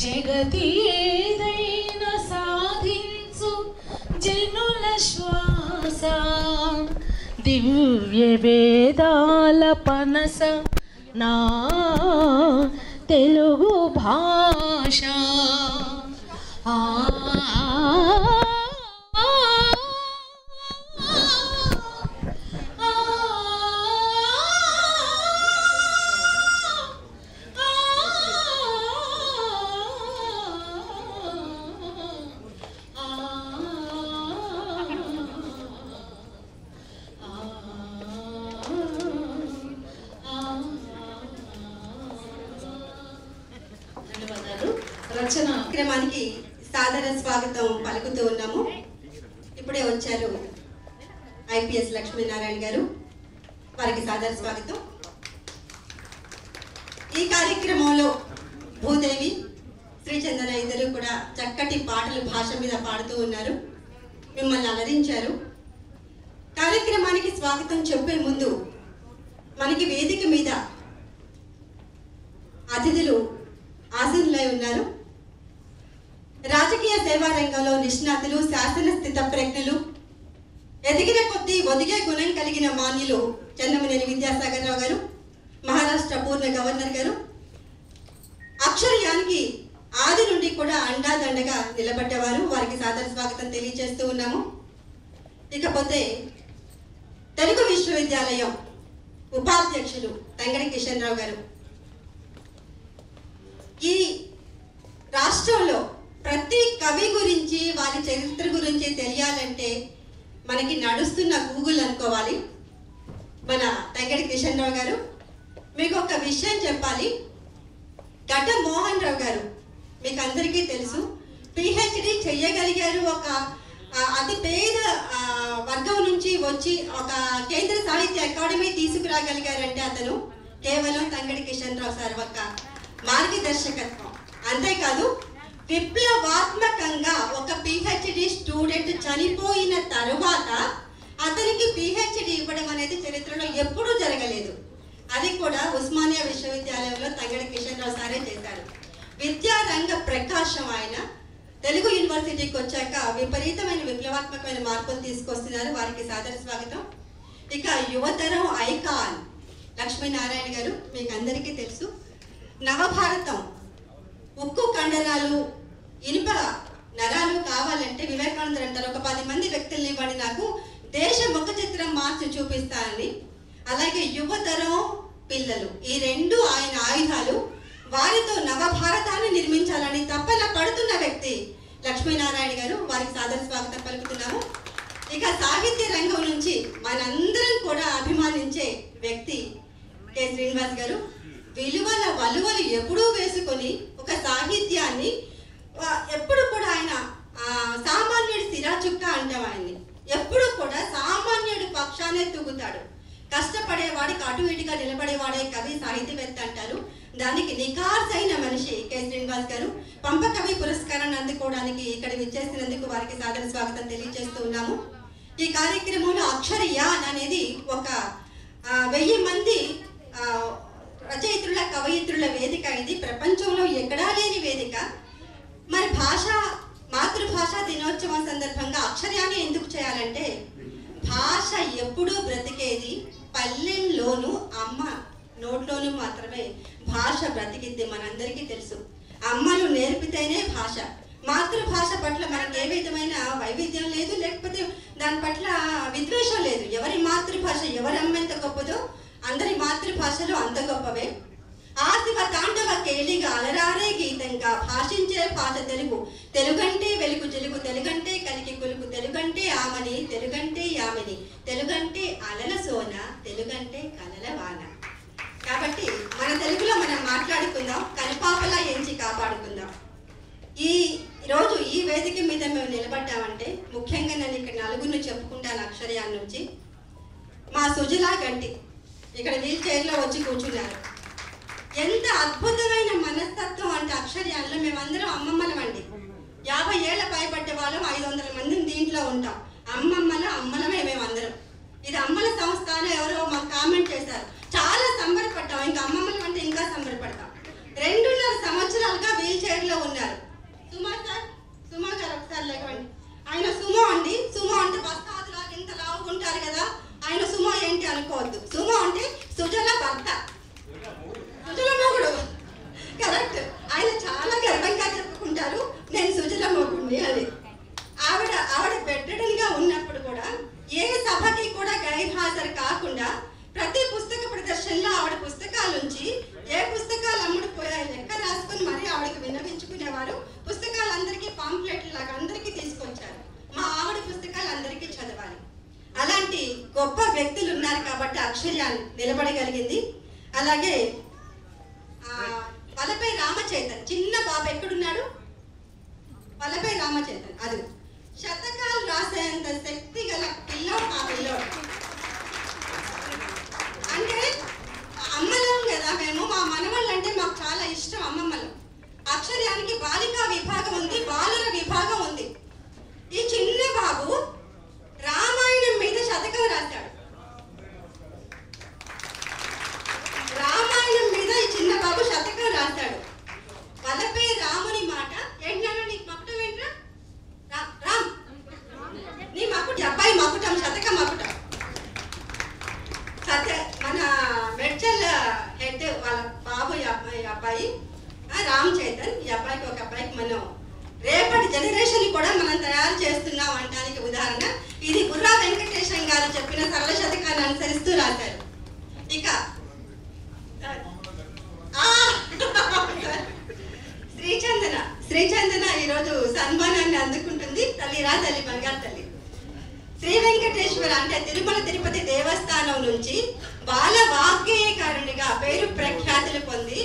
జగతీదైన సాధించు జనుల శ్వాస దివ్య వేదాల పనస నా తెలుగు భాష కార్యక్రమానికి సాదర స్వాగతం పలుకుతూ ఉన్నాము. ఇప్పుడే వచ్చారు ఐపీఎస్ లక్ష్మీనారాయణ గారు, వారికి సాదర స్వాగతం. ఈ కార్యక్రమంలో భూదేవి, శ్రీచందన ఇద్దరు కూడా చక్కటి పాటలు భాష మీద పాడుతూ ఉన్నారు, మిమ్మల్ని అలరించారు. కార్యక్రమానికి స్వాగతం చెప్పే ముందు మనకి వేదిక మీద అతిథులు ఆసీనులై ఉన్నారు. రాజకీయ సేవా రంగంలో నిష్ణాతులు, శాసన స్థిత ప్రజ్ఞులు, ఎదిగిన కొద్దీ ఒదిగే గుణం కలిగిన మాన్యులు చెన్నమనేని విద్యాసాగర్ రావు గారు, మహారాష్ట్ర పూర్ణ గవర్నర్ గారు, అక్షరయానికి ఆది నుండి కూడా అండాదండగా నిలబడ్డవారు, వారికి సాదర స్వాగతం తెలియజేస్తూ ఉన్నాము. ఇకపోతే తెలుగు విశ్వవిద్యాలయం ఉపాధ్యక్షులు తంగడి కిషన్ రావు గారు. ఈ రాష్ట్రంలో ప్రతి కవి గురించి, వారి చరిత్ర గురించి తెలియాలంటే మనకి నడుస్తున్న గూగుల్ అనుకోవాలి. మన తంగడి కిషన్ రావు గారు, మీకు ఒక విషయం చెప్పాలి. గడ్డ మోహన్ రావు గారు మీకు అందరికీ తెలుసు, పిహెచ్డి చెయ్యగలిగారు. ఒక అతి పేద వర్గం నుంచి వచ్చి ఒక కేంద్ర సాహిత్య అకాడమీ తీసుకురాగలిగారంటే అతను కేవలం తంగడి కిషన్ రావు సార్ ఒక మార్గదర్శకత్వం. అంతేకాదు, విప్లవాత్మకంగా ఒక పిహెచ్డి స్టూడెంట్ చనిపోయిన తరువాత అతనికి పిహెచ్డి ఇవ్వడం అనేది చరిత్రలో ఎప్పుడూ జరగలేదు. అది కూడా ఉస్మానియా విశ్వవిద్యాలయంలో తంగడి కిషన్ రావు సారే చేశారు. విద్యారంగ ప్రకాశం ఆయన. తెలుగు యూనివర్సిటీకి వచ్చాక విపరీతమైన విప్లవాత్మకమైన మార్పులు తీసుకొస్తున్నారు, వారికి సాదర స్వాగతం. ఇక యువతరం ఐకాన్ లక్ష్మీనారాయణ గారు, మీకు అందరికీ తెలుసు. నవభారతం, ఉక్కు కండరాలు, ఇనుప నరాలు కావాలంటే వివేకానంద అంటారు, ఒక 10 మంది వ్యక్తుల్ని ఇవ్వండి నాకు, దేశ ముఖ చిత్రం మార్చి చూపిస్తానని. అలాగే యువతరం పిల్లలు, ఈ రెండు ఆయన ఆయుధాలు. వారితో నవభారతాన్ని నిర్మించాలని తప్పన పడుతున్న వ్యక్తి లక్ష్మీనారాయణ గారు, వారికి సాదర స్వాగతం పలుకుతున్నాము. ఇక సాహిత్య రంగం నుంచి మనందరం కూడా అభిమానించే వ్యక్తి కె శ్రీనివాస్ గారు. విలువల వలువలు ఎప్పుడూ వేసుకొని ఒక సాహిత్యాన్ని ఎప్పుడు కూడా ఆయన సామాన్యుడి సిరాచుక్క అంటాం ఆయన్ని. ఎప్పుడు కూడా సామాన్యుడి పక్షానే తూగుతాడు. కష్టపడేవాడికి అటు ఇటుగా నిలబడేవాడే కవి, సాహిత్యవేత్త అంటారు. దానికి నిఖార్సైన మనిషి కె శ్రీనివాస్ గారు. పంప కవి పురస్కారాన్ని అందుకోవడానికి ఇక్కడ విచ్చేసినందుకు వారికి సాదర స్వాగతం తెలియజేస్తూ ఉన్నాము. ఈ కార్యక్రమంలో అక్షరయాన్ అనేది ఒక 1000 మంది రచయిత్రుల, కవయిత్రుల వేదిక. ఇది ప్రపంచంలో ఎక్కడా లేని వేదిక. మరి మాతృభాషా దినోత్సవం సందర్భంగా అక్షరయాన్ని ఎందుకు చేయాలంటే, భాష ఎప్పుడూ బ్రతికేది పల్లెల్లోనూ అమ్మ నోట్లోనూ మాత్రమే భాష బ్రతికిద్ది. మనందరికీ తెలుసు, అమ్మలు నేర్పితేనే భాష. మాతృభాష పట్ల మనకి ఏ విధమైన వైవిధ్యం లేదు, లేకపోతే దాని పట్ల విద్వేషం లేదు. ఎవరి మాతృభాష, ఎవరి అమ్మ ఎంత గొప్పదో అందరి మాతృభాషలు అంత గొప్పవే. ఆ శివ తాండవ కేలిగా అలరారే గీతంగా భాషించే భాష తెలుగు. తెలుగంటే వెలుగు తెలుగు, తెలుగంటే కలికి కొలుగు, తెలుగంటే ఆమని, తెలుగంటే యామిని, తెలుగంటే అలల సోన, తెలుగంటే కలల వాన. కాబట్టి మన తెలుగులో మనం మాట్లాడుకుందాం, కల్పాపలా ఎంచి కాపాడుకుందాం. ఈ రోజు ఈ వేదిక మీద మేము నిలబడ్డామంటే ముఖ్యంగా నేను ఇక్కడ నలుగురిని చెప్పుకుంటాను. అక్షరయాన్ నుంచి మా సుజలా గంటి ఇక్కడ వీల్ చైర్లో వచ్చి కూర్చున్నారు. ఎంత అద్భుతమైన మనస్తత్వం అంటే అక్షరయాన్లో మేమందరం అమ్మమ్మలమండి. 50 ఏళ్ల పైబడ్డ వాళ్ళం 500 మందిని దీంట్లో ఉంటాం. అమ్మలమే మేమందరం. ఇది అమ్మల సంస్థ అని ఎవరో మాకు కామెంట్ చేశారు. చాలా సంబరపడ్డాం. ఇంకా అమ్మమ్మలు అంటే ఇంకా సంబరపడతాం. 2.5 సంవత్సరాలుగా వీల్ చైర్లో లైన్లో ఉన్నారు. సుమా సార్, సుమా గారు ఒకసారి లేకండి. ఆయన సుమో అండి. సుమో అంటే బస్తాదులాగా ఇంత లావుకుంటారు కదా, ఆయన సుమో ఏంటి అనుకోవద్దు. సుమో అంటే సుజల భర్త, సుజల మొగుడు. కరెక్ట్. ఆయన చాలా గర్వంగా చెప్పుకుంటారు, నేను సుజల మొగుడిని అని. ఆవిడ బెడ్డెడన్గా ఉన్నప్పుడు కూడా ఏ సభకి కూడా గైర్హాజరు కాకుండా ప్రతి పుస్తక ప్రదర్శనలో ఆవిడ పుస్తకాల నుంచి ఏ పుస్తకాలు అమ్ముడుపోయాయి లెక్క రాసుకొని మరీ ఆవిడకి విన్నవించుకునేవారు. పుస్తకాలు అందరికీ పాంప్లెట్లు లాగా అందరికీ తీసుకొచ్చారు. మా ఆవిడ పుస్తకాలు అందరికీ చదవాలి. అలాంటి గొప్ప వ్యక్తులు ఉన్నారు కాబట్టి అక్షర నిలబడగలిగింది. అలాగే వలపై రామచైతన్, చిన్న బాబు ఎక్కడున్నాడు? వలపై రామచైతన్. అది శతకాలు రాసేంత శక్తి గల పిల్లోడు మా పిల్లోడు. అంటే అమ్మలం కదా మేము, మా మనవళ్ళు అంటే మాకు చాలా ఇష్టం. అమ్మమ్మలు అక్షరానికి బాలికా విభాగం ఉంది, బాలుర విభాగం ఉంది. ఈ చిన్న బాబు రామాయణం మీద శతకం రాశాడు. రామాయణం మీద ఈ చిన్న బాబు శతకం రాశాడు. వలపై రాముని మాట ఏంటన్నా, నీకు మకుటం ఏంట్రా? రామ్ నీ మకుట, అబ్బాయి మకుటం, శతక మకుటం. మన మెడ్చల్ హెడ్ వాళ్ళ బాబు అబ్బాయి రామ్ చైతన్. ఈ అబ్బాయికి ఒక అబ్బాయికి మనం రేపటి జనరేషన్ కూడా మనం తయారు చేస్తున్నాం అనడానికి ఉదాహరణ ఇది. బుర్రా వెంకటేశం గారు చెప్పిన సరళ శతకాన్ని అనుసరిస్తూ రాశారు. ఇక శ్రీచందన ఈరోజు సన్మానాన్ని అందుకుంటుంది. తల్లిరా తల్లి, బంగారు తల్లి. శ్రీ వెంకటేశ్వర అంటే తిరుమల తిరుపతి దేవస్థానం నుంచి బాల వాగ్గేయకారునిగా పేరు ప్రఖ్యాతులు పొంది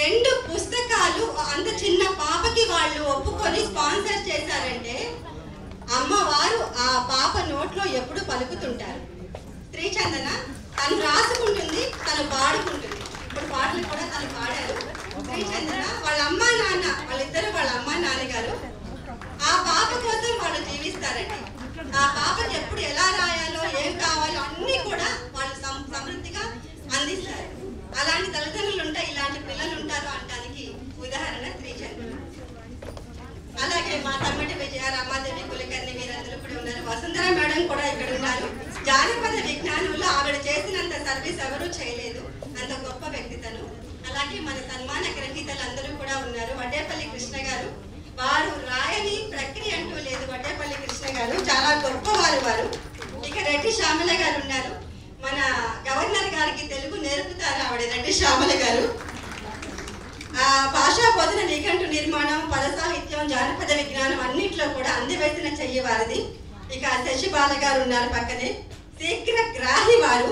2 పుస్తకాలు అంత చిన్న పాపకి వాళ్ళు ఒప్పుకొని స్పాన్సర్ చేశారంటే అమ్మవారు ఆ పాప నోట్లో ఎప్పుడు పలుకుతుంటారు. శ్రీచందన తను రాసుకుంటుంది, తను పాడుకుంటుంది. ఇప్పుడు పాటలు కూడా తను పాడారు. శ్రీచందన వాళ్ళ అమ్మా నాన్న, వాళ్ళిద్దరు వాళ్ళ అమ్మా నాన్నగారు ఆ పాప కోసం వాళ్ళు జీవిస్తారండి. ఆ పాపకి ఎప్పుడు ఎలా రాయాలో, ఏం కావాలో అన్నీ కూడా వాళ్ళు సమృద్ధిగా అందిస్తారు. అలాంటి తల్లిదండ్రులు ఉంటే ఇలాంటి పిల్లలు ఉంటారు అనడానికి ఉదాహరణ శ్రీచంద్ర. అలాగే మా తమ్మటి విజయ, రమాదేవి కులకర్ణి వీరందరూ కూడా ఉన్నారు. వసుంధర మేడం కూడా ఇక్కడ ఉన్నారు. జానపద విజ్ఞానంలో ఆవిడ చేసినంత సర్వీస్ ఎవరూ చేయలేదు, అంత గొప్ప వ్యక్తితను. అలాగే మన సన్మాన గ్రహీతలు అందరూ కూడా ఉన్నారు. వడ్డేపల్లి కృష్ణ గారు, వారు రాయని ప్రక్రియ అంటూ లేదు. వడ్డేపల్లి కృష్ణ గారు చాలా గొప్పవారు వారు. ఇక రెడ్డి శ్యామల గారు ఉన్నారు. మన గవర్నర్ గారికి తెలుగు నేర్పుతారు ఆవిడ, రెడ్డి శ్యామల గారు. భాషా బోధన, నిఘంటు నిర్మాణం, పద సాహిత్యం, జానపద విజ్ఞానం అన్నింటిలో కూడా అందివేసిన చెయ్యవారిది. ఇక శశిబాల గారు ఉన్నారు పక్కనే. శీఘ్ర గ్రాహి వారు,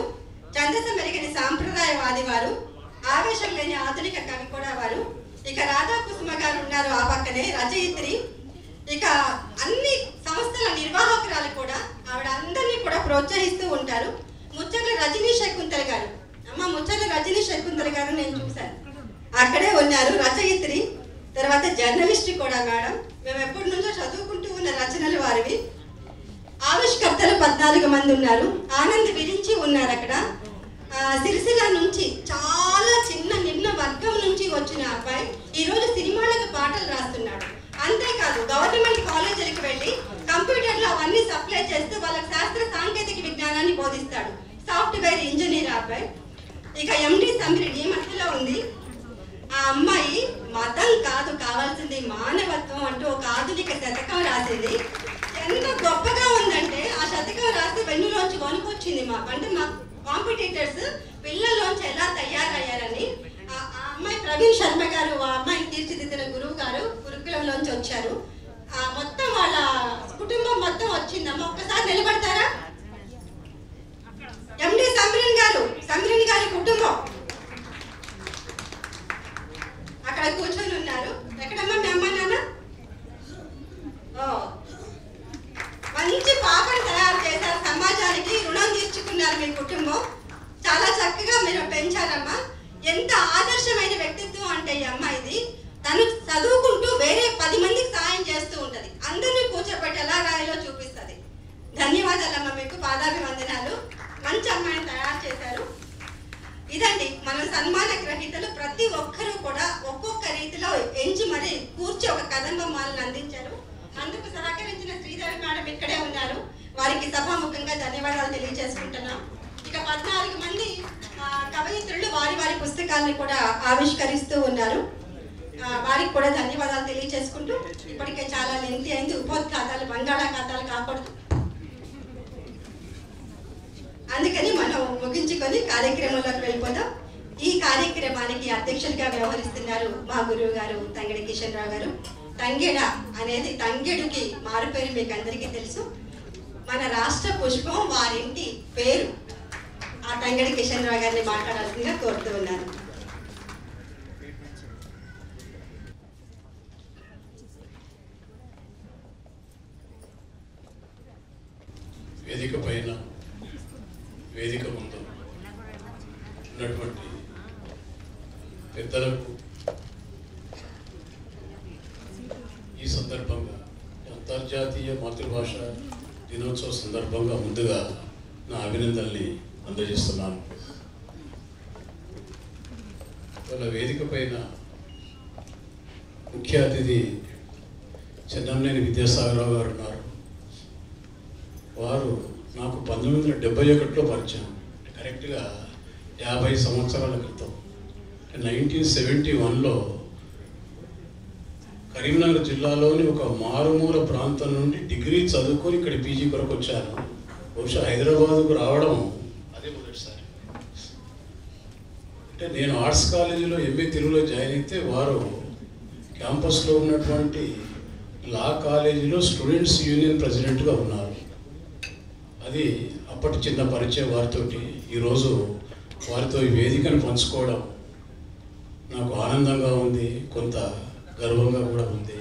ఛందస మెరుగని సాంప్రదాయవాది వారు, ఆవేశం లేని ఆధునిక కవి కూడా వారు. ఇక రాధా కుసుమ గారు ఉన్నారు ఆ పక్కనే, రచయిత్రి. ఇక అన్ని సంస్థల నిర్వాహకురాలు కూడా, ఆవిడ అందరినీ కూడా ప్రోత్సహిస్తూ ఉంటారు. ముచ్చర్ల రజనీ శకుంతల గారు, అమ్మ ముచ్చర్ల రజనీ శకుంతల గారు నేను చూశాను, అక్కడే ఉన్నారు. రచయిత్రి, తర్వాత జర్నలిస్ట్ కూడా మేడం. మేము ఎప్పటి నుంచో చదువుకుంటూ ఉన్న రచనలు వారివి. ఆవిష్కర్తలు 14 మంది ఉన్నారు. ఆనంద్ విరించి ఉన్నారు అక్కడ. సిరిసిల్ల నుంచి చాలా చిన్న నిమ్న వర్గం నుంచి వచ్చిన అబ్బాయి ఈరోజు సినిమాలకు పాటలు రాస్తున్నాడు. అంతేకాదు గవర్నమెంట్ కాలేజీలకు వెళ్ళి కంప్యూటర్లో అవన్నీ సప్లై చేస్తూ వాళ్ళకి శాస్త్ర సాంకేతిక విజ్ఞానాన్ని బోధిస్తాడు. సాఫ్ట్వేర్ ఇంజనీర్ అబ్బాయి. ఇక ఎండి సంబ్రిడి మధ్యలో ఉంది. ఆ అమ్మాయి మతం కాదు కావాల్సింది మానవత్వం అంటూ ఒక ఆధునిక శతకం రాసింది. ఎంత గొప్పగా ఉందంటే ఆ శతకం రాసి వెన్నులోంచి కొనుకొచ్చింది మాకు. అంటే మా కాంపిటీటర్స్ పిల్లల్లోంచి ఎలా తయారయ్యారని. ఆ అమ్మాయి ప్రవీణ్ శర్మ గారు, ఆ అమ్మాయిని తీర్చిదిద్దిన గురువు గారు గురుకులంలోంచి వచ్చారు. మొత్తం వాళ్ళ కుటుంబం మొత్తం వచ్చిందమ్మా. ఒక్కసారి నిలబడతారా? ఎండి సంబ్రిన్ గారి కుటుంబం అక్కడ కూర్చొని ఉన్నారు. ఎక్కడమ్మా మీ అమ్మ నాన్న? మంచి పాపను తయారు చేశారు, సమాజానికి రుణం తీర్చుకున్నారు మీ కుటుంబం. చాలా చక్కగా మీరు పెంచారమ్మా. ఎంత ఆదర్శమైన వ్యక్తిత్వం అంటే ఈ అమ్మాయిది. తను చదువుకుంటూ వేరే 10 మందికి సాయం చేస్తూ ఉంటది. అందరినీ కూర్చోబెట్టి ఎలా రాయాలో చూపిస్తుంది. ధన్యవాదాలమ్మా, మీకు పాదాభివందనాలు. మంచి అమ్మాయిని తయారు చేశారు. ఇదండి మన సన్మాన గ్రహీతలు. ప్రతి ఒక్కరూ కూడా ఒక్కొక్క రీతిలో ఎంచి మరి అందుకు సహకరించిన శ్రీదేవి మేడం ఇక్కడే ఉన్నారు. వారికి సభాముఖంగా ధన్యవాదాలు తెలియజేసుకుంటున్నాం. ఇక 14 మంది కవయిత్రులు వారి వారి పుస్తకాలను కూడా ఆవిష్కరిస్తూ ఉన్నారు. వారికి కూడా ధన్యవాదాలు తెలియజేసుకుంటూ, ఇప్పటికే చాలా లెంతి అయింది. ఉపోద్ఘాతాలు బంగాళాఖాతాలు కాకూడదు, అందుకని మనం ముగించుకొని కార్యక్రమంలోకి వెళ్ళిపోదాం. ఈ కార్యక్రమానికి అధ్యక్షులుగా వ్యవహరిస్తున్నారు మా గురువు గారు తంగెడ కిషన్ రావు గారు. తంగెడ అనేది తంగెడుకి మారుపేరు మీకు అందరికీ తెలుసు. మన రాష్ట్ర పుష్పం వారింటి పేరు. ఆ తంగెడ కిషన్ రావు గారిని మాట్లాడాల్సిందిగా కోరుతూ ఉన్నాను. వేదిక పైన, వేదిక ముందు ఉన్నటువంటి పెద్దలకు ఈ సందర్భంగా అంతర్జాతీయ మాతృభాష దినోత్సవ సందర్భంగా ముందుగా నా అభినందనల్ని అందజేస్తున్నాను. వాళ్ళ వేదిక పైన ముఖ్య అతిథి చెన్నంనేని విద్యాసాగరరావు గారు ఉన్నారు. వారు నాకు 1971లో పరిచయం, కరెక్ట్గా 50 సంవత్సరాల క్రితం. 1971లో కరీంనగర్ జిల్లాలోని ఒక మారుమూల ప్రాంతం నుండి డిగ్రీ చదువుకొని ఇక్కడ పీజీ కొరకు వచ్చాను. బహుశా హైదరాబాద్కు రావడం అదే మొదటిసారి. అంటే నేను ఆర్ట్స్ కాలేజీలో ఎంఏ తెలుగులో జాయిన్ అయితే వారు క్యాంపస్లో ఉన్నటువంటి లా కాలేజీలో స్టూడెంట్స్ యూనియన్ ప్రెసిడెంట్గా ఉన్నారు. అది అప్పటి చిన్న పరిచయం వారితోటి. ఈరోజు వారితో ఈ వేదికను పంచుకోవడం నాకు ఆనందంగా ఉంది, కొంత గర్వంగా కూడా ఉంది.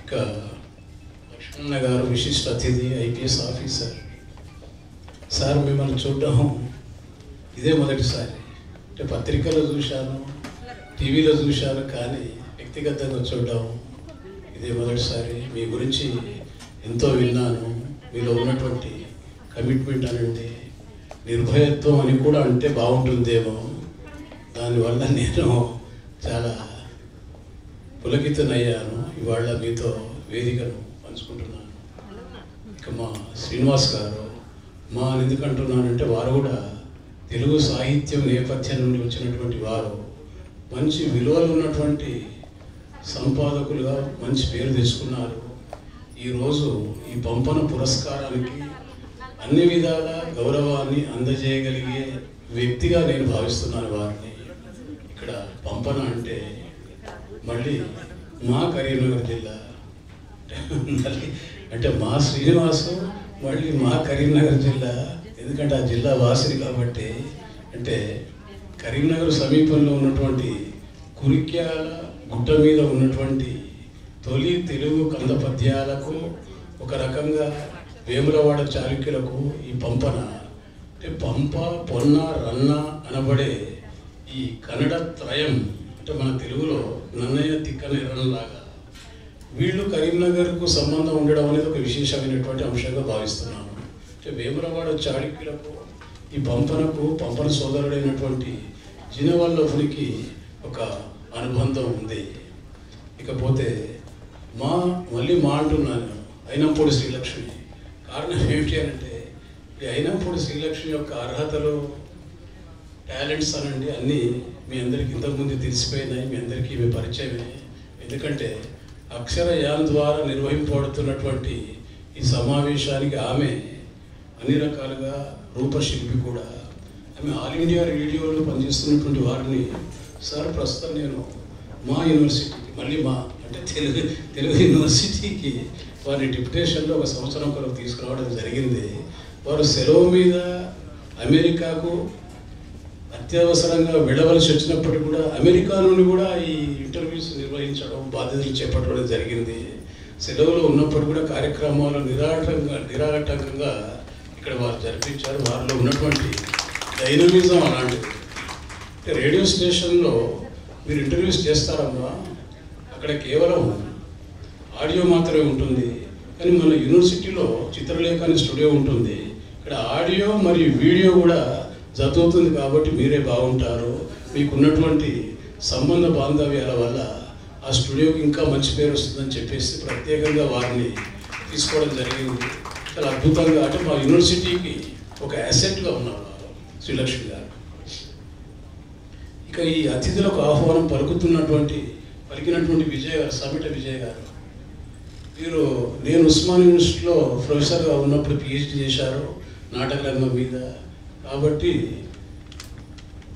ఇక లక్ష్మణ గారు విశిష్ట అతిథి, ఐపీఎస్ ఆఫీసర్. సార్ మిమ్మల్ని చూడడం ఇదే మొదటిసారి. అంటే పత్రికలో చూశాను, టీవీలో చూశాను, కానీ వ్యక్తిగతంగా చూడడం ఇదే మొదటిసారి. మీ గురించి ఎంతో విన్నాను. మీలో ఉన్నటువంటి కమిట్మెంట్ అనండి, నిర్భయత్వం అని కూడా అంటే బాగుంటుందేమో. దానివల్ల నేను చాలా పులకితనయ్యాను. ఇవాళ మీతో వేదికను పంచుకుంటున్నాను. ఇక మా శ్రీనివాస్ గారు, మా ఎందుకంటున్నానంటే వారు కూడా తెలుగు సాహిత్యం నేపథ్యం నుండి వచ్చినటువంటి వారు, మంచి విలువలు ఉన్నటువంటి సంపాదకులుగా మంచి పేరు తెచ్చుకున్నారు. ఈరోజు ఈ పంపన పురస్కారానికి అన్ని విధాల గౌరవాన్ని అందజేయగలిగే వ్యక్తిగా నేను భావిస్తున్నాను వారిని. ఇక్కడ పంపన అంటే మళ్ళీ మా కరీంనగర్ జిల్లా, అంటే మా శ్రీనివాసు మళ్ళీ మా కరీంనగర్ జిల్లా. ఎందుకంటే ఆ జిల్లా వాసిని కాబట్టి. అంటే కరీంనగర్ సమీపంలో ఉన్నటువంటి కురిక్యాల గుట్ట మీద ఉన్నటువంటి తొలి తెలుగు కంద పద్యాలకు, ఒక రకంగా వేములవాడ చాళుక్యులకు ఈ పంపన, అంటే పంప, పొన్న, రన్న అనబడే ఈ కన్నడ త్రయం, అంటే మన తెలుగులో నన్నయ్య తిక్కన ఎర్రనలాగా వీళ్ళు కరీంనగర్కు సంబంధం ఉండడం అనేది ఒక విశేషమైనటువంటి అంశంగా భావిస్తున్నాను. అంటే వేములవాడ చాళుక్యులకు ఈ పంపనకు, పంపన సోదరుడైనటువంటి జినవల్లభునికి ఒక అనుబంధం ఉంది. ఇకపోతే మళ్ళీ మా అంటున్నాను అయినంపూడి శ్రీలక్ష్మి. కారణం ఏమిటి అంటే, ఈ అయినంపూడి శ్రీలక్ష్మి యొక్క అర్హతలు, టాలెంట్స్ అనండి అన్నీ మీ అందరికీ ఇంతకుముందు తెలిసిపోయినాయి, మీ అందరికీ మీ పరిచయమే. ఎందుకంటే అక్షరయాన్ ద్వారా నిర్వహింపబడుతున్నటువంటి ఈ సమావేశానికి ఆమె అన్ని రకాలుగా రూపశిల్పి కూడా. ఆమె ఆల్ ఇండియా రేడియోలో పనిచేస్తున్నటువంటి వారిని, సార్ ప్రస్తుతం నేను మా యూనివర్సిటీకి, మళ్ళీ మా అంటే తెలుగు యూనివర్సిటీకి వారి డిప్యుటేషన్లో ఒక సంవత్సరం కొరకు తీసుకురావడం జరిగింది. వారు సెలవు మీద అమెరికాకు అత్యవసరంగా వెళ్ళవలసి వచ్చినప్పటికీ కూడా అమెరికా నుండి కూడా ఈ ఇంటర్వ్యూస్ నిర్వహించడం, బాధ్యతలు చేపట్టడం జరిగింది. సెలవులో ఉన్నప్పుడు కూడా కార్యక్రమాలు నిరాటంకంగా ఇక్కడ వారు జరిపించారు. వారిలో ఉన్నటువంటి డైనమిజం అలాంటిది. రేడియో స్టేషన్లో మీరు ఇంటర్వ్యూస్ చేస్తారమ్మా, అక్కడ కేవలం ఆడియో మాత్రమే ఉంటుంది. కానీ మన యూనివర్సిటీలో చిత్రలేఖ అనే స్టూడియో ఉంటుంది. ఇక్కడ ఆడియో మరియు వీడియో కూడా జరుగుతుంది. కాబట్టి మీరే బాగుంటారు. మీకున్నటువంటి సంబంధ బాంధవ్యాల వల్ల ఆ స్టూడియోకి ఇంకా మంచి పేరు వస్తుందని చెప్పేసి ప్రత్యేకంగా వారిని తీసుకోవడం జరిగింది. చాలా అద్భుతంగా అంటే మా యూనివర్సిటీకి ఒక అసెట్గా ఉన్నారు శ్రీలక్ష్మి గారు. ఇక ఈ అతిథులకు ఆహ్వానం పలికినటువంటి విజయ్ గారు, సమిట విజయ్ గారు, వీరు నేను ఉస్మాన్ యూనివర్సిటీలో ప్రొఫెసర్గా ఉన్నప్పుడు పిహెచ్డి చేశారు నాటక రంగం మీద. కాబట్టి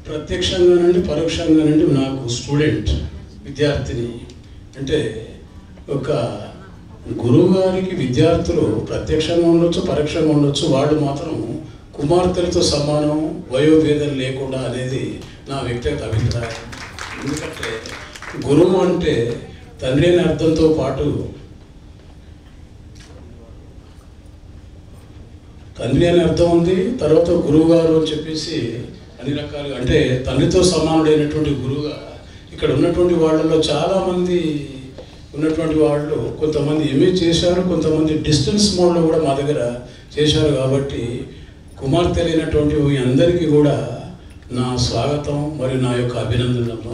ప్రత్యక్షంగా నుండి పరోక్షంగా నుండి నాకు స్టూడెంట్ విద్యార్థిని అంటే ఒక గురువు గారికి విద్యార్థులు ప్రత్యక్షంగా ఉండొచ్చు, పరోక్షంగా ఉండొచ్చు, వాళ్ళు మాత్రం కుమార్తెలతో సమానం, వయోభేదం లేకుండా అనేది నా వ్యక్తిగత అభిప్రాయం. ఎందుకంటే గురువు అంటే తండ్రి అనే అర్థంతో పాటు తండ్రి అనే అర్థం ఉంది, తర్వాత గురువు గారు అని చెప్పేసి అన్ని రకాలుగా అంటే తండ్రితో సమానుడైనటువంటి గురువుగా ఇక్కడ ఉన్నటువంటి వాళ్ళలో చాలామంది ఉన్నటువంటి వాళ్ళు కొంతమంది ఎంఏ చేశారు, కొంతమంది డిస్టెన్స్ మోడ్లో కూడా మా దగ్గర చేశారు. కాబట్టి కుమార్తెలైనటువంటి మీ అందరికీ కూడా నా స్వాగతం మరియు నా యొక్క అభినందనమ్మ.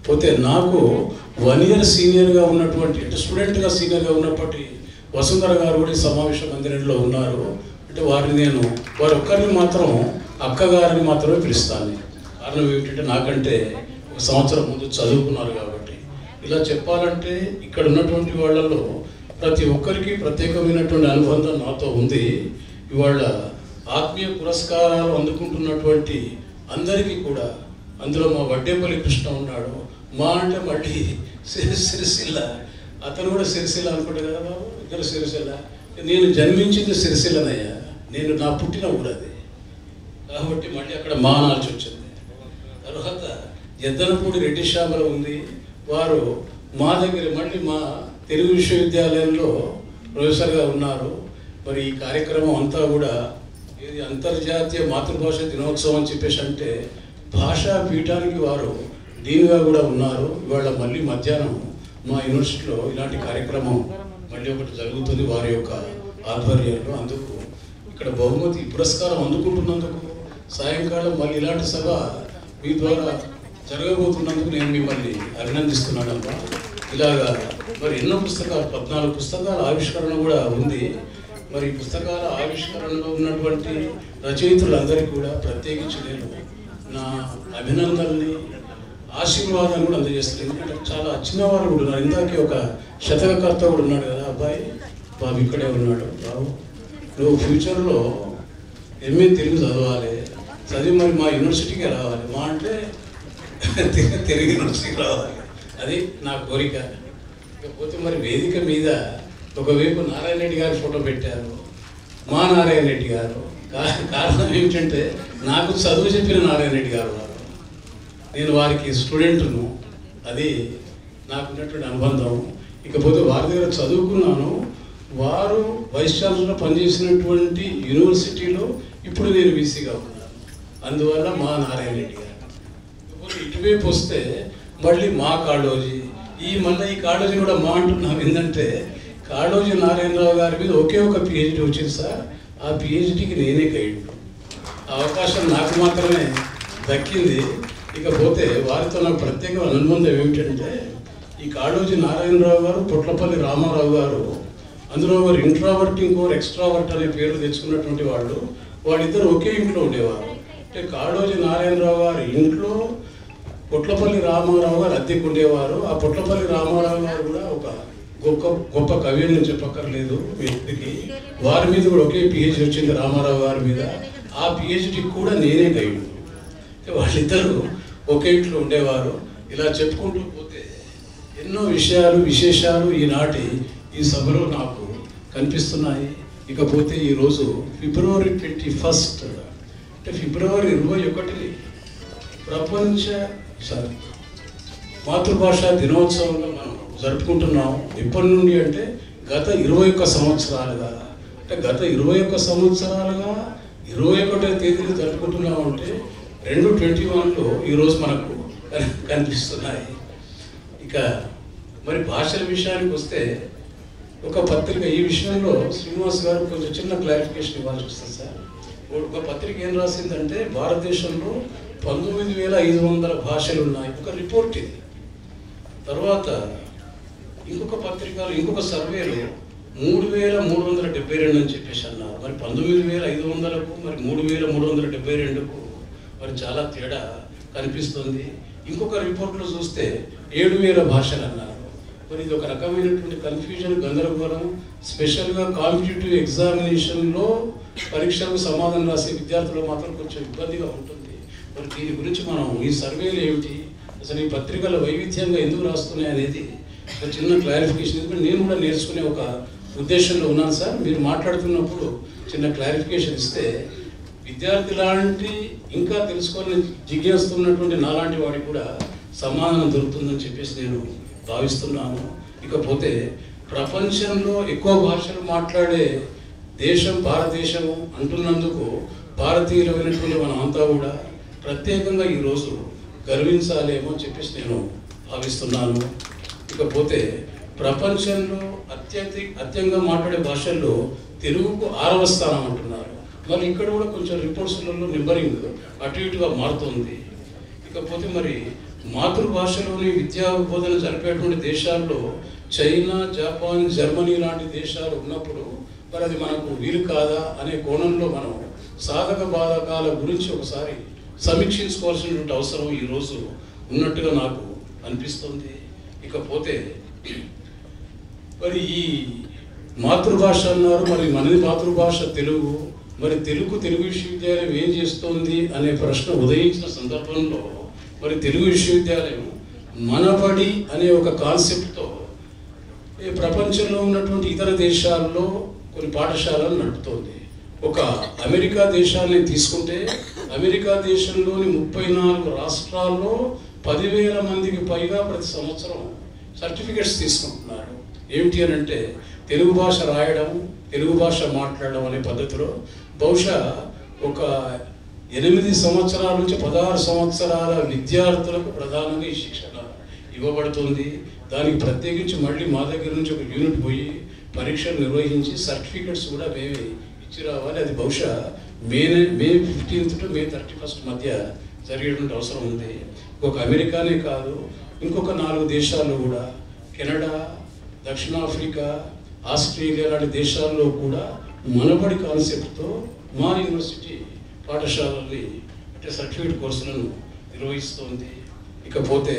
పోతే నాకు 1 year సీనియర్గా ఉన్నటువంటి అంటే స్టూడెంట్గా సీనియర్గా ఉన్నప్పటి వసుంధర గారు కూడా సమావేశ మందిరంలో ఉన్నారు. అంటే వారి ఒక్కరిని మాత్రం అక్కగారిని మాత్రమే పిలుస్తాను. కారణం ఏమిటంటే నాకంటే 1 సంవత్సరం ముందు చదువుకున్నారు కాబట్టి. ఇలా చెప్పాలంటే ఇక్కడ ఉన్నటువంటి వాళ్ళలో ప్రతి ఒక్కరికి ప్రత్యేకమైనటువంటి అనుబంధం నాతో ఉంది. ఇవాళ ఆత్మీయ పురస్కారాలు అందుకుంటున్నటువంటి అందరికీ కూడా, అందులో మా వడ్డేపల్లి కృష్ణ ఉన్నాడు, మా అంటే మళ్ళీ సిరిసిల్ల, అతను కూడా సిరిసిల్ల అనుకుంటే కదా బాబు, ఇద్దరు సిరిసిల్ల. నేను జన్మించింది సిరిసిల్లనయ్యా, నా పుట్టిన ఊరు అది, కాబట్టి మళ్ళీ అక్కడ మా అనాల్సి వచ్చింది. తర్వాత ఎద్దనపూడి రెడ్డి శ్యామల ఉంది, వారు మా దగ్గర మళ్ళీ మా తెలుగు విశ్వవిద్యాలయంలో ప్రొఫెసర్గా ఉన్నారు. మరి ఈ కార్యక్రమం అంతా కూడా ఇది అంతర్జాతీయ మాతృభాష దినోత్సవం అని చెప్పేసి అంటే భాషా పీఠానికి వారు డీన్గా కూడా ఉన్నారు. ఇవాళ మళ్ళీ మధ్యాహ్నం మా యూనివర్సిటీలో ఇలాంటి కార్యక్రమం మళ్ళీ ఒకటి జరుగుతుంది వారి యొక్క ఆధ్వర్యంలో. అందుకు ఇక్కడ బహుమతి పురస్కారం అందుకుంటున్నందుకు, సాయంకాలం మళ్ళీ ఇలాంటి సభ మీ ద్వారా జరగబోతున్నందుకు నేను మిమ్మల్ని అభినందిస్తున్నానమ్మా. ఇలాగా మరి ఎన్నో పుస్తకాలు 14 పుస్తకాల ఆవిష్కరణ కూడా ఉంది. మరి పుస్తకాల ఆవిష్కరణలో ఉన్నటువంటి రచయితులందరికీ కూడా ప్రత్యేకించి నేను నా అభినందనని, ఆశీర్వాదాన్ని కూడా అందజేస్తాను. ఎందుకంటే చాలా చిన్నవాళ్ళు కూడా ఉన్నారు. ఇందాకే ఒక శతకకర్త కూడా ఉన్నాడు కదా, అబ్బాయి బాబు ఇక్కడే ఉన్నాడు. బాబు నువ్వు ఫ్యూచర్లో ఎంఏ తెలుగు చదవాలి, చదివి మరి మా యూనివర్సిటీకి రావాలి, మా అంటే తెలుగు యూనివర్సిటీకి రావాలి, అది నా కోరిక. ఇకపోతే మరి వేదిక మీద ఒకవైపు నారాయణ రెడ్డి గారి ఫోటో పెట్టారు, మా నారాయణ రెడ్డి గారు. కారణం ఏమిటంటే నాకు చదువు చెప్పిన నారాయణ రెడ్డి గారు వారు, నేను వారికి స్టూడెంట్ను, అది నాకున్నటువంటి అనుబంధం. ఇకపోతే వారి దగ్గర చదువుకున్నాను, వారు వైస్ ఛాన్సలర్గా పనిచేసినటువంటి యూనివర్సిటీలో ఇప్పుడు నేను వీసీగా ఉన్నాను. అందువల్ల మా నారాయణ రెడ్డి గారు. ఇకపోతే ఇటువైపు వస్తే మళ్ళీ మా కాళోజీ, మళ్ళీ ఈ కాళోజీ కూడా మా అంటున్నాం. ఏంటంటే కాళోజీ నారాయణరావు గారి మీద ఒకే ఒక పిహెచ్డి వచ్చింది సార్, ఆ పిహెచ్డికి నేనే గైడ్. ఆ అవకాశం నాకు మాత్రమే దక్కింది. ఇకపోతే వారితో నాకు ప్రత్యేక అనుబంధం ఏమిటంటే ఈ కాళోజీ నారాయణరావు గారు, పొట్లపల్లి రామారావు గారు, అందులో వారు ఇంట్రావర్ట్ ఇంకోరు ఎక్స్ట్రావర్ట్ అనే పేరు తెచ్చుకున్నటువంటి వాళ్ళిద్దరు ఒకే ఇంట్లో ఉండేవారు. అంటే కాళోజీ నారాయణరావు గారు ఇంట్లో పొట్లపల్లి రామారావు గారు అద్దెకు ఉండేవారు. ఆ పొట్లపల్లి రామారావు గారు కూడా ఒక గొప్ప కవి అని చెప్పక్కర్లేదు వ్యక్తికి. వారి మీద కూడా ఒకే పిహెచ్డి వచ్చింది రామారావు గారి మీద. ఆ పిహెచ్డికి కూడా నేనే గైడ్. వాళ్ళిద్దరూ ఒకే ఇంట్లో ఉండేవారు. ఇలా చెప్పుకుంటూ పోతే ఎన్నో విశేషాలు ఈనాటి ఈ సభలో నాకు కనిపిస్తున్నాయి. ఇకపోతే ఈరోజు February 21 అంటే February 21 ప్రపంచ మాతృభాషా దినోత్సవంగా మనం జరుపుకుంటున్నాం. ఎప్పటి నుండి అంటే గత 21 సంవత్సరాలుగా, అంటే గత 21 సంవత్సరాలుగా 21వ తేదీని జరుపుకుంటున్నాం. అంటే 2021లో ఈరోజు మనకు కనిపిస్తున్నాయి. ఇక మరి భాషల విషయానికి వస్తే ఒక పత్రిక ఈ విషయంలో శ్రీనివాస్ గారు కొంచెం చిన్న క్లారిఫికేషన్ ఇవ్వాల్సి వస్తుంది సార్. ఒక పత్రిక ఏం రాసిందంటే భారతదేశంలో 19,500 భాషలు ఉన్నాయి, ఒక రిపోర్ట్ ఇది. తర్వాత ఇంకొక పత్రికలు ఇంకొక సర్వేలో 3,372 అని చెప్పేసి అన్నారు. మరి 19,500కు మరి 3,372కు మరి చాలా తేడా కనిపిస్తుంది. ఇంకొక రిపోర్ట్లో చూస్తే 7,000 భాషలు అన్నారు. మరి ఇది ఒక రకమైనటువంటి కన్ఫ్యూజన్, గందరగోళం. స్పెషల్గా కాంపిటేటివ్ ఎగ్జామినేషన్లో పరీక్షలకు సమాధానం రాసే విద్యార్థులు మాత్రం కొంచెం ఇబ్బందిగా ఉంటుంది. మరి దీని గురించి మనం ఈ సర్వేలు ఏమిటి, అసలు ఈ పత్రికల వైవిధ్యంగా ఎందుకు రాస్తున్నాయి అనేది ఒక చిన్న క్లారిఫికేషన్. ఎందుకంటే నేను కూడా నేర్చుకునే ఒక ఉద్దేశంలో ఉన్నాను సార్. మీరు మాట్లాడుతున్నప్పుడు చిన్న క్లారిఫికేషన్ ఇస్తే విద్యార్థి లాంటి ఇంకా తెలుసుకోవాలని జిజ్ఞాస్తున్నటువంటి నాలాంటి వాడికి కూడా సమాధానం దొరుకుతుందని చెప్పేసి నేను భావిస్తున్నాను. ఇకపోతే ప్రపంచంలో ఎక్కువ భాషలు మాట్లాడే దేశం భారతదేశం అంటున్నందుకు భారతీయులైనటువంటి మనం అంతా కూడా ప్రత్యేకంగా ఈరోజు గర్వించాలేమో అని చెప్పేసి నేను భావిస్తున్నాను. ఇకపోతే ప్రపంచంలో అత్యంగా మాట్లాడే భాషల్లో తెలుగుకు 6వ స్థానం అంటున్నారు. మరి ఇక్కడ కూడా కొంచెం రిపోర్ట్స్లలో నెంబరింగ్ అటు ఇటుగా మారుతుంది. ఇకపోతే మరి మాతృభాషలోని విద్యా బోధన జరిపేటువంటి దేశాల్లో చైనా, జపాన్, జర్మనీ లాంటి దేశాలు ఉన్నప్పుడు మరి అది మనకు వీలు కాదా అనే కోణంలో మనం సాధక బాధకాల గురించి ఒకసారి సమీక్షించుకోవాల్సినటువంటి అవసరం ఈరోజు ఉన్నట్టుగా నాకు అనిపిస్తుంది. ఇకపోతే మరి ఈ మాతృభాష అన్నారు, మరి మనది మాతృభాష తెలుగు. మరి తెలుగు విశ్వవిద్యాలయం ఏం చేస్తోంది అనే ప్రశ్న ఉదయించిన సందర్భంలో మరి తెలుగు విశ్వవిద్యాలయం మనబడి అనే ఒక కాన్సెప్ట్తో ప్రపంచంలో ఉన్నటువంటి ఇతర దేశాల్లో కొన్ని పాఠశాలలు నడుపుతోంది. ఒక అమెరికా దేశాన్ని తీసుకుంటే అమెరికా దేశంలోని 34 రాష్ట్రాల్లో 10,000 మందికి పైగా ప్రతి సంవత్సరం సర్టిఫికెట్స్ తీసుకుంటున్నారు. ఏమిటి అని అంటే తెలుగు భాష రాయడం, తెలుగు భాష మాట్లాడడం అనే పద్ధతిలో బహుశా ఒక 8 సంవత్సరాల నుంచి 16 సంవత్సరాల విద్యార్థులకు ప్రధానంగా ఈ శిక్షణ ఇవ్వబడుతుంది. దానికి ప్రత్యేకించి మళ్ళీ మా దగ్గర నుంచి ఒక యూనిట్ పోయి పరీక్షలు నిర్వహించి సర్టిఫికెట్స్ కూడా మేమే ఇచ్చి రావాలి. అది బహుశా మే 15th to May 31st మధ్య జరిగేటువంటి అవసరం ఉంది. ఒక అమెరికానే కాదు, ఇంకొక 4 దేశాల్లో కూడా, కెనడా, దక్షిణాఫ్రికా, ఆస్ట్రేలియా లాంటి దేశాల్లో కూడా మనబడి కాన్సెప్ట్తో మా యూనివర్సిటీ పాఠశాలల్ని అంటే సర్టిఫికేట్ కోర్సులను నిర్వహిస్తోంది. ఇకపోతే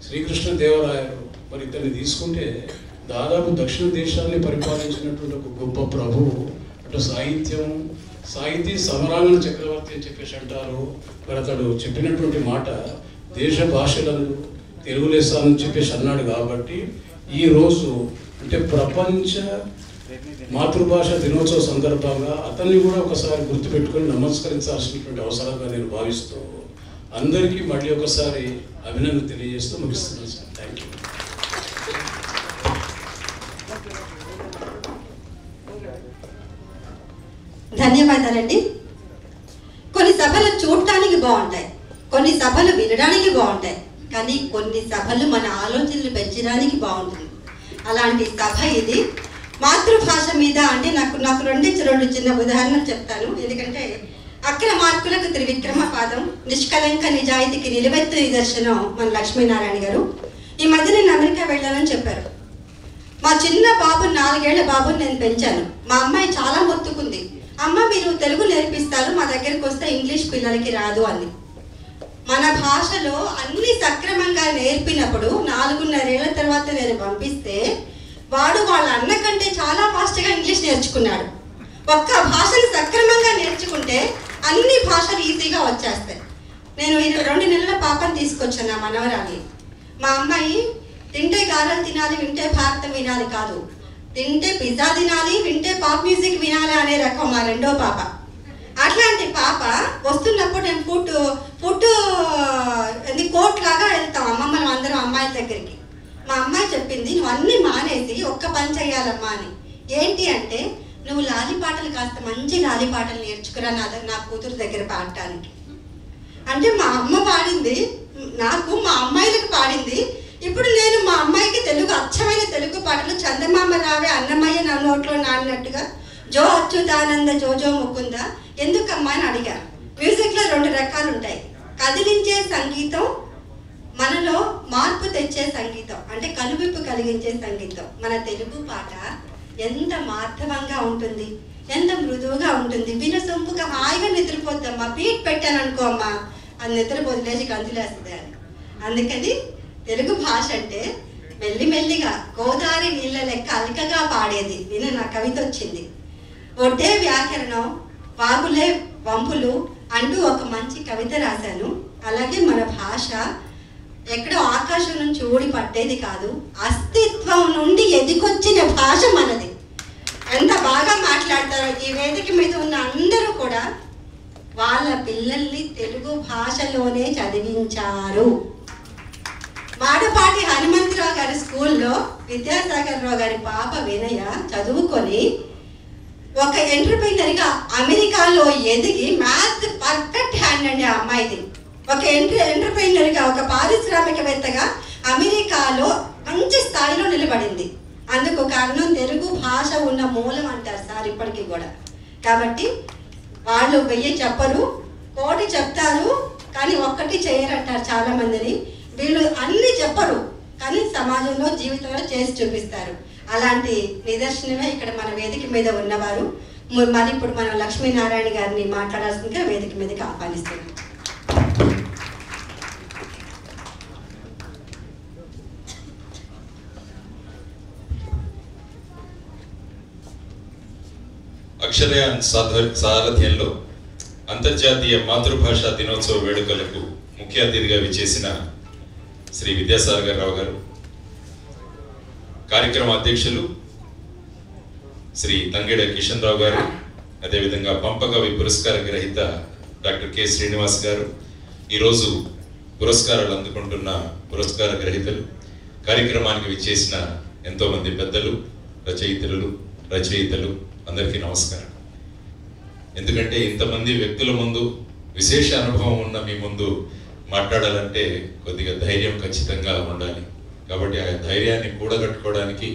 శ్రీకృష్ణదేవరాయలు మరి ఇతన్ని తీసుకుంటే దాదాపు దక్షిణ దేశాన్ని పరిపాలించినటువంటి ఒక గొప్ప ప్రభువు. అంటే సాహితీ సమరాంగణ చక్రవర్తి అని చెప్పేసి అంటారు. మరి అతడు చెప్పినటువంటి మాట దేశ భాషలందు తెలుగు లెస్స అని చెప్పేసి అన్నాడు. కాబట్టి ఈరోజు అంటే ప్రపంచ మాతృభాష దినోత్సవ సందర్భంగా అతన్ని కూడా ఒకసారి గుర్తుపెట్టుకొని నమస్కరించాల్సినటువంటి అవసరంగా నేను భావిస్తూ అందరికీ మళ్ళీ ఒకసారి అభినందన తెలియజేస్తూ ముగిస్తున్నాను సార్. Thank you. ధన్యవాదాలండి. కొన్ని సభలు చూడటానికి బాగుంటాయి, కొన్ని సభలు వినడానికి బాగుంటాయి, కానీ కొన్ని సభలు మన ఆలోచనలు పెంచడానికి బాగుంటుంది. అలాంటి సభ ఇది. మాతృభాష మీద అంటే నాకు రెండు చిన్న ఉదాహరణలు చెప్తాను. ఎందుకంటే అక్రమార్కులకు త్రివిక్రమ పాదం, నిష్కలంక నిజాయితీకి నిలువెత్తు నిదర్శనం మన లక్ష్మీనారాయణ గారు. ఈ మధ్య నేను అమెరికా వెళ్ళానని చెప్పారు. మా చిన్న బాబు 4 ఏళ్ల బాబుని నేను పెంచాను. మా అమ్మాయి చాలా మొత్తుకుంది, అమ్మ మీరు తెలుగు నేర్పిస్తారు, మా దగ్గరికి వస్తే ఇంగ్లీష్ పిల్లలకి రాదు అని. మన భాషలో అన్ని సక్రమంగా నేర్పినప్పుడు 4.5 ఏళ్ల తర్వాత నేను పంపిస్తే వాడు వాళ్ళ అన్న కంటే చాలా ఫాస్ట్గా ఇంగ్లీష్ నేర్చుకున్నాడు. ఒక్క భాషను సక్రమంగా నేర్చుకుంటే అన్ని భాషలు ఈజీగా వచ్చేస్తాయి. నేను 2 నెలల పాపను తీసుకొచ్చాను నా మనవరాలి. మా అమ్మాయి తింటే గారెలు తినాలి, వింటే భారతం వినాలి కాదు, తింటే పిజ్జా తినాలి, వింటే పాప్ మ్యూజిక్ వినాలి అనే రకం మా రెండో పాప. అట్లాంటి పాప వస్తున్నప్పుడు నేను ఫుడ్ కోట్ లాగా వెళ్తాం అమ్మమ్మలు అందరం అమ్మాయిల దగ్గరికి. మా అమ్మాయి చెప్పింది, నువ్వు అన్నీ మానేసి ఒక్క పని చేయాలమ్మా అని. ఏంటి అంటే నువ్వు లాలి పాటలు కాస్త మంచి లాలి పాటలు నేర్చుకురా నా కూతురు దగ్గర పాడటానికి. అంటే మా అమ్మ పాడింది నాకు, మా అమ్మాయిలకు పాడింది. ఇప్పుడు నేను మా అమ్మాయికి తెలుగు అచ్చమైన తెలుగు పాటలు చందమామ రావే అన్నమయ్య నా నోట్లో నాన్నట్టుగా జో అచ్యుతానంద జోజో ముకుంద ఎందుకమ్మా అని అడిగాను. మ్యూజిక్లో 2 రకాలు ఉంటాయి, కదిలించే సంగీతం, మనలో మార్పు తెచ్చే సంగీతం, అంటే కనువిప్పు కలిగించే సంగీతం. మన తెలుగు పాట ఎంత మార్ధవంగా ఉంటుంది, ఎంత మృదువుగా ఉంటుంది. వినసొంపుగా హాయిగా నిద్రపోద్దమ్మా. బీట్ పెట్టాను అనుకో అమ్మా, అది నిద్రపోదు, లేచి గంతులేస్తుంది అని. అందుకని తెలుగు భాష అంటే మెల్లిమెల్లిగా గోదావరి నీళ్ళ లెక్క అల్కగా పాడేది. విన నా కవిత వచ్చింది. ఒడ్డే వ్యాకరణం, వాగులే వంపులు అంటూ ఒక మంచి కవిత రాశాను. అలాగే మన భాష ఎక్కడో ఆకాశం నుంచి ఊడి పట్టేది కాదు, అస్తిత్వం నుండి ఎదిగొచ్చిన భాష మనది. ఎంత బాగా మాట్లాడతారో. ఈ వేదిక మీద ఉన్న అందరూ కూడా వాళ్ళ పిల్లల్ని తెలుగు భాషలోనే చదివించారు. మాడపాటి హనుమంతరావు గారి స్కూల్లో విద్యాసాగర్ రావు గారి పాప వినయ చదువుకొని ఒక ఎంటర్ప్రైనర్గా అమెరికాలో ఎదిగి మ్యాథ్స్ పర్ఫెక్ట్ హ్యాండ్ అండి ఆ అమ్మాయిది. ఒక ఎంటర్ప్రైనర్గా, ఒక పారిశ్రామికవేత్తగా అమెరికాలో మంచి స్థాయిలో నిలబడింది. అందుకు కారణం తెలుగు భాష ఉన్న మూలం అంటారు సార్ ఇప్పటికీ కూడా. కాబట్టి వాళ్ళు 1000 చెప్పరు, 1 చెప్తారు, కానీ ఒక్కటి చేయరంటారు చాలా మందిని. వీళ్ళు అన్ని చెప్పరు, కానీ సమాజంలో జీవితంలో చేసి చూపిస్తారు. అలాంటి నిదర్శనమే ఇక్కడ మన వేదిక మీద ఉన్నవారు. మరి ఇప్పుడు మనం లక్ష్మీనారాయణ గారిని మాట్లాడాల్సిందిగా వేదిక మీదకి ఆహ్వానిస్తున్నాం. అక్షరయాన్ సారథ్యంలో అంతర్జాతీయ మాతృభాషా దినోత్సవ వేడుకలకు ముఖ్య అతిథిగా విచ్చేసిన శ్రీ విద్యాసాగర్ రావు గారు, కార్యక్రమ అధ్యక్షులు శ్రీ తంగెడ కిషన్ రావు గారు, అదేవిధంగా పంపకవి పురస్కార గ్రహీత డాక్టర్ కె శ్రీనివాస్ గారు, ఈరోజు పురస్కారాలు అందుకుంటున్న పురస్కార గ్రహీతలు, కార్యక్రమానికి విచ్చేసిన ఎంతోమంది పెద్దలు, రచయితలు అందరికీ నమస్కారం. ఎందుకంటే ఇంతమంది వ్యక్తుల ముందు, విశేష అనుభవం ఉన్న మీ ముందు మాట్లాడాలంటే కొద్దిగా ధైర్యం ఖచ్చితంగా ఉండాలి. కాబట్టి ఆ ధైర్యాన్ని కూడగట్టుకోవడానికి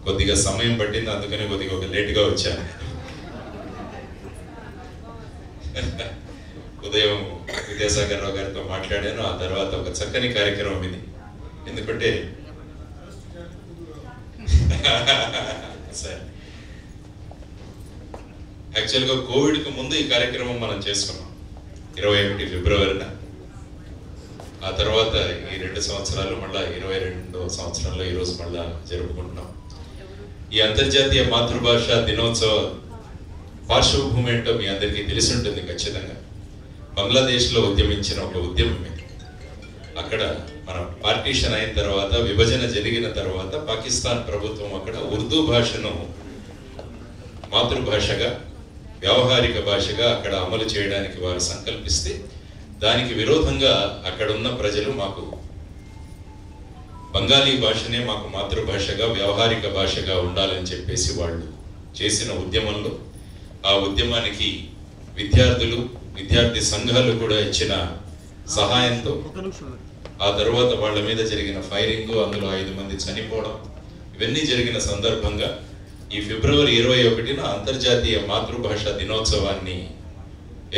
కొద్దిగా సమయం పట్టింది. అందుకని కొద్దిగా ఒక లేటుగా వచ్చాను. ఉదయం విద్యాసాగర్ రావు గారితో మాట్లాడాను. ఆ తర్వాత ఒక చక్కని కార్యక్రమం ఇది. ఎందుకంటే సరే, యాక్చువల్గా కోవిడ్కి ముందు ఈ కార్యక్రమం మనం చేసుకున్నాం 21 ఫిబ్రవరిన. ఆ తర్వాత ఈ 2 సంవత్సరాలు మళ్ళా 22వ సంవత్సరంలో ఈరోజు మళ్ళా జరుపుకుంటున్నాం. ఈ అంతర్జాతీయ మాతృభాష దినోత్సవ పార్శ్వభూమి ఏంటో మీ అందరికీ తెలిసి ఉంటుంది ఖచ్చితంగా. బంగ్లాదేశ్లో ఉద్యమించిన ఒక ఉద్యమం ఇది. అక్కడ మన పార్టీషన్ అయిన తర్వాత, విభజన జరిగిన తర్వాత పాకిస్తాన్ ప్రభుత్వం అక్కడ ఉర్దూ భాషను మాతృభాషగా, వ్యావహారిక భాషగా అక్కడ అమలు చేయడానికి వారు సంకల్పిస్తే, దానికి విరోధంగా అక్కడ ఉన్న ప్రజలు మాకు బంగాలీ భాషనే మాకు మాతృభాషగా, వ్యావహారిక భాషగా ఉండాలని చెప్పేసి వాళ్ళు చేసిన ఉద్యమంలో, ఆ ఉద్యమానికి విద్యార్థులు, విద్యార్థి సంఘాలు కూడా ఇచ్చిన సహాయంతో, ఆ తర్వాత వాళ్ళ మీద జరిగిన ఫైరింగ్, అందులో 5 మంది చనిపోవడం, ఇవన్నీ జరిగిన సందర్భంగా ఈ ఫిబ్రవరి 21న అంతర్జాతీయ మాతృభాష దినోత్సవాన్ని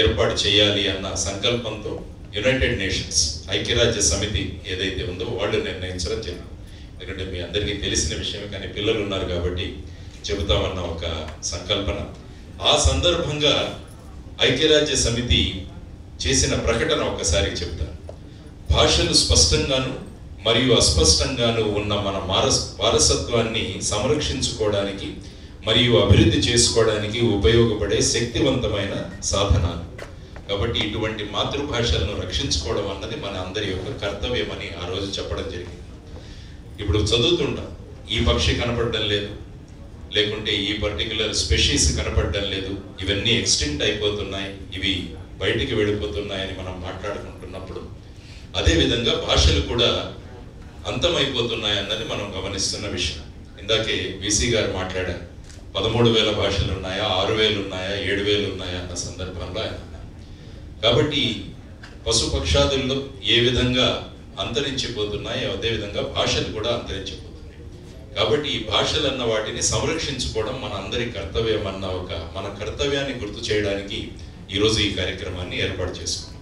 ఏర్పాటు చేయాలి అన్న సంకల్పంతో యునైటెడ్ నేషన్స్, ఐక్యరాజ్య సమితి ఏదైతే ఉందో వాళ్ళు నిర్ణయించడం జరిగింది. ఎందుకంటే మీ అందరికీ తెలిసిన విషయమే, కానీ పిల్లలు ఉన్నారు కాబట్టి చెబుతామన్న ఒక సంకల్పన. ఆ సందర్భంగా ఐక్యరాజ్య సమితి చేసిన ప్రకటన ఒకసారి చెప్తాను. భాషలు స్పష్టంగాను మరియు అస్పష్టంగాను ఉన్న మన వారసత్వాన్ని సంరక్షించుకోవడానికి మరియు అభివృద్ధి చేసుకోవడానికి ఉపయోగపడే శక్తివంతమైన సాధనాలు. కాబట్టి ఇటువంటి మాతృభాషలను రక్షించుకోవడం అన్నది మన అందరి యొక్క కర్తవ్యమని ఆ రోజు చెప్పడం జరిగింది. ఇప్పుడు చదువుతుంటాం, ఈ పక్షి కనపడడం లేదు, లేకుంటే ఈ పర్టికులర్ స్పెషీస్ కనపడడం లేదు, ఇవన్నీ ఎక్స్టింక్ట్ అయిపోతున్నాయి, ఇవి బయటికి వెళ్ళిపోతున్నాయని మనం మాట్లాడుకుంటున్నప్పుడు, అదేవిధంగా భాషలు కూడా అంతమైపోతున్నాయి అన్నది మనం గమనిస్తున్న విషయం. ఇందాకే వీసీ గారు మాట్లాడారు, 13,000 భాషలు ఉన్నాయా, 6,000 ఉన్నాయా, 7,000 ఉన్నాయా అన్న సందర్భంలో ఆయన. కాబట్టి పశుపక్షాదుల్లో ఏ విధంగా అంతరించిపోతున్నాయి, అదేవిధంగా భాషలు కూడా అంతరించిపోతున్నాయి. కాబట్టి ఈ భాషలు అన్న వాటిని సంరక్షించుకోవడం మన అందరి కర్తవ్యం అన్న ఒక మన కర్తవ్యాన్ని గుర్తు చేయడానికి ఈరోజు ఈ కార్యక్రమాన్ని ఏర్పాటు చేసుకున్నాం.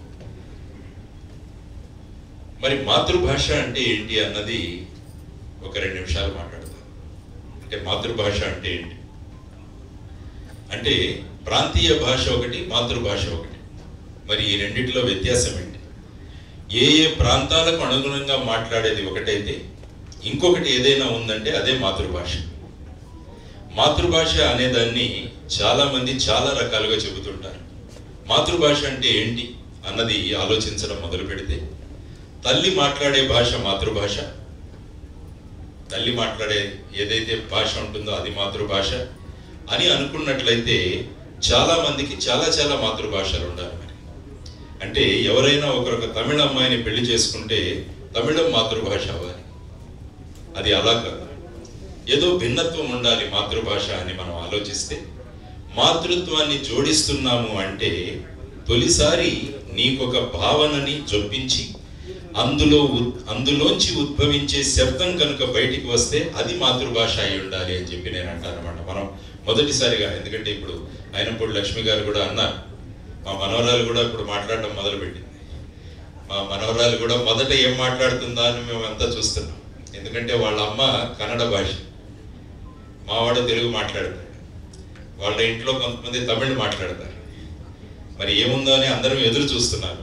మరి మాతృభాష అంటే ఏంటి అన్నది ఒక 2 నిమిషాలు మాట్లాడతాను. అంటే మాతృభాష అంటే ఏంటి అంటే ప్రాంతీయ భాష ఒకటి, మాతృభాష ఒకటి. మరి ఈ రెండిటిలో వ్యత్యాసం ఏంటి? ఏ ప్రాంతాలకు అనుగుణంగా మాట్లాడేది ఒకటైతే ఇంకొకటి ఏదైనా ఉందంటే అదే మాతృభాష. మాతృభాష అనేదాన్ని చాలా మంది చాలా రకాలుగా చెబుతుంటారు. మాతృభాష అంటే ఏంటి అన్నది ఆలోచించడం మొదలు పెడితే తల్లి మాట్లాడే భాష మాతృభాష, తల్లి మాట్లాడే ఏదైతే భాష ఉంటుందో అది మాతృభాష అని అనుకున్నట్లయితే చాలా మందికి చాలా చాలా మాతృభాషలు ఉండాలి. మరి అంటే ఎవరైనా ఒకరొక తమిళ అమ్మాయిని పెళ్లి చేసుకుంటే తమిళం మాతృభాష అవ్వాలి, అది అలా కాదు. ఏదో భిన్నత్వం ఉండాలి మాతృభాష అని మనం ఆలోచిస్తే మాతృత్వాన్ని జోడిస్తున్నాము అంటే తొలిసారి నీకొక భావనని జొప్పించి అందులోంచి ఉద్భవించే శబ్దం కనుక బయటికి వస్తే అది మాతృభాష అయి ఉండాలి అని చెప్పి నేను అంటాను అనమాట. మనం మొదటిసారిగా, ఎందుకంటే ఇప్పుడు అయినప్పుడు లక్ష్మి గారు కూడా అన్నారు, మా మనవరాలు కూడా ఇప్పుడు మాట్లాడడం మొదలుపెట్టింది. మా మనవరాలు కూడా మొదట ఏం మాట్లాడుతుందా అని మేమంతా చూస్తున్నాం. ఎందుకంటే వాళ్ళ అమ్మ కన్నడ భాష, మావాడు తెలుగు మాట్లాడతాడు, వాళ్ళ ఇంట్లో కొంతమంది తమిళ్ మాట్లాడతారు. మరి ఏముందో అని అందరం ఎదురు చూస్తున్నారు.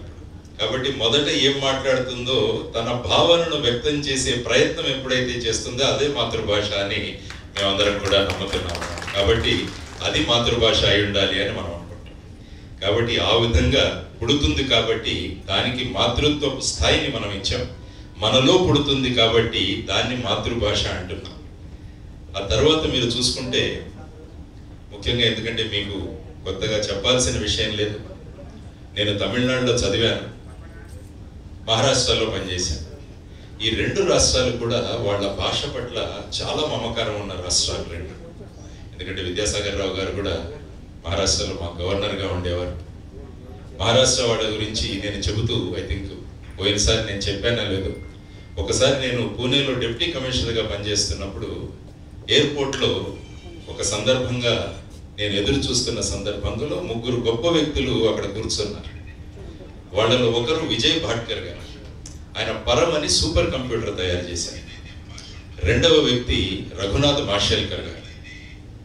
కాబట్టి మొదట ఏం మాట్లాడుతుందో తన భావనను వ్యక్తం చేసే ప్రయత్నం ఎప్పుడైతే చేస్తుందో అదే మాతృభాష అని మేమందరం కూడా నమ్ముతున్నాము. కాబట్టి అది మాతృభాష అయి ఉండాలి అని మనం అనుకుంటాం. కాబట్టి ఆ విధంగా పుడుతుంది కాబట్టి దానికి మాతృత్వపు స్థాయిని మనం ఇచ్చాం. మనలో పుడుతుంది కాబట్టి దాన్ని మాతృభాష అంటున్నాం. ఆ తర్వాత మీరు చూసుకుంటే ముఖ్యంగా, ఎందుకంటే మీకు కొత్తగా చెప్పాల్సిన విషయం లేదు, నేను తమిళనాడులో చదివాను, మహారాష్ట్రలో పనిచేశాను. ఈ 2 రాష్ట్రాలు కూడా వాళ్ళ భాష పట్ల చాలా మమకారం ఉన్న రాష్ట్రాలు 2. ఎందుకంటే విద్యాసాగర్ రావు గారు కూడా మహారాష్ట్రలో మా గవర్నర్గా ఉండేవారు. మహారాష్ట్ర వాళ్ళ గురించి నేను చెబుతూ, ఐ థింక్ పోయినసారి నేను చెప్పానా లేదు, ఒకసారి నేను పూణేలో డిప్యూటీ కమిషనర్గా పనిచేస్తున్నప్పుడు ఎయిర్పోర్ట్లో ఒక సందర్భంగా నేను ఎదురు చూస్తున్న సందర్భంలో 3 గొప్ప వ్యక్తులు అక్కడ కూర్చున్నారు. వాళ్ళలో ఒకరు విజయ్ భాట్కర్ గారు, ఆయన పరం అని సూపర్ కంప్యూటర్ తయారు చేశారు. 2వ వ్యక్తి రఘునాథ్ మార్షల్కర్ గారు,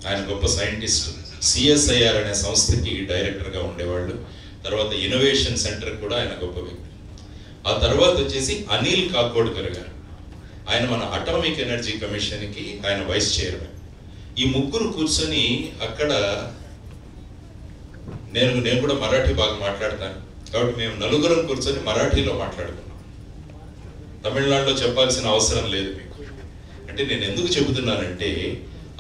ఆయన గొప్ప సైంటిస్ట్, సిఎస్ఐఆర్ అనే సంస్థకి డైరెక్టర్గా ఉండేవాళ్ళు. తర్వాత ఇన్నోవేషన్ సెంటర్ కూడా ఆయన గొప్ప వ్యక్తి. ఆ తర్వాత వచ్చేసి అనిల్ కాకోడ్కర్ గారు, ఆయన మన అటామిక్ ఎనర్జీ కమిషన్కి ఆయన వైస్ చైర్మన్. ఈ 3 కూర్చొని అక్కడ, నేను కూడా మరాఠీ బాగా మాట్లాడతాను కాబట్టి మేము 4 కూర్చొని మరాఠీలో మాట్లాడుకున్నాం. తమిళనాడులో చెప్పాల్సిన అవసరం లేదు మీకు. అంటే నేను ఎందుకు చెబుతున్నానంటే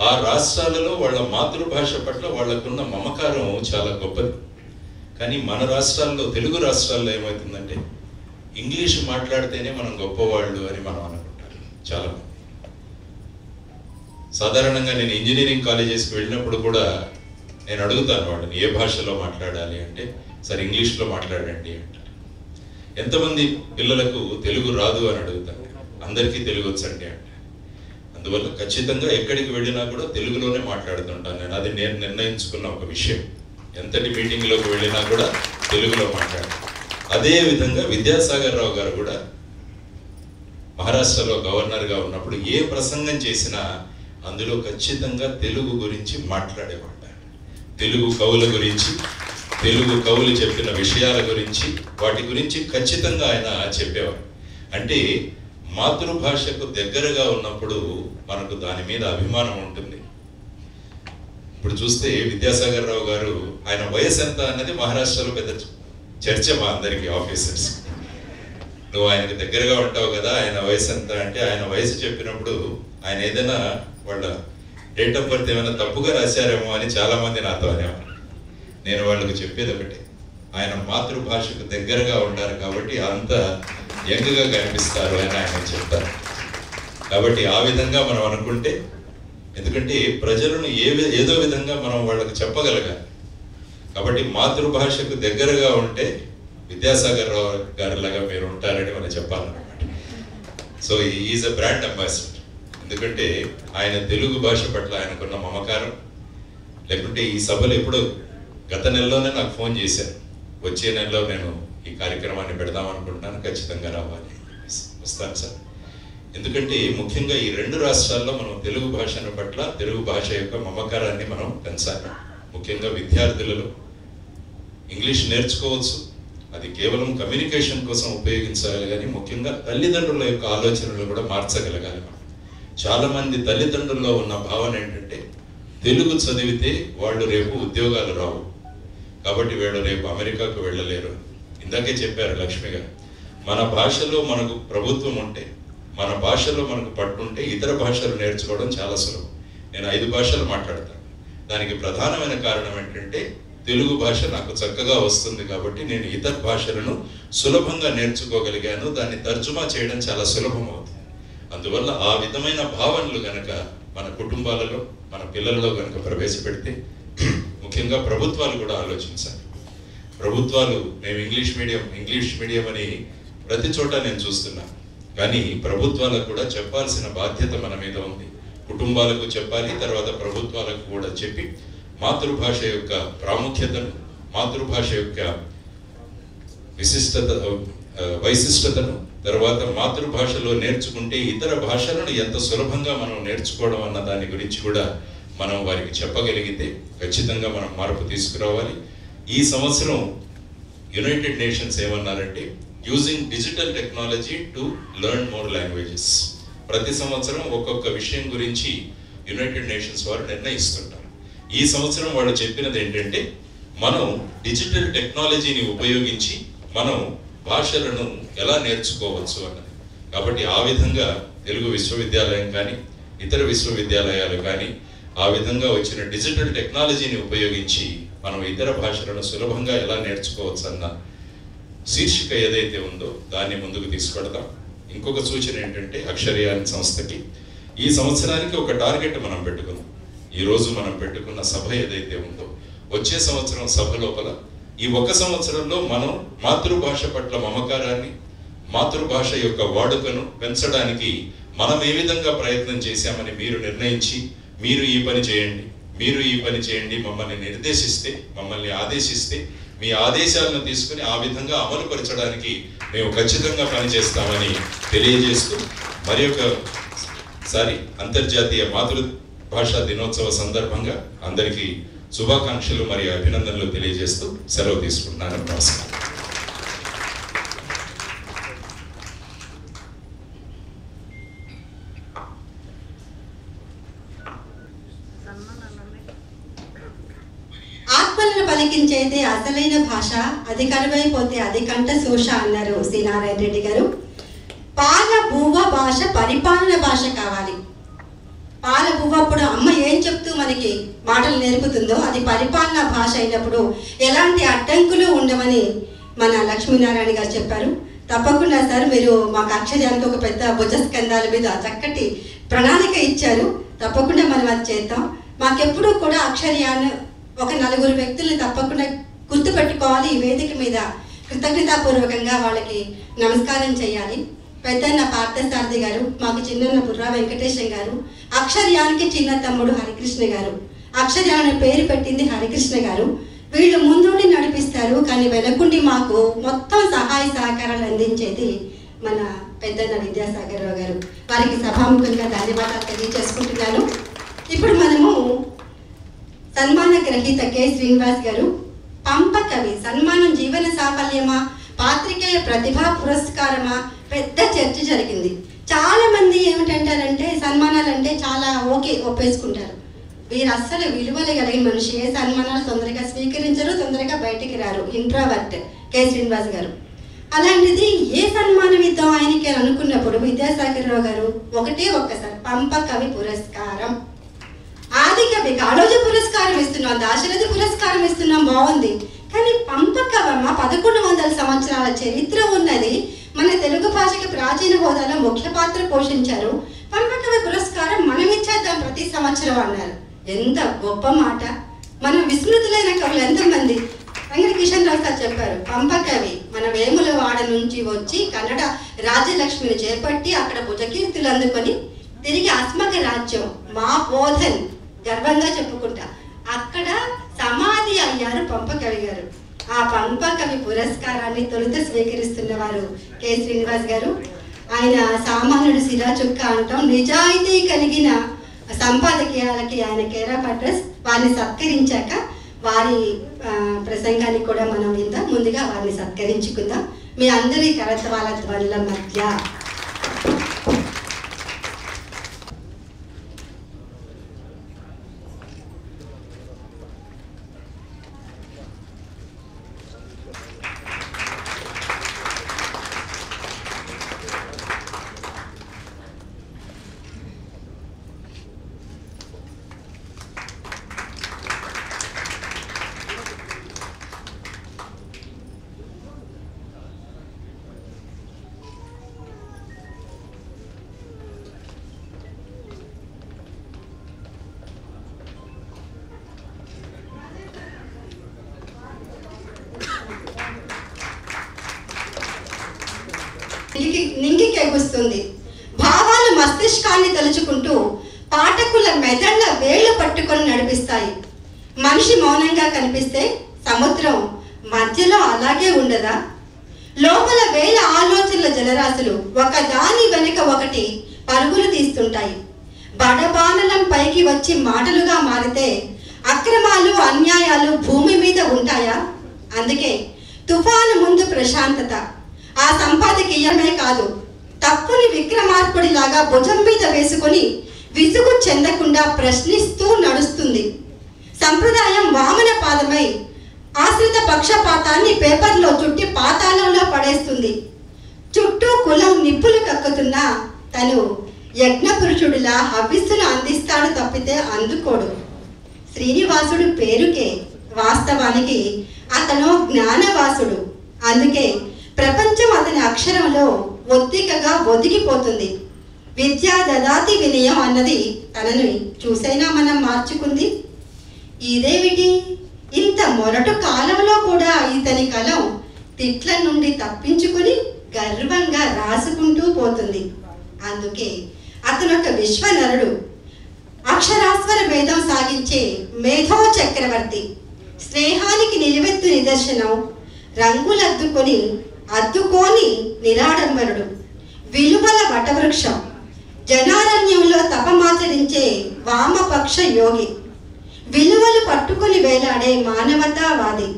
ఆ రాష్ట్రాలలో వాళ్ళ మాతృభాష పట్ల వాళ్ళకున్న మమకారం చాలా గొప్పది. కానీ మన రాష్ట్రాల్లో, తెలుగు రాష్ట్రాల్లో ఏమవుతుందంటే ఇంగ్లీష్ మాట్లాడితేనే మనం గొప్పవాళ్ళు అని మనం అనుకుంటారు చాలా మంది. సాధారణంగా నేను ఇంజనీరింగ్ కాలేజెస్కి వెళ్ళినప్పుడు కూడా నేను అడుగుతాను వాళ్ళని ఏ భాషలో మాట్లాడాలి అంటే, సరే ఇంగ్లీష్లో మాట్లాడండి అంటారు. ఎంతమంది పిల్లలకు తెలుగు రాదు అని అడుగుతాను, అందరికీ తెలుగు వచ్చండి అంటే. అందువల్ల ఖచ్చితంగా ఎక్కడికి వెళ్ళినా కూడా తెలుగులోనే మాట్లాడుతుంటాను నేను. అది నేను నిర్ణయించుకున్న ఒక విషయం. ఎంతటి మీటింగ్లోకి వెళ్ళినా కూడా తెలుగులో మాట్లాడాలి. అదే విధంగా విద్యాసాగర్ రావు గారు కూడా మహారాష్ట్రలో గవర్నర్గా ఉన్నప్పుడు ఏ ప్రసంగం చేసినా అందులో ఖచ్చితంగా తెలుగు గురించి మాట్లాడేవాడు. తెలుగు కవుల గురించి, తెలుగు కవులు చెప్పిన విషయాల గురించి, వాటి గురించి ఖచ్చితంగా ఆయన చెప్పేవారు. అంటే మాతృభాషకు దగ్గరగా ఉన్నప్పుడు మనకు దాని మీద అభిమానం ఉంటుంది. ఇప్పుడు చూస్తే విద్యాసాగర్ రావు గారు, ఆయన వయసు ఎంత అన్నది మహారాష్ట్రలో పెద్ద చర్చ మా అందరికీ ఆఫీసర్స్. నువ్వు ఆయనకు దగ్గరగా ఉంటావు కదా, ఆయన వయసు ఎంత అంటే, ఆయన వయసు చెప్పినప్పుడు ఆయన ఏదైనా వాళ్ళ డేట్ ఆఫ్ బర్త్ ఏమైనా తప్పుగా రాశారేమో అని చాలా మంది నాతో అనేవారు. నేను వాళ్ళకు చెప్పేది ఒకటే, ఆయన మాతృభాషకు దగ్గరగా ఉంటారు కాబట్టి అంత యంగ్గా కనిపిస్తారు అని ఆయన చెప్తారు. కాబట్టి ఆ విధంగా మనం అనుకుంటే, ఎందుకంటే ప్రజలను ఏదో విధంగా మనం వాళ్ళకు చెప్పగలగాలి. కాబట్టి మాతృభాషకు దగ్గరగా ఉంటే విద్యాసాగర్ రావు గారిలాగా మీరు ఉంటారని మనం చెప్పాలన్నమాట. So is a brand ambassador. ఎందుకంటే ఆయన తెలుగు భాష పట్ల ఆయనకున్న మమకారం. లేకుంటే ఈ సభలు ఎప్పుడో గత నెలలోనే నాకు ఫోన్ చేశారు, వచ్చే నెలలో నేను ఈ కార్యక్రమాన్ని పెడదాం అనుకుంటున్నాను, ఖచ్చితంగా రావాలి. వస్తాను సార్. ఎందుకంటే ముఖ్యంగా ఈ 2 రాష్ట్రాల్లో మనం తెలుగు భాషను పట్ల, తెలుగు భాష యొక్క మమకారాన్ని మనం పెంచాలి. ముఖ్యంగా విద్యార్థులలో ఇంగ్లీష్ నేర్చుకోవచ్చు, అది కేవలం కమ్యూనికేషన్ కోసం ఉపయోగించాలి, కానీ ముఖ్యంగా తల్లిదండ్రుల యొక్క ఆలోచనలు కూడా మార్చగలగాలి. మనం చాలామంది తల్లిదండ్రుల్లో ఉన్న భావన ఏంటంటే తెలుగు చదివితే వాళ్ళు రేపు ఉద్యోగాలు రావు, కాబట్టి వీళ్ళు రేపు అమెరికాకు వెళ్ళలేరు. ఇందాకే చెప్పారు లక్ష్మి గారు, మన భాషలో మనకు ప్రభుత్వం ఉంటే, మన భాషలో మనకు పట్టుంటే ఇతర భాషలు నేర్చుకోవడం చాలా సులభం. నేను 5 భాషలు మాట్లాడతాను. దానికి ప్రధానమైన కారణం ఏంటంటే తెలుగు భాష నాకు చక్కగా వస్తుంది కాబట్టి నేను ఇతర భాషలను సులభంగా నేర్చుకోగలిగాను. దాన్ని తర్జుమా చేయడం చాలా సులభం అవుతుంది. అందువల్ల ఆ విధమైన భావనలు కనుక మన కుటుంబాలలో, మన పిల్లలలో కనుక ప్రవేశపెడితే, ముఖ్యంగా ప్రభుత్వాలు కూడా ఆలోచించాలి. ప్రభుత్వాలు మేము ఇంగ్లీష్ మీడియం అని ప్రతి చోట నేను చూస్తున్నాను, కానీ ప్రభుత్వాలకు కూడా చెప్పాల్సిన బాధ్యత మన మీద ఉంది. కుటుంబాలకు చెప్పాలి, తర్వాత ప్రభుత్వాలకు కూడా చెప్పి మాతృభాష యొక్క ప్రాముఖ్యతను, మాతృభాష యొక్క వైశిష్టతను, తర్వాత మాతృభాషలో నేర్చుకుంటే ఇతర భాషలను ఎంత సులభంగా మనం నేర్చుకోవడం అన్న దాని గురించి కూడా మనం వారికి చెప్పగలిగితే ఖచ్చితంగా మనం మార్పు తీసుకురావాలి. ఈ సంవత్సరం యునైటెడ్ నేషన్స్ ఏమన్నారంటే using digital technology to learn more languages. ప్రతి సంవత్సరం ఒక్కొక్క విషయం గురించి యునైటెడ్ నేషన్స్ వారు నిర్ణయిస్తుంటారు. ఈ సంవత్సరం వాళ్ళు చెప్పినది ఏంటంటే మనం డిజిటల్ టెక్నాలజీని ఉపయోగించి మనం భాషలను ఎలా నేర్చుకోవచ్చు అన్నది. కాబట్టి ఆ విధంగా తెలుగు విశ్వవిద్యాలయం కానీ ఇతర విశ్వవిద్యాలయాలు కానీ ఆ విధంగా వచ్చిన డిజిటల్ టెక్నాలజీని ఉపయోగించి మనం ఇతర భాషలను సులభంగా ఎలా నేర్చుకోవచ్చు అన్న శీర్షిక ఏదైతే ఉందో దాన్ని ముందుకు తీసుకెడతాం. ఇంకొక సూచన ఏంటంటే అక్షరయాన్ సంస్థకి ఈ సంవత్సరానికి ఒక టార్గెట్ మనం పెట్టుకుందాం. ఈరోజు మనం పెట్టుకున్న సభ ఏదైతే ఉందో వచ్చే సంవత్సరం సభ లోపల ఈ 1 సంవత్సరంలో మనం మాతృభాష పట్ల మమకారాన్ని, మాతృభాష యొక్క వాడుకను పెంచడానికి మనం ఏ విధంగా ప్రయత్నం చేశామని మీరు నిర్ణయించి మీరు ఈ పని చేయండి మమ్మల్ని నిర్దేశిస్తే, మమ్మల్ని ఆదేశిస్తే మీ ఆదేశాలను తీసుకుని ఆ విధంగా అమలుపరచడానికి మేము ఖచ్చితంగా పనిచేస్తామని తెలియజేస్తూ మరి ఒకసారి అంతర్జాతీయ మాతృభాషా దినోత్సవ సందర్భంగా అందరికీ శుభాకాంక్షలు మరియు అభినందనలు తెలియజేస్తూ సెలవు తీసుకుంటున్నాను. నమస్కారం. ఆత్మలను పలికించేదే అసలైన భాష, అది కరువైపోతే అది కంఠ శోష అన్నారు సి నారాయణ రెడ్డి గారు. పాల బువ్వ భాష పరిపాలన భాష కావాలి. పాల బువ్వ అప్పుడు అమ్మ ఏం చెప్తూ మనకి మాటలు నేర్పుతుందో అది పరిపాలన భాష అయినప్పుడు ఎలాంటి అడ్డంకులు ఉండవని మన లక్ష్మీనారాయణ గారు చెప్పారు. తప్పకుండా సార్, మీరు మాకు అక్షరానికి ఒక పెద్ద భుజస్కంధాల మీద చక్కటి ప్రణాళిక ఇచ్చారు. తప్పకుండా మనం అది చేద్దాం. మాకెప్పుడూ కూడా అక్షరయాన్ ఒక 4 వ్యక్తుల్ని తప్పకుండా గుర్తుపెట్టుకోవాలి. ఈ వేదిక మీద కృతజ్ఞతాపూర్వకంగా వాళ్ళకి నమస్కారం చేయాలి. పెద్దన్న పార్థసారథి గారు, మాకు చిన్న బుర్రా వెంకటేశం గారు, అక్షరయానికి చిన్న తమ్ముడు హరికృష్ణ గారు, అక్షరయాన్ పేరు పెట్టింది హరికృష్ణ గారు. వీళ్ళు ముందుండి నడిపిస్తారు, కానీ వెనకుండి మాకు మొత్తం సహాయ సహకారాలు అందించేది మన పెద్దన్న విద్యాసాగర్ రావు గారు. వారికి సభాముఖంగా ధన్యవాదాలు తెలియజేసుకుంటున్నాను. ఇప్పుడు మనము సన్మాన గ్రహీత కె శ్రీనివాస్ గారు పంప కవి సన్మానం జీవన సాఫల్యమా, పాత్రికేయ ప్రతిభా పురస్కారమా, పెద్ద చర్చ జరిగింది. చాలా మంది ఏమిటంటారంటే సన్మానాలు అంటే చాలా ఒప్పేసుకుంటారు. వీరు అస్సలు విలువలు కలిగిన మనిషి. ఏ సన్మానాలు తొందరగా స్వీకరించరు, తొందరగా బయటికి రారు. ఇంట్రావర్ట్ కె శ్రీనివాస్ గారు. అలాంటిది ఏ సన్మానం ఇద్దాం ఆయనకి అనుకున్నప్పుడు విద్యాసాగర్ రావు గారు ఒక్కసారి పంప కవి పురస్కారం, ఆది కవి కాళోజీ పురస్కారం ఇస్తున్నాం, దాశరథి పురస్కారం ఇస్తున్నాం, బాగుంది. కానీ పంప కవమ్మ 1100 సంవత్సరాల చరిత్ర ఉన్నది. మన తెలుగు భాషకి ప్రాచీన హోదాలో ముఖ్య పాత్ర పోషించారు. పంప కవి పురస్కారం మనం ఇచ్చేద్దాం ప్రతి సంవత్సరం అన్నారు. ఎంత గొప్ప మాట! మనం విస్మృతులైన కవులు ఎంతమంది? వెంకట కిషన్ రావు సార్ చెప్పారు, పంప కవి మన వేములవాడ నుంచి వచ్చి కన్నడ రాజ్యలక్ష్మిని చేపట్టి అక్కడ భుజకీర్తులు అందుకొని తిరిగి అస్మక రాజ్యం మా బోధన్ గర్వంగా చెప్పుకుంటా అక్కడ సమాధి అయ్యారు పంప కవి గారు. ఆ పంప కవి పురస్కారాన్ని తొలుత స్వీకరిస్తున్న వారు కె శ్రీనివాస్ గారు. ఆయన సామాన్యుడు సిరా చుక్క అంటాం. నిజాయితీ కలిగిన సంపాదకీయాలకి ఆయన కేర్ ఆఫ్ అడ్రస్. వారిని సత్కరించాక వారి ప్రసంగాన్ని కూడా మనం విందాం. ముందుగా వారిని సత్కరించుకుందాం. మీ అందరి కరత్వాల ధ్వనుల మధ్య నింగికెగుస్తుంది. భావాలు మస్తిష్కాన్ని తలుచుకుంటూ పాఠకుల మెదళ్ళ వేళ్లు పట్టుకొని నడిపిస్తాయి. మనిషి మౌనంగా కనిపిస్తే సముద్రం మధ్యలో అలాగే ఉండదా? లోపల వేల ఆలోచనల జలరాశులు ఒకదాని వెనుక ఒకటి పరుగులు తీస్తుంటాయి. బడబానలం పైకి వచ్చి మాటలుగా మారితే అక్రమాలు అన్యాయాలు భూమి మీద ఉంటాయా? అందుకే తుఫాను ముందు ప్రశాంతత. ఆ సంపాదకీయమే కాదు, తప్పుని విక్రమార్కుడిలాగా భుజం మీద వేసుకొని విసుగు చెందకుండా ప్రశ్నిస్తూ నడుస్తుంది. సంప్రదాయం వామన పాదమై ఆశ్రిత పక్షపాతాన్ని పేపర్లో చుట్టి పాతాళంలో పడేస్తుంది. చుట్టూ కులం నిప్పులు కక్కుతున్నా తను యజ్ఞపురుషుడిలా హవిస్సును అందిస్తాడు తప్పితే అందుకోడు. శ్రీనివాసుడు పేరుకే, వాస్తవానికి అతను జ్ఞానవాసుడు. అందుకే ప్రపంచం అతని అక్షరంలో ఒత్తికగా ఒదిగిపోతుంది. విద్యా దదాతి వినయం అన్నది తనని చూసైనా మనం మార్చుకుంది. ఇదేమిటి, ఇంత మొరటు కాలంలో కూడా ఇతని కలం తిట్ల నుండి తప్పించుకుని గర్వంగా రాసుకుంటూ పోతుంది. అందుకే అతను ఒక విశ్వనరుడు, అక్షరాస్వర వేదం సాగించే మేధో చక్రవర్తి, స్నేహానికి నిలువెత్తు నిదర్శనం, అద్దుకోని నిరాడంబరుడు, విలువల వటవృక్షం, జనారణ్యంలో తపమాచరించే వామపక్ష యోగి, విలువలు పట్టుకుని వేలాడే మానవతావాది,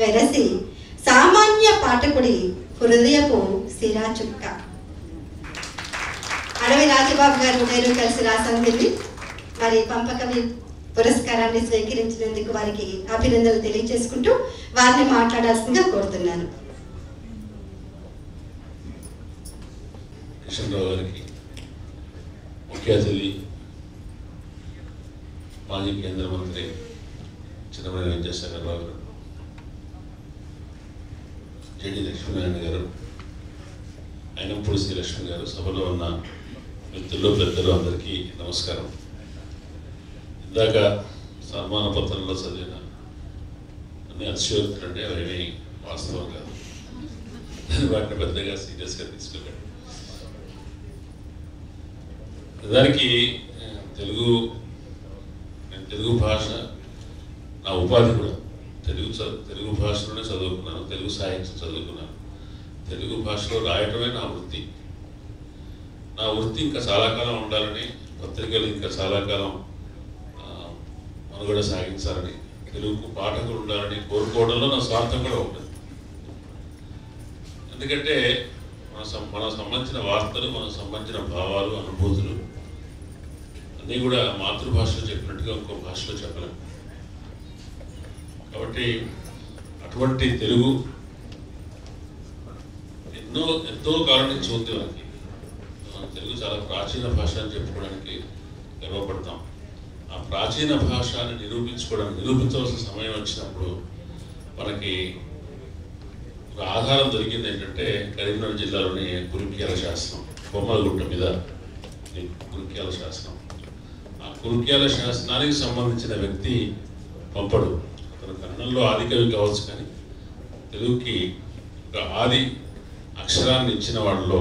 వెరసి సామాన్య పాఠకుడి హృదయపు సిరా చుక్క. అడవి రాజబాబు గారు నేను కలిసి రాసింది. మరి పంపకవి పురస్కారాన్ని స్వీకరించినందుకు వారికి అభినందనలు తెలియజేసుకుంటూ వారిని మాట్లాడాల్సిందిగా కోరుతున్నాను. కృష్ణరావు గారికి, ముఖ్య అతిథి మాజీ కేంద్ర మంత్రి చిన్నమనేని వెంకటేశ్వరరావు గారు, జేడి లక్ష్మీనారాయణ గారు, అయినంపూడి శ్రీలక్ష్మి గారు, సభలో ఉన్న మిత్రులు పెద్దలు అందరికీ నమస్కారం. ఇందాక సన్మాన పత్రంలో చదివిన అన్ని అతిశయోక్తులు అంటే అవేమీ వాస్తవం కాదు. వాటిని పెద్దగా సీరియస్గా తీసుకోకండి. నిజానికి తెలుగు భాష నా ఉపాధి కూడా. తెలుగు భాషలోనే చదువుకున్నాను, తెలుగు సాహిత్యం చదువుకున్నాను. తెలుగు భాషలో రాయటమే నా వృత్తి. నా వృత్తి ఇంకా చాలా కాలం ఉండాలని, పత్రికలు ఇంకా చాలా కాలం మనుగడ సాగించాలని, తెలుగు పాఠకులు ఉండాలని కోరుకోవడంలో నా స్వార్థం కూడా ఉంటుంది. ఎందుకంటే మనకు సంబంధించిన వార్తలు, మనకు సంబంధించిన భావాలు, అనుభూతులు అన్నీ కూడా మాతృభాషలో చెప్పినట్టుగా ఇంకో భాషలో చెప్పలేము. కాబట్టి అటువంటి తెలుగు ఎంతో కాలం నుంచి ఉంది మనకి. తెలుగు చాలా ప్రాచీన భాష అని చెప్పుకోవడానికి గర్వపడతాం. ఆ ప్రాచీన భాషని నిరూపించవలసిన సమయం వచ్చినప్పుడు మనకి ఒక ఆధారం దొరికింది. ఏంటంటే కరీంనగర్ జిల్లాలోని కురుక్యాల శాసనం, బొమ్మలగుట్ట మీద కురుక్యాల శాసనం. ఆ కురుక్యాల శాసనానికి సంబంధించిన వ్యక్తి పంపడు. అతను కన్నడంలో ఆదికవి కావచ్చు, కానీ తెలుగుకి ఒక ఆది అక్షరాన్ని ఇచ్చిన వాళ్ళలో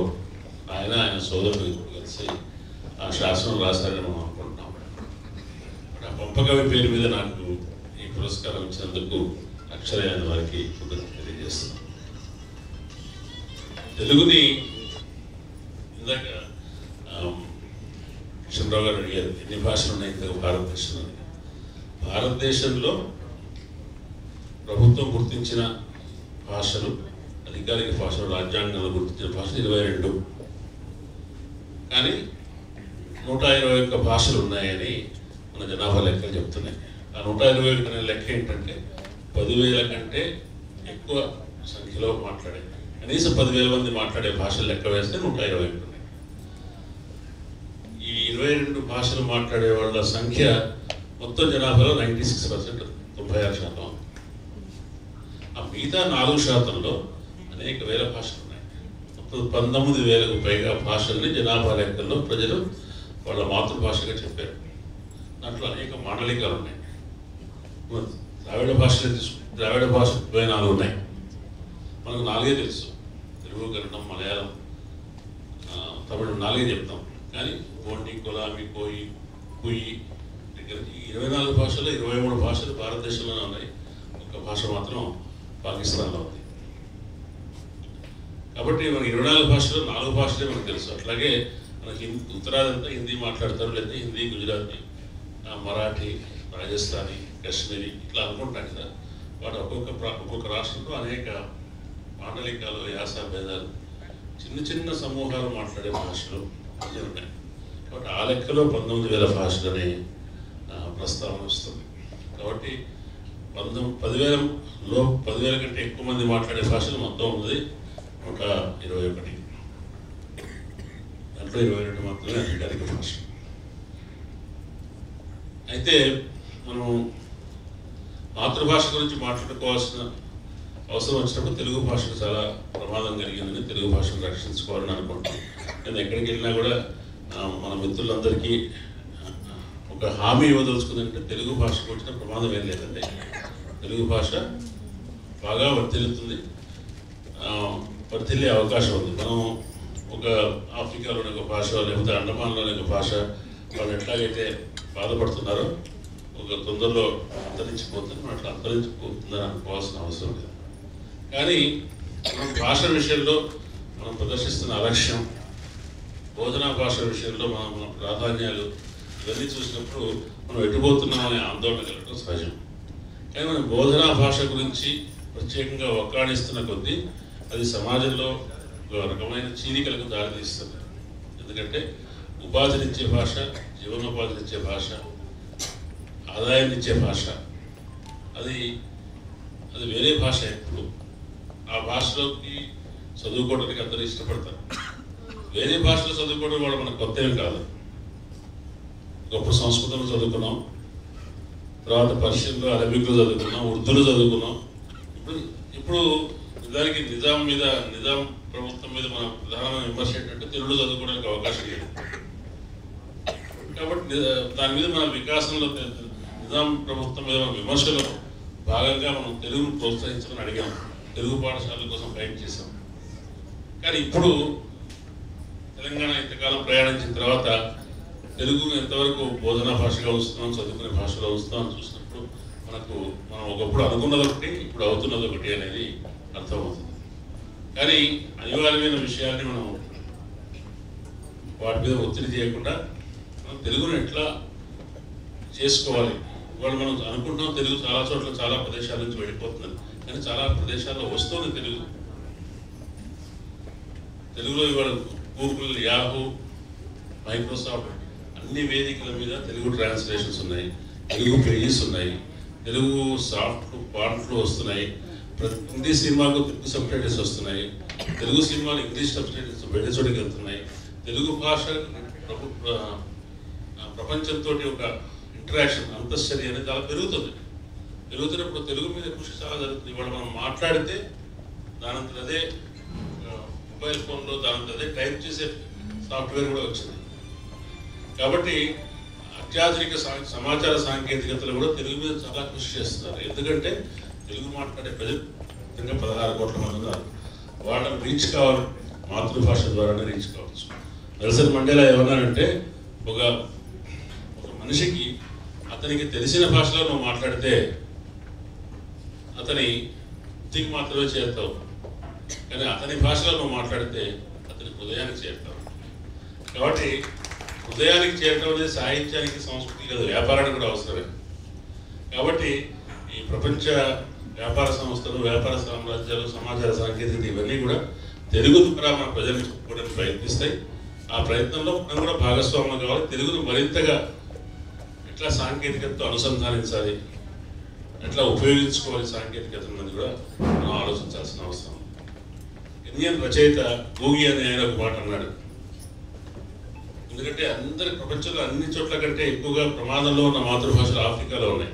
ఆయన సోదరుడు కలిసి ఆ శాసనం రాశారని మనం అనుకుంటున్నాం. ఆ పంపకవి పేరు మీద నాకు ఈ పురస్కారం ఇచ్చినందుకు అక్షరయాన్ని వారికి కృతజ్ఞతలు తెలియజేస్తున్నాం. తెలుగుని ఇందాక కిషన్రావు గారు అడిగారు ఎన్ని భాషలు ఉన్నాయి ఇంతకు భారతదేశంలో. భారతదేశంలో ప్రభుత్వం గుర్తించిన భాషలు, అధికారిక భాషలు, రాజ్యాంగంలో గుర్తించిన భాషలు 22. కానీ 121 భాషలు ఉన్నాయని మన జనాభా లెక్కలు చెప్తున్నాయి. ఆ 121 అనే లెక్క ఏంటంటే 10,000 కంటే ఎక్కువ సంఖ్యలో మాట్లాడే, కనీసం 10,000 మంది మాట్లాడే భాషలు లెక్క వేస్తే 121 ఉన్నాయి. ఈ 22 భాషలు మాట్లాడే వాళ్ళ సంఖ్య మొత్తం జనాభాలో 96%, 96%. ఆ మిగతా 4%లో అనేక వేల భాషలు ఉన్నాయి. మొత్తం 19,000కు పైగా భాషల్ని జనాభా లెక్కల్లో ప్రజలు వాళ్ళ మాతృభాషగా చెప్పారు. దాంట్లో అనేక మాండలికాలు ఉన్నాయి. ద్రావిడ భాషలు ద్రావిడ భాష 24 ఉన్నాయి. మనకు 4 తెలుసు, తెలుగు, కన్నడం, మలయాళం, తమిళం 4 చెప్తాం. కానీ గోండి, కొలామి, కోయి, కుయి దగ్గర ఈ 24 భాషలు 23 భాషలు భారతదేశంలోనే ఉన్నాయి. ఒక భాష మాత్రం పాకిస్తాన్లో ఉంది. కాబట్టి మనకి 24 భాషలు 4 భాషలే మనకు తెలుసు. అట్లాగే మనకి ఉత్తరాదంతా హిందీ మాట్లాడతారు, లేదా హిందీ, గుజరాతీ, మరాఠీ, రాజస్థానీ, కాశ్మీరీ ఇట్లా అనుకుంటాం కదా. వాటి ఒక్కొక్క రాష్ట్రంలో అనేక మాండలికాలు, యాస భేదాలు, చిన్న చిన్న సమూహాలు మాట్లాడే భాషలు అన్నీ ఉన్నాయి. కాబట్టి ఆ లెక్కలో 19,000 భాషలని ప్రస్తావన వస్తుంది. కాబట్టి 10,000 కంటే ఎక్కువ మంది మాట్లాడే భాషలు మొత్తం ఉన్నది 121. దాంట్లో 22 మాత్రమే అధికారిక భాష. అయితే మనం మాతృభాష గురించి మాట్లాడుకోవాల్సిన అవసరం వచ్చినప్పుడు తెలుగు భాషకు చాలా ప్రమాదం కలిగిందని, తెలుగు భాషను రక్షించుకోవాలని అనుకుంటున్నాను. నేను ఎక్కడికి వెళ్ళినా కూడా మన మిత్రులందరికీ ఒక హామీ ఇవ్వదలుచుకుందంటే తెలుగు భాషకు వచ్చిన ప్రమాదం ఏం లేదండి. తెలుగు భాష బాగా వర్ధిల్లుతుంది, వర్ధిల్లే అవకాశం ఉంది. మనం ఒక ఆఫ్రికాలోని ఒక భాష, లేకపోతే అండమాన్లోని ఒక భాష, వాళ్ళు ఎట్లాగైతే బాధపడుతున్నారో ఒక తొందరలో అంతరించిపోతుంది, మనం అట్లా అంతరించిపోతుందని అనుకోవాల్సిన అవసరం లేదు. కానీ మనం భాష విషయంలో మనం ప్రదర్శిస్తున్న అలక్ష్యం, బోధనా భాష విషయంలో మన ప్రాధాన్యాలు ఇవన్నీ చూసినప్పుడు మనం ఎటుపోతున్నామనే ఆందోళన కలగడం సహజం. కానీ మనం బోధనా భాష గురించి ప్రత్యేకంగా ఒక్కాడిస్తున్న కొద్దీ అది సమాజంలో ఒక రకమైన చీలికలకు దారితీస్తుంది. ఎందుకంటే ఉపాధినిచ్చే భాష, జీవనోపాధినిచ్చే భాష, ఆదాయాన్నిచ్చే భాష, అది వేరే భాష. ఎప్పుడు ఆ భాషలోకి చదువుకోవడానికి అందరూ ఇష్టపడతారు. వేరే భాషలో చదువుకోవడం కూడా మనకు కొత్త ఏం కాదు. గొప్ప సంస్కృతంలో చదువుకున్నాం, తర్వాత పర్షియన్లో, అరబిక్లో చదువుకున్నాం, ఉర్దూలో చదువుకున్నాం. ఇప్పుడు నిజానికి నిజాం ప్రభుత్వం మీద మన ప్రధానమైన విమర్శ ఏంటంటే తెలుగులో చదువుకోవడానికి అవకాశం లేదు. కాబట్టి దాని మీద మన వికాసంలో నిజాం ప్రభుత్వం మీద మన విమర్శలో భాగంగా మనం తెలుగును ప్రోత్సహించాలని అడిగాం, తెలుగు పాఠశాలల కోసం ఫైట్ చేశాం. కానీ ఇప్పుడు తెలంగాణ ఇంతకాలం ప్రయాణించిన తర్వాత తెలుగును ఎంతవరకు బోధనా భాషగా వస్తున్నాం, చదువుకునే భాషలో వస్తామని చూసినప్పుడు మనం ఒకప్పుడు అనుకున్నది ఒకటి, ఇప్పుడు అవుతున్నది ఒకటి అనేది అర్థమవుతుంది. కానీ అనివార్యమైన విషయాన్ని మనం వాటి మీద ఒత్తిడి చేయకుండా మనం తెలుగును ఎట్లా చేసుకోవాలి. ఇవాళ మనం అనుకుంటున్నాం తెలుగు చాలా చోట్ల చాలా ప్రదేశాల నుంచి వెళ్ళిపోతుందని, కానీ చాలా ప్రదేశాల్లో వస్తుంది తెలుగులో. ఇవాళ గూగుల్, యాహూ, మైక్రోసాఫ్ట్ అన్ని వేదికల మీద తెలుగు ట్రాన్స్లేషన్స్ ఉన్నాయి, తెలుగు పేజెస్ ఉన్నాయి, తెలుగు సాఫ్ట్ పాటలు వస్తున్నాయి. హిందీ సినిమాకు తెలుగు సబ్ టైటిల్స్ వస్తున్నాయి, తెలుగు సినిమాలు ఇంగ్లీష్ సబ్ టైటిల్స్ వెళ్ళే చోటికి వెళ్తున్నాయి. తెలుగు భాష ప్రపంచంతో ఒక ఇంటరాక్షన్, అంతశ్చర్య అనేది చాలా పెరుగుతున్నప్పుడు తెలుగు మీద కృషి చాలా జరుగుతుంది. ఇవాళ మనం మాట్లాడితే దానంతట అదే మొబైల్ ఫోన్లో దానంతట అదే టైప్ చేసే సాఫ్ట్వేర్ కూడా వచ్చింది. కాబట్టి అత్యాధునిక సమాచార సాంకేతికతలు కూడా తెలుగు మీద చాలా కృషి చేస్తున్నారు. ఎందుకంటే తెలుగు మాట్లాడే ప్రజలు 16 కోట్ల మంది ఉన్నారు. వాళ్ళని రీచ్ కావాలి, మాతృభాష ద్వారానే రీచ్ కావచ్చు. నెల్సన్ మండేలా ఏమన్నారంటే ఒక మనిషికి అతనికి తెలిసిన భాషలో నువ్వు మాట్లాడితే అతని బుద్ధికి మాత్రమే చేరుతావు, కానీ అతని భాషలో నువ్వు మాట్లాడితే అతని హృదయానికి చేరుతావు. కాబట్టి హృదయానికి చేరడం అనేది సాహిత్యానికి, సంస్కృతికి లేదా వ్యాపారానికి కూడా అవసరమే. కాబట్టి ఈ ప్రపంచ వ్యాపార సంస్థలు, వ్యాపార సామ్రాజ్యాలు, సమాచార సాంకేతికత ఇవన్నీ కూడా తెలుగు ద్వారా మన ప్రజలకు చెప్పుకోవడానికి ప్రయత్నిస్తాయి. ఆ ప్రయత్నంలో మనం కూడా భాగస్వామ్యం కావాలి. తెలుగును మరింతగా ఎట్లా సాంకేతికతతో అనుసంధానించాలి, ఎట్లా ఉపయోగించుకోవాలి సాంకేతికత అన్నది కూడా మనం ఆలోచించాల్సిన అవసరం. ఇండియన్ రచయిత గూగి అనే ఆయన ఒక మాట అన్నాడు. ఎందుకంటే అందరి ప్రపంచంలో అన్ని చోట్ల కంటే ఎక్కువగా ప్రమాదంలో ఉన్న మాతృభాషలు ఆఫ్రికాలో ఉన్నాయి.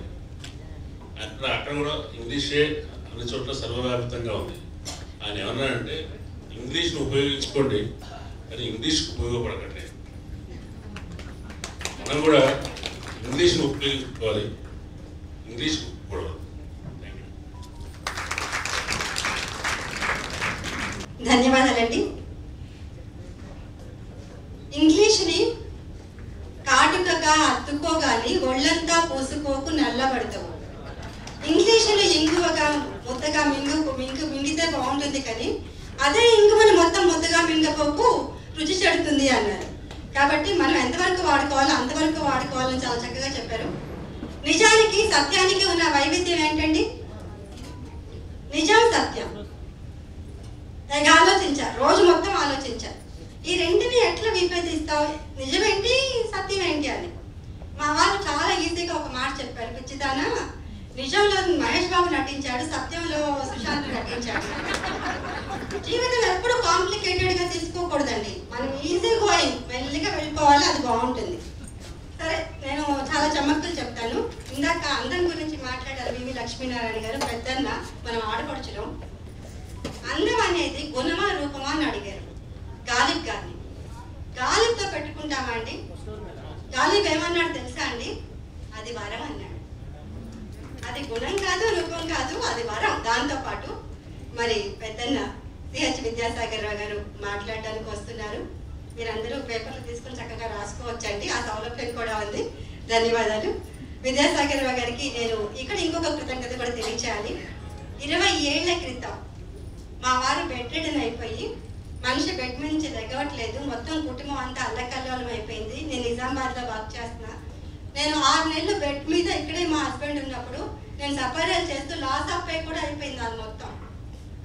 అక్కడ కూడా ఇంగ్లీషే అన్ని చోట్ల సర్వవ్యాప్తంగా ఉంది. ఆయన ఏమన్నాడంటే ఇంగ్లీష్ను ఉపయోగించుకోండి కానీ ఇంగ్లీష్కి ఉపయోగపడకండి. మనం కూడా ఇంగ్లీష్ను ఉపయోగించుకోవాలి, ఇంగ్లీష్కి ఉపయోగపడదు. ధన్యవాదాలండి. ఇంగ్లీష్ని కాటుకగా అత్తుకోగాని ఒళ్ళంతా పూసుకోకు నల్లబడతావు. ఇంగ్లీషుని ఇంగువగా ముద్దగా మింగితే బాగుంటుంది కానీ అదే ఇంగువని మొత్తం ముద్దగా మింగపోకు రుచి చెడుతుంది అన్నారు. కాబట్టి మనం ఎంతవరకు వాడుకోవాలో అంతవరకు వాడుకోవాలని చాలా చక్కగా చెప్పారు. నిజానికి సత్యానికి ఉన్న వైవిధ్యం ఏంటండి? నిజం, సత్యం. తెగ ఆలోచించారు, రోజు మొత్తం ఆలోచించారు. ఈ రెంటిని ఎట్లా విభేదిస్తావు, నిజమేంటి సత్యం ఏంటి అని. మా వాళ్ళు చాలా ఈజీగా ఒక మాట చెప్పారు, పిచ్చిదానా నిజంలో మహేష్ బాబు నటించాడు, సత్యంలో సుశాంత్ నటించాడు. జీవితం ఎప్పుడు కాంప్లికేటెడ్గా తీసుకోకూడదండి. మనం ఈజీ గోయింగ్, మెల్లిగా వెళ్ళిపోవాలి, అది బాగుంటుంది. సరే, నేను చాలా చమక్కులు చెప్తాను. ఇందాక అందం గురించి మాట్లాడారు వివి లక్ష్మీనారాయణ గారు, పెద్దన్న మనం ఆడపడుచులం. అందం అనేది గుణమా రూపమా అని అడిగారు గాలిబ్ గారిని. గాలిబ్తో పెట్టుకుంటామా అండి? గాలిబ్ ఏమన్నాడు తెలుసా అండి? అది వరం అన్నాడు. అది గుణం కాదు, రూపం కాదు, అది వరం. దాంతోపాటు మరి పెద్దన్న సిహెచ్ విద్యాసాగర్ రావు గారు మాట్లాడడానికి వస్తున్నారు. మీరందరూ పేపర్లు తీసుకుని చక్కగా రాసుకోవచ్చండి, ఆ సౌలభ్యం కూడా ఉంది. ధన్యవాదాలు. విద్యాసాగర్ రావు గారికి నేను ఇక్కడ ఇంకొక కృతజ్ఞత కూడా తెలియచేయాలి. 20 ఏళ్ల క్రితం మా వారు బెడ్ రిడన్ అయిపోయి మనిషి బెడ్ మీద నుంచి లెగవట్లేదు, మొత్తం కుటుంబం అంతా అల్లకల్లోలం అయిపోయింది. నేను నిజామాబాద్లో వర్క్ చేస్తున్నా. నేను 6 నెలలు బెడ్ మీద ఇక్కడే మా హస్బెండ్ ఉన్నప్పుడు నేను సపర్యాలు చేస్తూ లాస్ ఆఫ్ పే కూడా అయిపోయింది అది మొత్తం.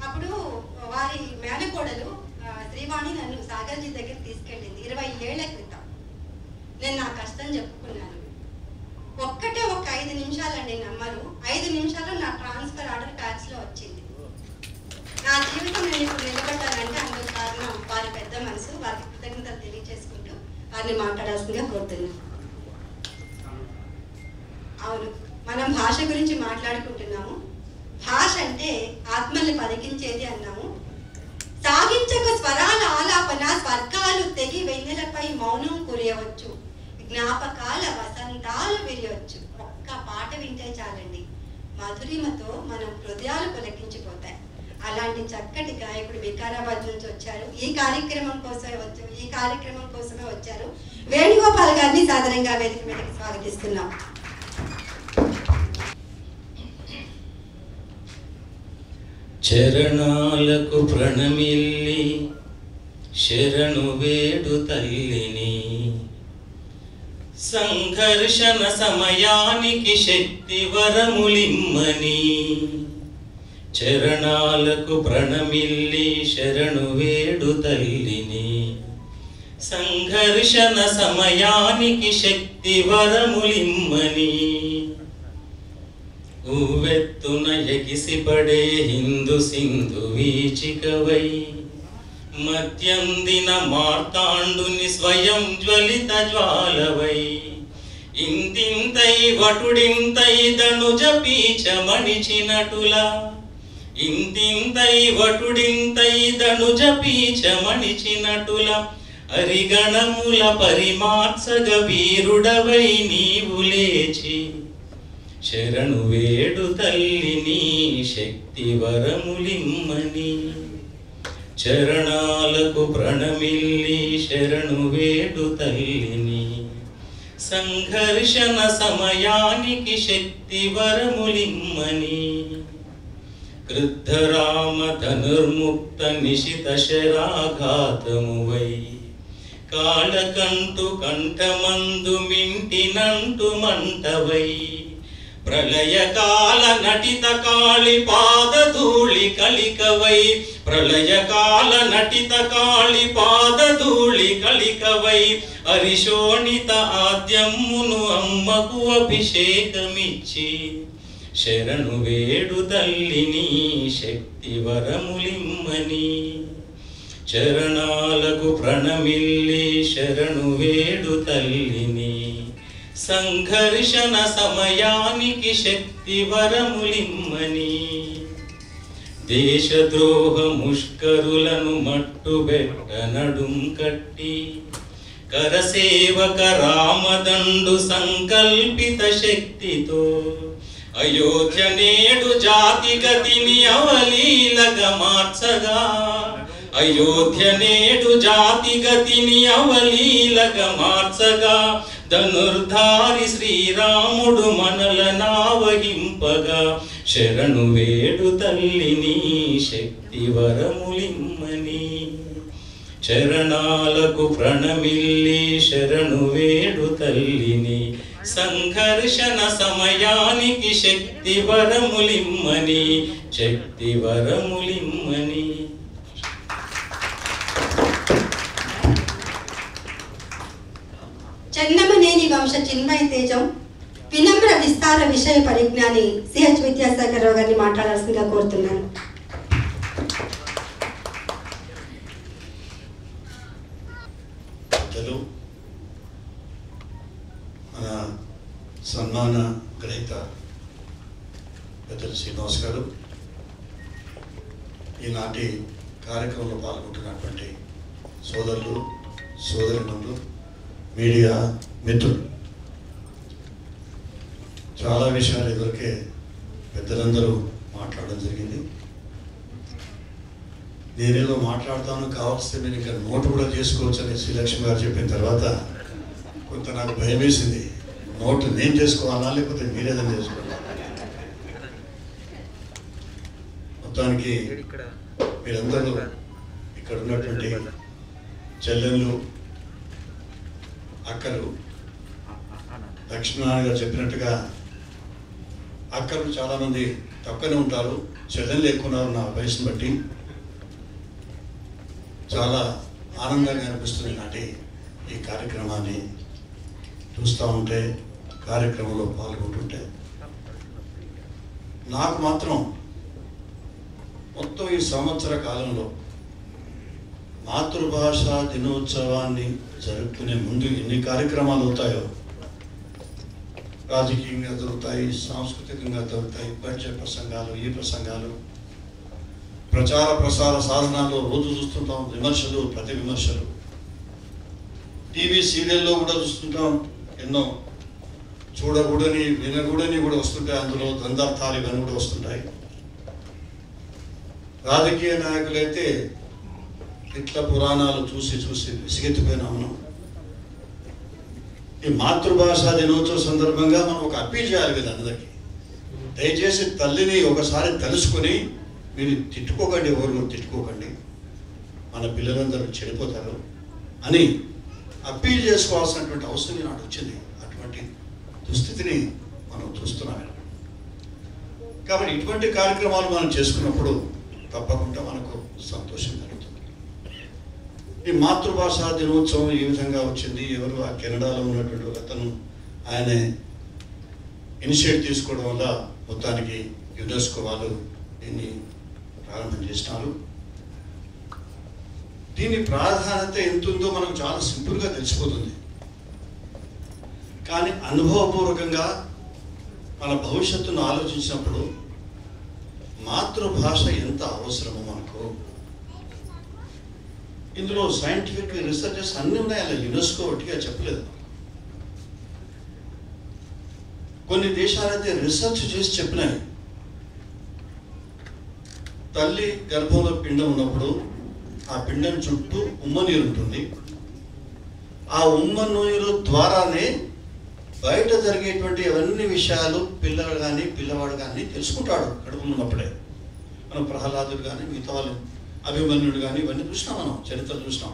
అప్పుడు వారి మేనకోడలు శ్రీవాణి నన్ను సాగర్జీ దగ్గర తీసుకెళ్ళింది 20 ఏళ్ల క్రితం. నేను నా కష్టం చెప్పుకున్నాను. ఒక 5 నిమిషాలండి, నమ్మరు, 5 నిమిషాలు నా ట్రాన్స్ఫర్ ఆర్డర్ ట్యాక్స్లో వచ్చింది. నా జీవితం నేను ఇప్పుడు నిలబడ్డానంటే అందుకు కారణం వారి పెద్ద మనసు. వారికి కృతజ్ఞతలు తెలియజేసుకుంటూ వారిని మాట్లాడాల్సిందిగా కోరుతున్నాను. అవును, మనం భాష గురించి మాట్లాడుకుంటున్నాము. భాష అంటే ఆత్మల్ని పలికించేది అన్నాము. సాగించక స్వరాల ఆలాపన స్వర్గాలు తెగి వెన్నెలపై మౌనం కురియవచ్చు, జ్ఞాపకాల వసంతాలు విరియవచ్చు. ఒక్క పాట వింటే చాలండి, మధురిమతో మనం హృదయాలు పులకించిపోతాయి. అలాంటి చక్కటి గాయకుడు వికారాబాద్ నుంచి వచ్చారు. ఈ కార్యక్రమం కోసమే వచ్చారు. వేణుగోపాల్ గారిని సాధారణంగా వేదిక మీదకి స్వాగతిస్తున్నాం. చరణాలకు ప్రణమిల్లి శరణు వేడు తల్లిని, సంఘర్షణ సమయానికి శక్తి వరములిమ్మని. చరణాలకు ప్రణమిల్లి శరణు వేడు తల్లిని, సంఘర్షణ సమయానికి శక్తి వరములిమ్మని. ఉవ్వెత్తున ఎగిసిపడే హిందూ సింధు వీచికవై, మధ్యందిన మార్తాండుని స్వయం జ్వలిత జ్వాలవై. ఇంతింతై వటుడింతై ధనుజ పీచ మణిచినటులా, ఇంతింతై వటుడింతై ధనుజ పీచ మణిచినటులా. హరిగణముల పరిమాత్సగ వీరుడవై నీవు లేచి, శరణు వేడు తల్లిని శక్తి వరములిమ్మని. చరణాలకు ప్రణమిల్లి శరణు వేడు తల్లిని, సంఘర్షణ సమయానికి శక్తి వరములిమ్మని. క్రుద్ధరామ ధనుర్ముక్త నిశిత శరాఘాతమువై, కాళకంటు కంఠమందు మింటినంటు మంటవై ప్రళయకాల నటిత కాళి పాదధూళి కలికవై ప్రళయకాల నటిత కాళి పాదధూళి కలికవై అరిశోణిత ఆద్యమ్మును అమ్మకు అభిషేకమిచ్చి శరణు వేడు తల్లిని శక్తి వరములిమ్మని చరణాలకు ప్రణమిల్లి శరణు వేడు తల్లిని సంఘర్షణ సమయానికి శక్తి వరములిమ్మని దేశద్రోహ ముష్కరులను మట్టుబెట్ట నడుం కట్టి కరసేవక రామదండు సంకల్పిత శక్తితో అయోధ్య నేడు జాతి గతిని అవలీలగా మార్చగా అయోధ్య నేడు జాతి గతిని అవలీలగా మార్చగా ధనుర్ధారి శ్రీరాముడు మనలనావహింపగా శరణు వేడు తల్లిని శక్తి వరములిమ్మని చరణాలకు ప్రణమిల్లి శరణు వేడు తల్లిని సంఘర్షణ సమయానికి శక్తి వరములిమ్మని శక్తి వరములిమ్మని. చెన్నమనేని వంశ చిన్మయ తేజం వినమ్ర విస్తార విషయ పరిజ్ఞాని సిహెచ్ విద్యాసాగర్ రావు గారిని మాట్లాడాల్సిందిగా కోరుతున్నాను. మన సన్మాన గ్రహీత పెద్దలు శ్రీనివాస్ గారు, ఈనాటి కార్యక్రమంలో పాల్గొంటున్నటువంటి సోదరులు సోదరిమణులు మీడియా మిత్రులు, చాలా విషయాలు ఎదురుకే పెద్దలందరూ మాట్లాడడం జరిగింది. నేనేదో మాట్లాడతాను కావాల్సి నేను ఇంకా నోటు కూడా చేసుకోవచ్చు అని శ్రీలక్ష్మి గారు చెప్పిన తర్వాత కొంత నాకు భయం వేసింది. నోటు నేను చేసుకోవాలా లేకపోతే మీరేదని చేసుకోవాలా? మొత్తానికి మీరందరూ ఇక్కడ ఉన్నటువంటి చెల్లెళ్ళు అక్కలు, లక్ష్మీనారాయణ గారు చెప్పినట్టుగా అక్కలు చాలామంది తక్కువనే ఉంటారు, చెల్లెళ్ళు ఎక్కువ ఉన్నారు. నా వయసును బట్టి చాలా ఆనందంగా అనిపిస్తుంది నాటి ఈ కార్యక్రమాన్ని చూస్తూ ఉంటే, కార్యక్రమంలో పాల్గొంటుంటే. నాకు మాత్రం మొత్తం ఈ సంవత్సర కాలంలో మాతృభాషా దినోత్సవాన్ని జరుపుకునే ముందు ఎన్ని కార్యక్రమాలు అవుతాయో, రాజకీయంగా దొరుకుతాయి, సాంస్కృతికంగా దొరుకుతాయి, బడ్జెట్ ప్రసంగాలు, ఈ ప్రసంగాలు, ప్రచార ప్రసార సాధనాలు రోజు చూస్తుంటాం, విమర్శలు, ప్రతి విమర్శలు, టీవీ సీరియల్లో కూడా చూస్తుంటాం, ఎన్నో చూడకూడని వినకూడని కూడా వస్తుంటాయి, అందులో ద్వందార్థాలు ఇవన్నీ కూడా వస్తుంటాయి. రాజకీయ నాయకులైతే ఇట్లా పురాణాలు చూసి చూసి విసిగెత్తిపోయినా మనం. ఈ మాతృభాషా దినోత్సవ సందర్భంగా మనం ఒక అప్పీల్ చేయాలి కదా అందరికీ, దయచేసి తల్లిని ఒకసారి తెలుసుకొని మీరు తిట్టుకోకండి, ఎవరు తిట్టుకోకండి, మన పిల్లలందరూ చెడిపోతారు అని అప్పీల్ చేసుకోవాల్సినటువంటి అవసరం నాడు వచ్చింది. అటువంటి దుస్థితిని మనం చూస్తున్నాం. కాబట్టి ఇటువంటి కార్యక్రమాలు మనం చేసుకున్నప్పుడు తప్పకుండా మనకు సంతోషం కలుగుతుంది. ఈ మాతృభాషా దినోత్సవం ఏ విధంగా వచ్చింది, ఎవరు ఆ కెనడాలో ఉన్నటువంటి అతను ఆయన ఇనిషియేట్ తీసుకోవడం వల్ల మొత్తానికి యునెస్కో వాళ్ళు దీన్ని ప్రారంభం చేసినారు. దీని ప్రాధాన్యత ఎంత ఉందో మనకు చాలా సింపుల్గా తెలిసిపోతుంది. కానీ అనుభవపూర్వకంగా మన భవిష్యత్తును ఆలోచించినప్పుడు మాతృభాష ఎంత అవసరమో మనకు, ఇందులో సైంటిఫిక్ రీసెర్చెస్ అన్నీ ఉన్నాయి. అలా యునెస్కో ఒకటిగా చెప్పలేదు. కొన్ని దేశాలైతే రీసెర్చ్ చేసి చెప్పినాయి. తల్లి గర్భంలో పిండం ఉన్నప్పుడు ఆ పిండం చుట్టూ ఉమ్మ నీరు ఉంటుంది. ఆ ఉమ్మ నీరు ద్వారానే బయట జరిగేటువంటి అవన్నీ విషయాలు పిల్లలు కానీ పిల్లవాడు కానీ తెలుసుకుంటాడు కడుపులో ఉన్నప్పుడే. మనం ప్రహ్లాదుడు కానీ మిగతా వాళ్ళు అభిమన్యుడు కానీ ఇవన్నీ చూసినాం, మనం చరిత్ర చూసినాం.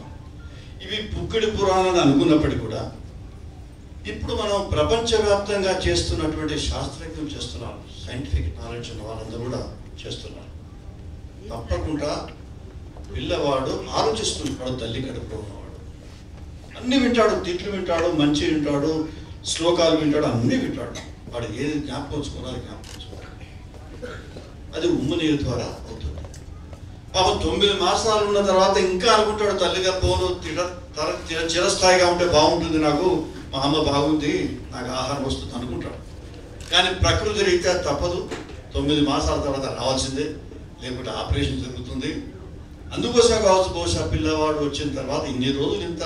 ఇవి పుక్కిడి పురాణాలు అనుకున్నప్పటికీ కూడా ఇప్పుడు మనం ప్రపంచవ్యాప్తంగా చేస్తున్నటువంటి శాస్త్రజ్ఞులు చేస్తున్నారు, సైంటిఫిక్ నాలెడ్జ్ ఉన్న వాళ్ళందరూ కూడా చేస్తున్నారు. తప్పకుండా పిల్లవాడు ఆలోచిస్తుంటాడు, తల్లి కడుపులో ఉన్నవాడు అన్నీ వింటాడు, తిట్లు వింటాడు, మంచి వింటాడు, శ్లోకాలు వింటాడు, అన్నీ వింటాడు. వాడు ఏది జ్ఞాపకొచ్చుకున్నారో జ్ఞాపకొచ్చుకోవాలి. అది ఉమ్ము నీరు ద్వారా అవుతుంది. పాపం 9 మాసాలు ఉన్న తర్వాత ఇంకా అనుకుంటాడు, తల్లిగా పోను చిరస్థాయిగా ఉంటే బాగుంటుంది, నాకు మా అమ్మ బాగుంది, నాకు ఆహారం వస్తుంది అనుకుంటాడు. కానీ ప్రకృతి రీత్యా తప్పదు, 9 మాసాల తర్వాత రావాల్సిందే, లేకుంటే ఆపరేషన్ జరుగుతుంది. అందుకోసం కావచ్చు బహుశా పిల్లవాడు వచ్చిన తర్వాత ఇన్ని రోజులు ఇంత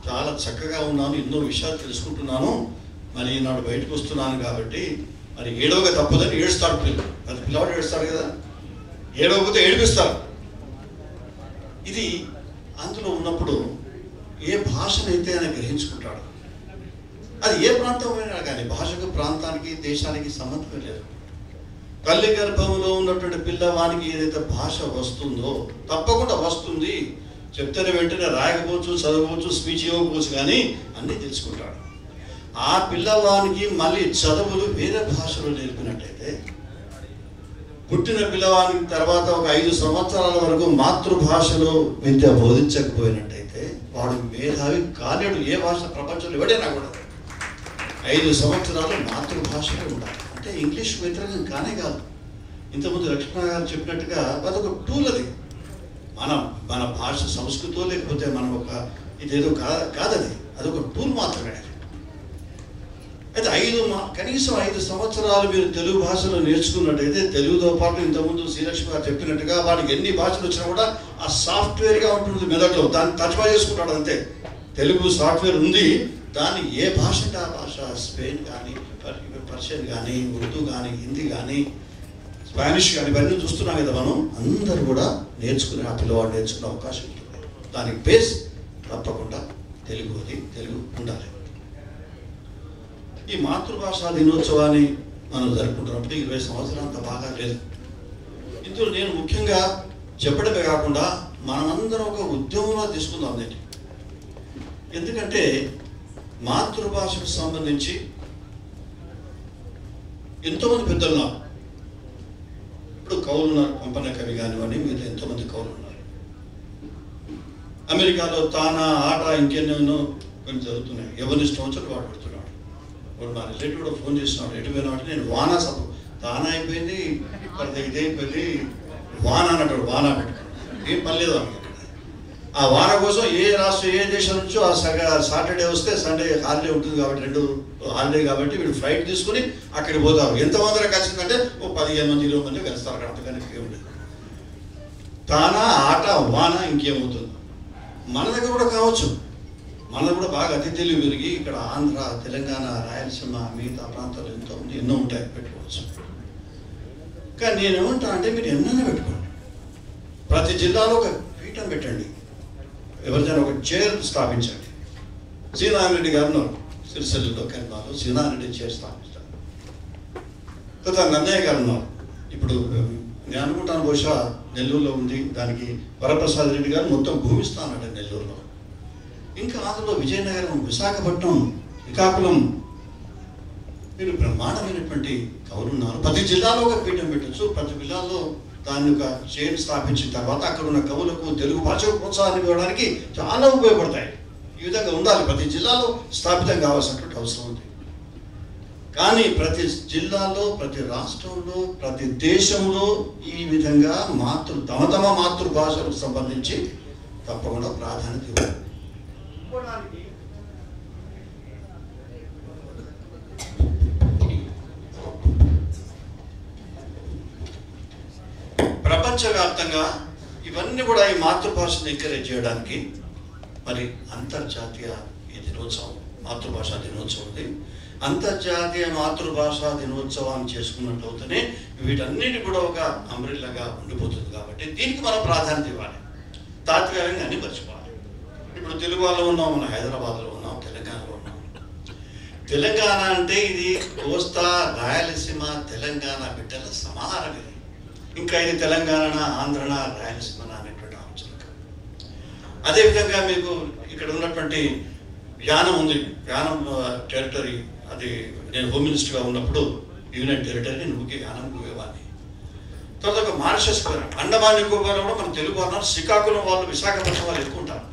చాలా చక్కగా ఉన్నాను, ఎన్నో విషయాలు తెలుసుకుంటున్నాను, మరి ఈనాడు బయటకు వస్తున్నాను కాబట్టి మరి ఏడవగా తప్పదని ఏడుస్తాడు పిల్లలు. అది పిల్లవాడు ఏడుస్తాడు కదా, ఏడవకపోతే ఏడిపిస్తారు. ఇది అందులో ఉన్నప్పుడు ఏ భాషనైతే ఆయన గ్రహించుకుంటాడు, అది ఏ ప్రాంతమైనా కానీ భాషకు, ప్రాంతానికి, దేశానికి సంబంధం లేదు. తల్లి గర్భంలో ఉన్నటువంటి పిల్లవానికి ఏదైతే భాష వస్తుందో తప్పకుండా వస్తుంది. చెప్తేనే వెంటనే రాయకపోవచ్చు, చదవవచ్చు, స్పీచ్ ఇవ్వకపోవచ్చు, కానీ అన్నీ తెలుసుకుంటాడు. ఆ పిల్లవానికి మళ్ళీ చదువులు వేరే భాషలో నేర్పినట్టయితే, పుట్టిన పిల్లవానికి తర్వాత ఒక 5 సంవత్సరాల వరకు మాతృభాషలో విద్య బోధించకపోయినట్టయితే వాడు మేధావి కాలేడు. ఏ భాష ప్రపంచంలో ఎవడైనా కూడా 5 సంవత్సరాలు మాతృభాషలో ఉండాలి. అంటే ఇంగ్లీష్ వ్యతిరేకం కానే కాదు. ఇంతకుముందు లక్ష్మణ గారు చెప్పినట్టుగా అదొక టూల్. అది మన భాష సంస్కృతో లేకపోతే మనం ఒక ఇదేదో కాదది, అదొక టూల్ మాత్రమే. అయితే కనీసం 5 సంవత్సరాలు మీరు తెలుగు భాషలో నేర్చుకున్నట్టయితే తెలుగుతో పాటు ఇంతకుముందు శ్రీలక్ష్మి గారు చెప్పినట్టుగా వాడికి ఎన్ని భాషలు వచ్చినా కూడా ఆ సాఫ్ట్వేర్గా ఉంటుంది మెదడులో, దాన్ని తర్జుమా చేసుకుంటాడు అంతే. తెలుగు సాఫ్ట్వేర్ ఉంది, దాన్ని ఏ భాష అంటే ఆ భాష, స్పెయిన్ కానీ, పర్షియన్ కానీ, ఉర్దూ కానీ, హిందీ కానీ, స్పానిష్ కానీ, ఇవన్నీ చూస్తున్నాం కదా మనం. అందరూ కూడా నేర్చుకునే, ఆ పిల్లవాడు నేర్చుకునే అవకాశం ఉంటుంది. దానికి బేస్ తప్పకుండా తెలుగు ఉండాలి. ఈ మాతృభాషా దినోత్సవాన్ని మనం జరుపుకుంటున్నప్పుడు 20 సంవత్సరాలు అంత బాగా లేదు. ఇందులో నేను ముఖ్యంగా చెప్పడమే కాకుండా మనమందరం ఒక ఉద్యమంలో తీసుకుందాం దీన్ని. ఎందుకంటే మాతృభాషకు సంబంధించి ఎంతోమంది పెద్దలు ఉన్నారు. ఇప్పుడు కవులు ఉన్నారు, పంపన కవి కానివ్వండి, మిగతా ఎంతోమంది కవులు ఉన్నారు. అమెరికాలో తానా, ఆట, ఇంకెన్నెన్నో కొన్ని జరుగుతున్నాయి. ఎవరిని ఇష్టం వచ్చి వాడు పెడుతున్నాడు. వాడు మా రిలేటివ్ కూడా ఫోన్ చేస్తున్నాడు, ఎటు పోయినా అంటే నేను వానా సభ తానా అయిపోయింది, ఇదైపోయింది, వాన అన్నట్టు వాన పెట్టుకున్నాడు. ఏం పని లేదు అన్నమాట. ఆ వాన కోసం ఏ రాష్ట్రం, ఏ దేశం నుంచో ఆ సాటర్డే వస్తే సండే హాలిడే ఉంటుంది కాబట్టి, 2 హాలిడే కాబట్టి వీడు ఫ్లైట్ తీసుకుని అక్కడికి పోతారు. ఎంతమంది కలిసిందంటే ఓ 15 మంది 20 మంది కలుస్తారు అక్కడ. అంతకని ఏముండదు. తానా, ఆట, వాన, ఇంకేమవుతుంది. మన దగ్గర కూడా కావచ్చు, మనది కూడా బాగా అతి తెలివి పెరిగి ఇక్కడ ఆంధ్ర, తెలంగాణ, రాయలసీమ, మిగతా ప్రాంతాలు ఎన్నో ఉంటాయి, పెట్టుకోవచ్చు. కానీ నేనేమంటా అంటే మీరు ఎన్నైనా పెట్టుకోండి. ప్రతి జిల్లాలో ఒక పీఠం పెట్టండి, ఎవరిదైనా ఒక చైర్ స్థాపించండి. శ్రీనారాయణరెడ్డి గారు సిరిసిల్లలో, కర్నాలో శ్రీనారాయణరెడ్డి చైర్ స్థాపిస్తారు. తర్వాత నన్నయ్య గారు ఉన్నారు. ఇప్పుడు నేను అనుకుంటాను బహుశా నెల్లూరులో ఉంది, దానికి వరప్రసాద్ రెడ్డి గారు మొత్తం భూమి ఇస్తానంటే నెల్లూరులో. ఇంకా అందులో విజయనగరం, విశాఖపట్నం, శ్రీకాకుళం, మీరు బ్రహ్మాండమైనటువంటి కవులు ఉన్నారు. ప్రతి జిల్లాలో ఒక పీఠం పెట్టచ్చు. ప్రతి జిల్లాలో దాన్ని ఒక చైర్ స్థాపించిన తర్వాత అక్కడ ఉన్న కవులకు తెలుగు భాషకు ప్రోత్సాహాన్ని ఇవ్వడానికి చాలా ఉపయోగపడతాయి. ఈ విధంగా ఉండాలి. ప్రతి జిల్లాలో స్థాపితం కావాల్సినటువంటి అవసరం ఉంది. కానీ ప్రతి జిల్లాలో, ప్రతి రాష్ట్రంలో, ప్రతి దేశంలో ఈ విధంగా తమ మాతృభాషలకు సంబంధించి తప్పకుండా ప్రాధాన్యత ఇవ్వాలి. ప్రపంచవ్యాప్తంగా ఇవన్నీ కూడా ఈ మాతృభాషను ఎంకరేజ్ చేయడానికి మరి అంతర్జాతీయ ఈ దినోత్సవం, మాతృభాషా దినోత్సవం ఉంది. అంతర్జాతీయ మాతృభాషా దినోత్సవాన్ని చేసుకున్నట్టు అవుతూనే వీటన్నిటి కూడా ఒక అంబ్రెల్లాగా ఉండిపోతుంది. కాబట్టి దీనికి మనం ప్రాధాన్యత ఇవ్వాలి. తాత్కాలికంగా అన్ని మర్చిపోవాలి. ఇప్పుడు తెలుగు వాళ్ళు ఉన్నాం, మనం హైదరాబాద్లో ఉన్నాం, తెలంగాణలో ఉన్నాం. తెలంగాణ అంటే ఇది కోస్తా, రాయలసీమ, తెలంగాణ బిడ్డల సమాహారం. ఇది ఇంకా ఇది తెలంగాణ, ఆంధ్రన, రాయలసీమ అనేటువంటి ఆలోచన. అదేవిధంగా మీకు ఇక్కడ ఉన్నటువంటి యానం ఉంది, యానం టెరిటరీ, అది నేను హోమ్ మినిస్టర్గా ఉన్నప్పుడు యూనియన్ టెరిటరీ నువ్వుకి యానం పోయేవాడిని. తర్వాత ఒక మారిషస్ అండమాన్ నికోబార్ కూడా మన తెలుగు అన్నారు, శ్రీకాకుళం వాళ్ళు విశాఖపట్నం వాళ్ళు ఎక్కువ ఉంటారు.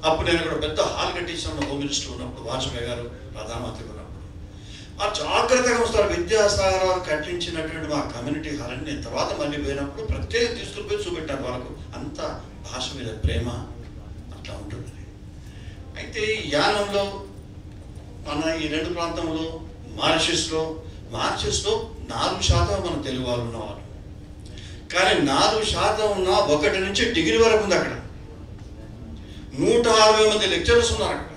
అప్పుడు నేను ఇక్కడ పెద్ద హాల్ కట్టించాను హోమ్ మినిస్టర్ ఉన్నప్పుడు, వాజ్పేయి గారు ప్రధానమంత్రి ఉన్నప్పుడు. ఆ జాగ్రత్తగా వస్తారు. విద్యాసాగర్ కట్టించినటువంటి మా కమ్యూనిటీ హాల్ అని నేను తర్వాత మళ్ళీ పోయినప్పుడు ప్రత్యేక తీసుకుని చూపెట్టాను వాళ్ళకు. అంత భాష మీద ప్రేమ అట్లా ఉంటుంది. అయితే యానంలో మన ఈ రెండు ప్రాంతంలో మారిషస్లో 4% మన తెలుగు వాళ్ళు ఉన్నవాళ్ళు. కానీ 4% ఉన్న 1 నుంచి డిగ్రీ వరకు ఉంది అక్కడ. 160 మంది లెక్చరర్స్ ఉన్నారు అక్కడ.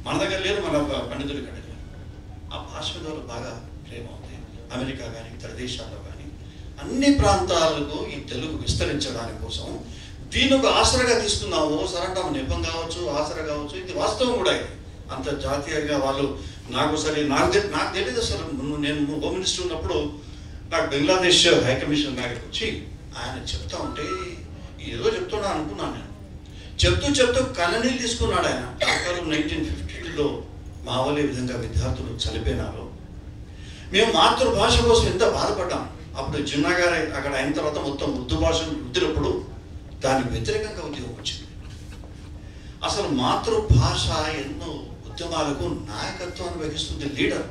మన దగ్గర లేదు, మన పండితుడి దగ్గర. ఆ భాష మీద బాగా ప్రేమ ఉంది. అమెరికా కానీ ఇతర దేశాల్లో కానీ అన్ని ప్రాంతాలకు ఈ తెలుగు విస్తరించడానికి కోసం దీని ఒక ఆసరగా తీసుకున్నాము. సరంటాము నెపం కావచ్చు, ఆసర కావచ్చు, ఇది వాస్తవం కూడా. ఇది అంతర్జాతీయంగా వాళ్ళు నాకు తెలియదు అసలు. నేను హోమ్ మినిస్టర్ ఉన్నప్పుడు నాకు బంగ్లాదేశ్ హై కమిషన్ గారికి వచ్చి ఆయన చెప్తా ఉంటే ఏదో చెప్తున్నా అనుకున్నాను నేను. చెప్తూ కళ్ళనీళ్ళు తీసుకున్నాడు ఆయన. 1950లో మావలే విధంగా విద్యార్థులు చనిపోయినారు. మేము మాతృభాష కోసం ఎంత బాధపడ్డాం. అప్పుడు జిన్నా గారు అక్కడ అయిన తర్వాత మొత్తం ఉర్దూ భాషను రుద్దినప్పుడు దానికి వ్యతిరేకంగా ఉద్యమం వచ్చింది. అసలు మాతృభాష ఎన్నో ఉద్యమాలకు నాయకత్వాన్ని వహిస్తుంది, లీడర్.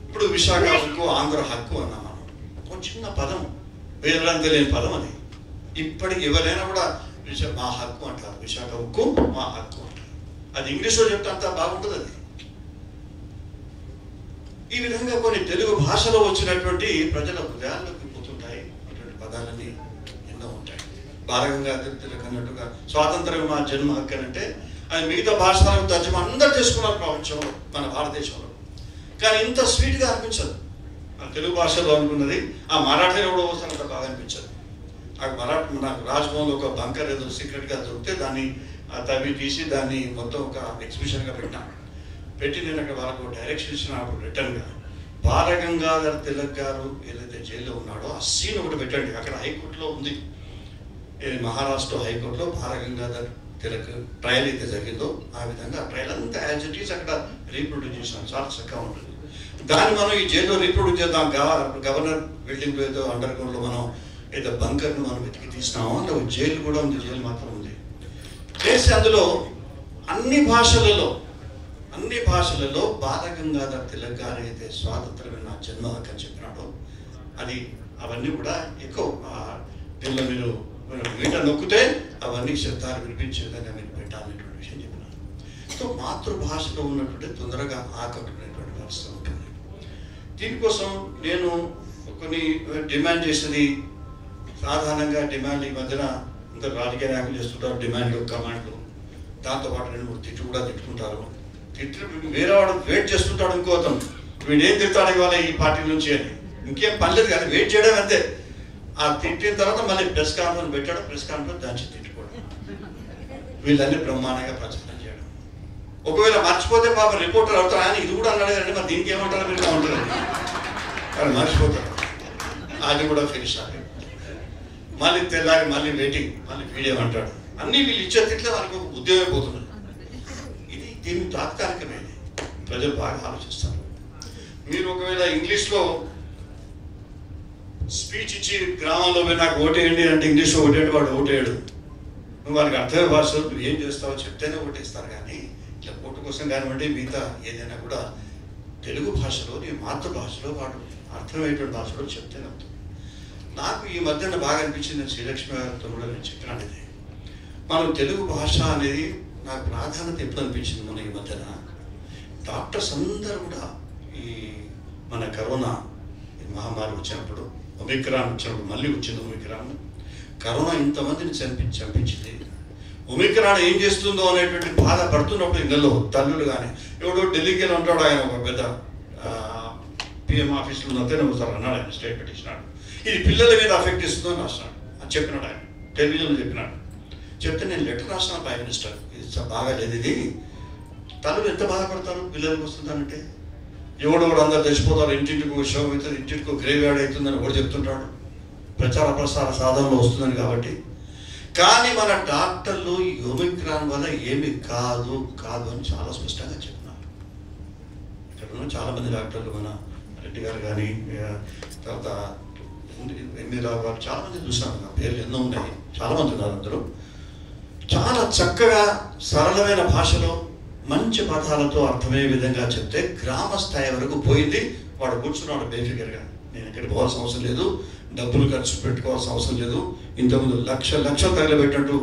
ఇప్పుడు విశాఖ హక్కు, ఆంధ్ర హక్కు అన్నాం మనం. ఒక చిన్న పదం, వేదం తెలియని పదం అది. ఇప్పటికి ఎవరైనా కూడా మా హక్కు అంటారు, విశాఖ హక్కు మా హక్కు అంటారు. అది ఇంగ్లీష్లో చెప్తే అంతా బాగుంటుంది. అది ఈ విధంగా కొన్ని తెలుగు భాషలో వచ్చినటువంటి ప్రజల హృదయాల్లోకి పోతుంటాయి అటువంటి పదాలన్నీ ఎన్నో ఉంటాయి. బాలగంగాధర్ తిలక్ అన్నట్టుగా స్వాతంత్రం మా జన్మ హక్కు అంటే అది మిగతా భాషలకు తర్జుమా అందరూ చేసుకున్నారు ప్రపంచంలో, మన భారతదేశంలో. కానీ ఇంత స్వీట్గా అనిపించదు మన తెలుగు భాషలో అనుకున్నది. ఆ మరాఠీలో కూడా వస్తే అంత బాగా అనిపించదు. నాకు రాజ్భవన్లో ఒక బంకర్ ఏదో సీక్రెట్గా దొరికితే దాన్ని తవ్వి తీసి దాన్ని మొత్తం ఒక ఎగ్జిబిషన్గా పెట్టి నేను అక్కడ వాళ్ళకు డైరెక్షన్ ఇచ్చిన రిటర్న్గా బాలగంగాధర్ తిలక్ గారు ఏదైతే జైల్లో ఉన్నాడో ఆ సీన్ ఒకటి పెట్టండి. అక్కడ హైకోర్టులో ఉంది, మహారాష్ట్ర హైకోర్టులో బాలగంగాధర్ తిలక్ ట్రయల్ అయితే జరిగిందో ఆ విధంగా ట్రయల్ అంతా యాజ్ ఇట్ ఈస్ అక్కడ రీప్రొడ్యూస్ చేసినాం. చాలా చక్కగా ఉంటుంది. దాన్ని మనం ఈ జైల్లో రీప్రొడ్యూస్ చేద్దాం. గవర్నర్ బిల్డింగ్లో ఏదో అండర్ గ్రౌండ్లో మనం ఏదో బంకర్ను మనం వెతికి తీసినాము. అంటే ఒక జైలు కూడా ఉంది, జైలు మాత్రం ఉంది. చేసి అందులో అన్ని భాషలలో బాలగంగాధర్ తిలక్ గారు అయితే స్వాతంత్రమైన నా జన్మ హక్కు అని చెప్పినాడో అది అవన్నీ కూడా ఎక్కువ దీనిలో మీరు మీటర్ నొక్కితే అవన్నీ శబ్దాలు వినిపించే విధంగా మీరు పెట్టాలనేటువంటి విషయం చెప్పినాను. సో మాతృభాషలో ఉన్నటువంటి తొందరగా ఆకట్టుకునేటువంటి పరిస్థితి ఉంటుంది. దీనికోసం నేను కొన్ని డిమాండ్ చేసేది సాధారణంగా డిమాండ్ ఈ మధ్యన అందరు రాజకీయ నాయకులు చేస్తుంటారు డిమాండ్లు, కమాండ్లు. దాంతోపాటు 2-3 తిట్టు కూడా తిట్టుకుంటారు. వేరే వాడు వెయిట్ చేస్తుంటాడు. ఇంకో అతను వీడేం తిడతాడు ఇవాళ ఈ పార్టీ నుంచి అని, ఇంకేం పనిలేదు కానీ వెయిట్ చేయడం అంతే. ఆ తిట్టిన తర్వాత మళ్ళీ ప్రెస్ కాన్ఫరెన్స్ పెట్టాడు, ప్రెస్ కాన్ఫరెన్స్ దాచి తిట్టుకోవడం, వీళ్ళన్నీ బ్రహ్మాండంగా ప్రచారం చేయడం. ఒకవేళ మర్చిపోతే పాప రిపోర్టర్ అవుతారు, ఆయన ఇది కూడా అన్నాడు కదండి మరి దీనికి ఏమంటారో మీరు ఉంటారు కానీ మర్చిపోతారు. అది కూడా ఫినిష్ అయ్యి మళ్ళీ తెల్లారి మళ్ళీ వెయిటింగ్, మళ్ళీ వీడియో అంటాడు. అన్నీ వీళ్ళు ఇచ్చే తిట్లే వాళ్ళకి ఒక ఉద్యోగం పోతున్నారు. దీన్ని తాత్కాలికమైనది, ప్రజలు బాగా ఆలోచిస్తారు. మీరు ఒకవేళ ఇంగ్లీష్లో స్పీచ్ ఇచ్చి గ్రామంలో పోయి నాకు ఓటేయండి అంటే ఇంగ్లీష్లో ఓటేయండి, వాడు ఓటేయడు. నువ్వు వారికి అర్థమైన భాషలో నువ్వు ఏం చేస్తావో చెప్తేనే ఓటేస్తారు. కానీ ఇట్లా ఓటు కోసం కానివ్వండి మిగతా ఏదైనా కూడా తెలుగు భాషలో, నీ మాతృభాషలో వాడు అర్థమయ్యేటువంటి భాషలో చెప్తేనే అవుతుంది. నాకు ఈ మధ్యన బాగా అనిపించింది, శ్రీలక్ష్మి గారితో కూడా నేను చెప్పినాను. ఇది మనం తెలుగు భాష అనేది నాకు ప్రాధాన్యత ఎప్పుడు అనిపించింది. మన ఈ మధ్యన డాక్టర్స్ అందరూ కూడా ఈ మన కరోనా మహమ్మారి వచ్చినప్పుడు, ఒమిక్రాన్ వచ్చినప్పుడు, మళ్ళీ వచ్చింది ఒమిక్రాన్. కరోనా ఇంతమందిని చంపించింది. ఒమిక్రాన్ ఏం చేస్తుందో అనేటువంటి బాధ పడుతున్నప్పుడు ఇళ్ళలో తల్లులు కానీ ఎవడో ఢిల్లీకి వెళ్ళి ఉంటాడు, ఆయన ఒక పెద్ద పిఎం ఆఫీసులో ఉన్నతేనే ఒకసారి అన్నాడు, ఆయన స్టేట్మెంట్ ఇచ్చినాడు. ఇది పిల్లల మీద అఫెక్ట్ ఇస్తుందో అని రాసినాడు. అది చెప్పినాడు, ఆయన టెలివిజన్లో చెప్పినాడు. చెప్తే నేను లెటర్ రాసిన ప్రైమ్ మినిస్టర్, ఇది బాగా లేదు, ఇది తల్లులు ఎంత బాధపడతారు పిల్లలకు వస్తుందంటే. ఎవడెవడు అందరు తెచ్చిపోతారు, ఇంటింటికి శవం అవుతుంది, ఇంటింటికి గ్రేవ్ యార్డ్ అవుతుందని కూడా చెప్తుంటాడు, ప్రచార ప్రసార సాధనలో వస్తుందని. కాబట్టి కానీ మన డాక్టర్లు ఈ ఒమిక్రాన్ వల్ల ఏమి కాదు అని చాలా స్పష్టంగా చెప్తున్నారు. ఇక్కడ ఉన్న చాలామంది డాక్టర్లు, మన రెడ్డి గారు కానీ, తర్వాత ఎంబీరావు గారు, చాలామంది చూసాను. నా పేర్లు ఎన్నో ఉన్నాయి, చాలామంది ఉన్నారు. అందరూ చాలా చక్కగా సరళమైన భాషలో మంచి పదాలతో అర్థమయ్యే విధంగా చెప్తే గ్రామ స్థాయి వరకు పోయింది. వాడు కూర్చున్నాడు బేఫికర్గా, నేను ఎక్కడికి పోవాల్సిన అవసరం లేదు, డబ్బులు ఖర్చు పెట్టుకోవాల్సిన అవసరం లేదు, ఇంతకుముందు లక్షలు తగలబెట్టినట్టు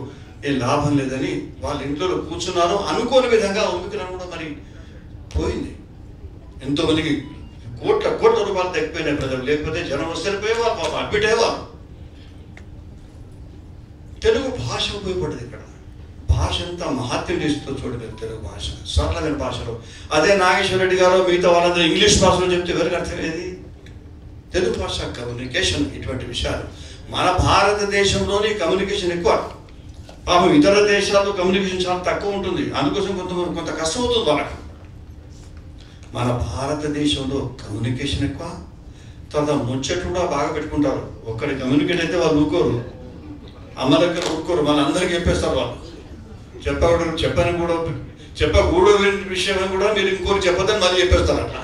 ఏ లాభం లేదని వాళ్ళ ఇంట్లో కూర్చున్నారు. అనుకోని విధంగా ఒమిక్రాన్ కూడా మరి పోయింది. ఎంతోమందికి కోట్ల రూపాయలు తగ్గిపోయినాయి ప్రజలు. లేకపోతే జనం వస్తేపోయేవారు, పాప అడ్మిట్ అయ్యేవారు. తెలుగు భాష ఉపయోగపడదు. ఇక్కడ భాష ఎంత మహత్యం చేస్తుందో చూడలేదు. తెలుగు భాష సరళమైన భాషలో. అదే నాగేశ్వర రెడ్డి గారు మిగతా వాళ్ళందరూ ఇంగ్లీష్ భాషలో చెప్తే ఎవరికి అర్థమయ్యేది? తెలుగు భాష కమ్యూనికేషన్, ఇటువంటి విషయాలు మన భారతదేశంలోని కమ్యూనికేషన్ ఎక్కువ. పాపం ఇతర దేశాల్లో కమ్యూనికేషన్ చాలా తక్కువ ఉంటుంది. అందుకోసం కొంత కష్టం అవుతుంది వాళ్ళకు. మన భారతదేశంలో కమ్యూనికేషన్ ఎక్కువ. తర్వాత ముచ్చట్లు కూడా బాగా పెట్టుకుంటారు. ఒక్కడి కమ్యూనికేట్ అయితే వాళ్ళు ఊరుకోరు, అమ్మ దగ్గర ఊరుకోరు, మనందరికీ చెప్పేస్తారు. వాళ్ళు చెప్పకూడదు విషయం కూడా మీరు ఇంకోటి చెప్పదని మళ్ళీ చెప్పేస్తారు. అట్లా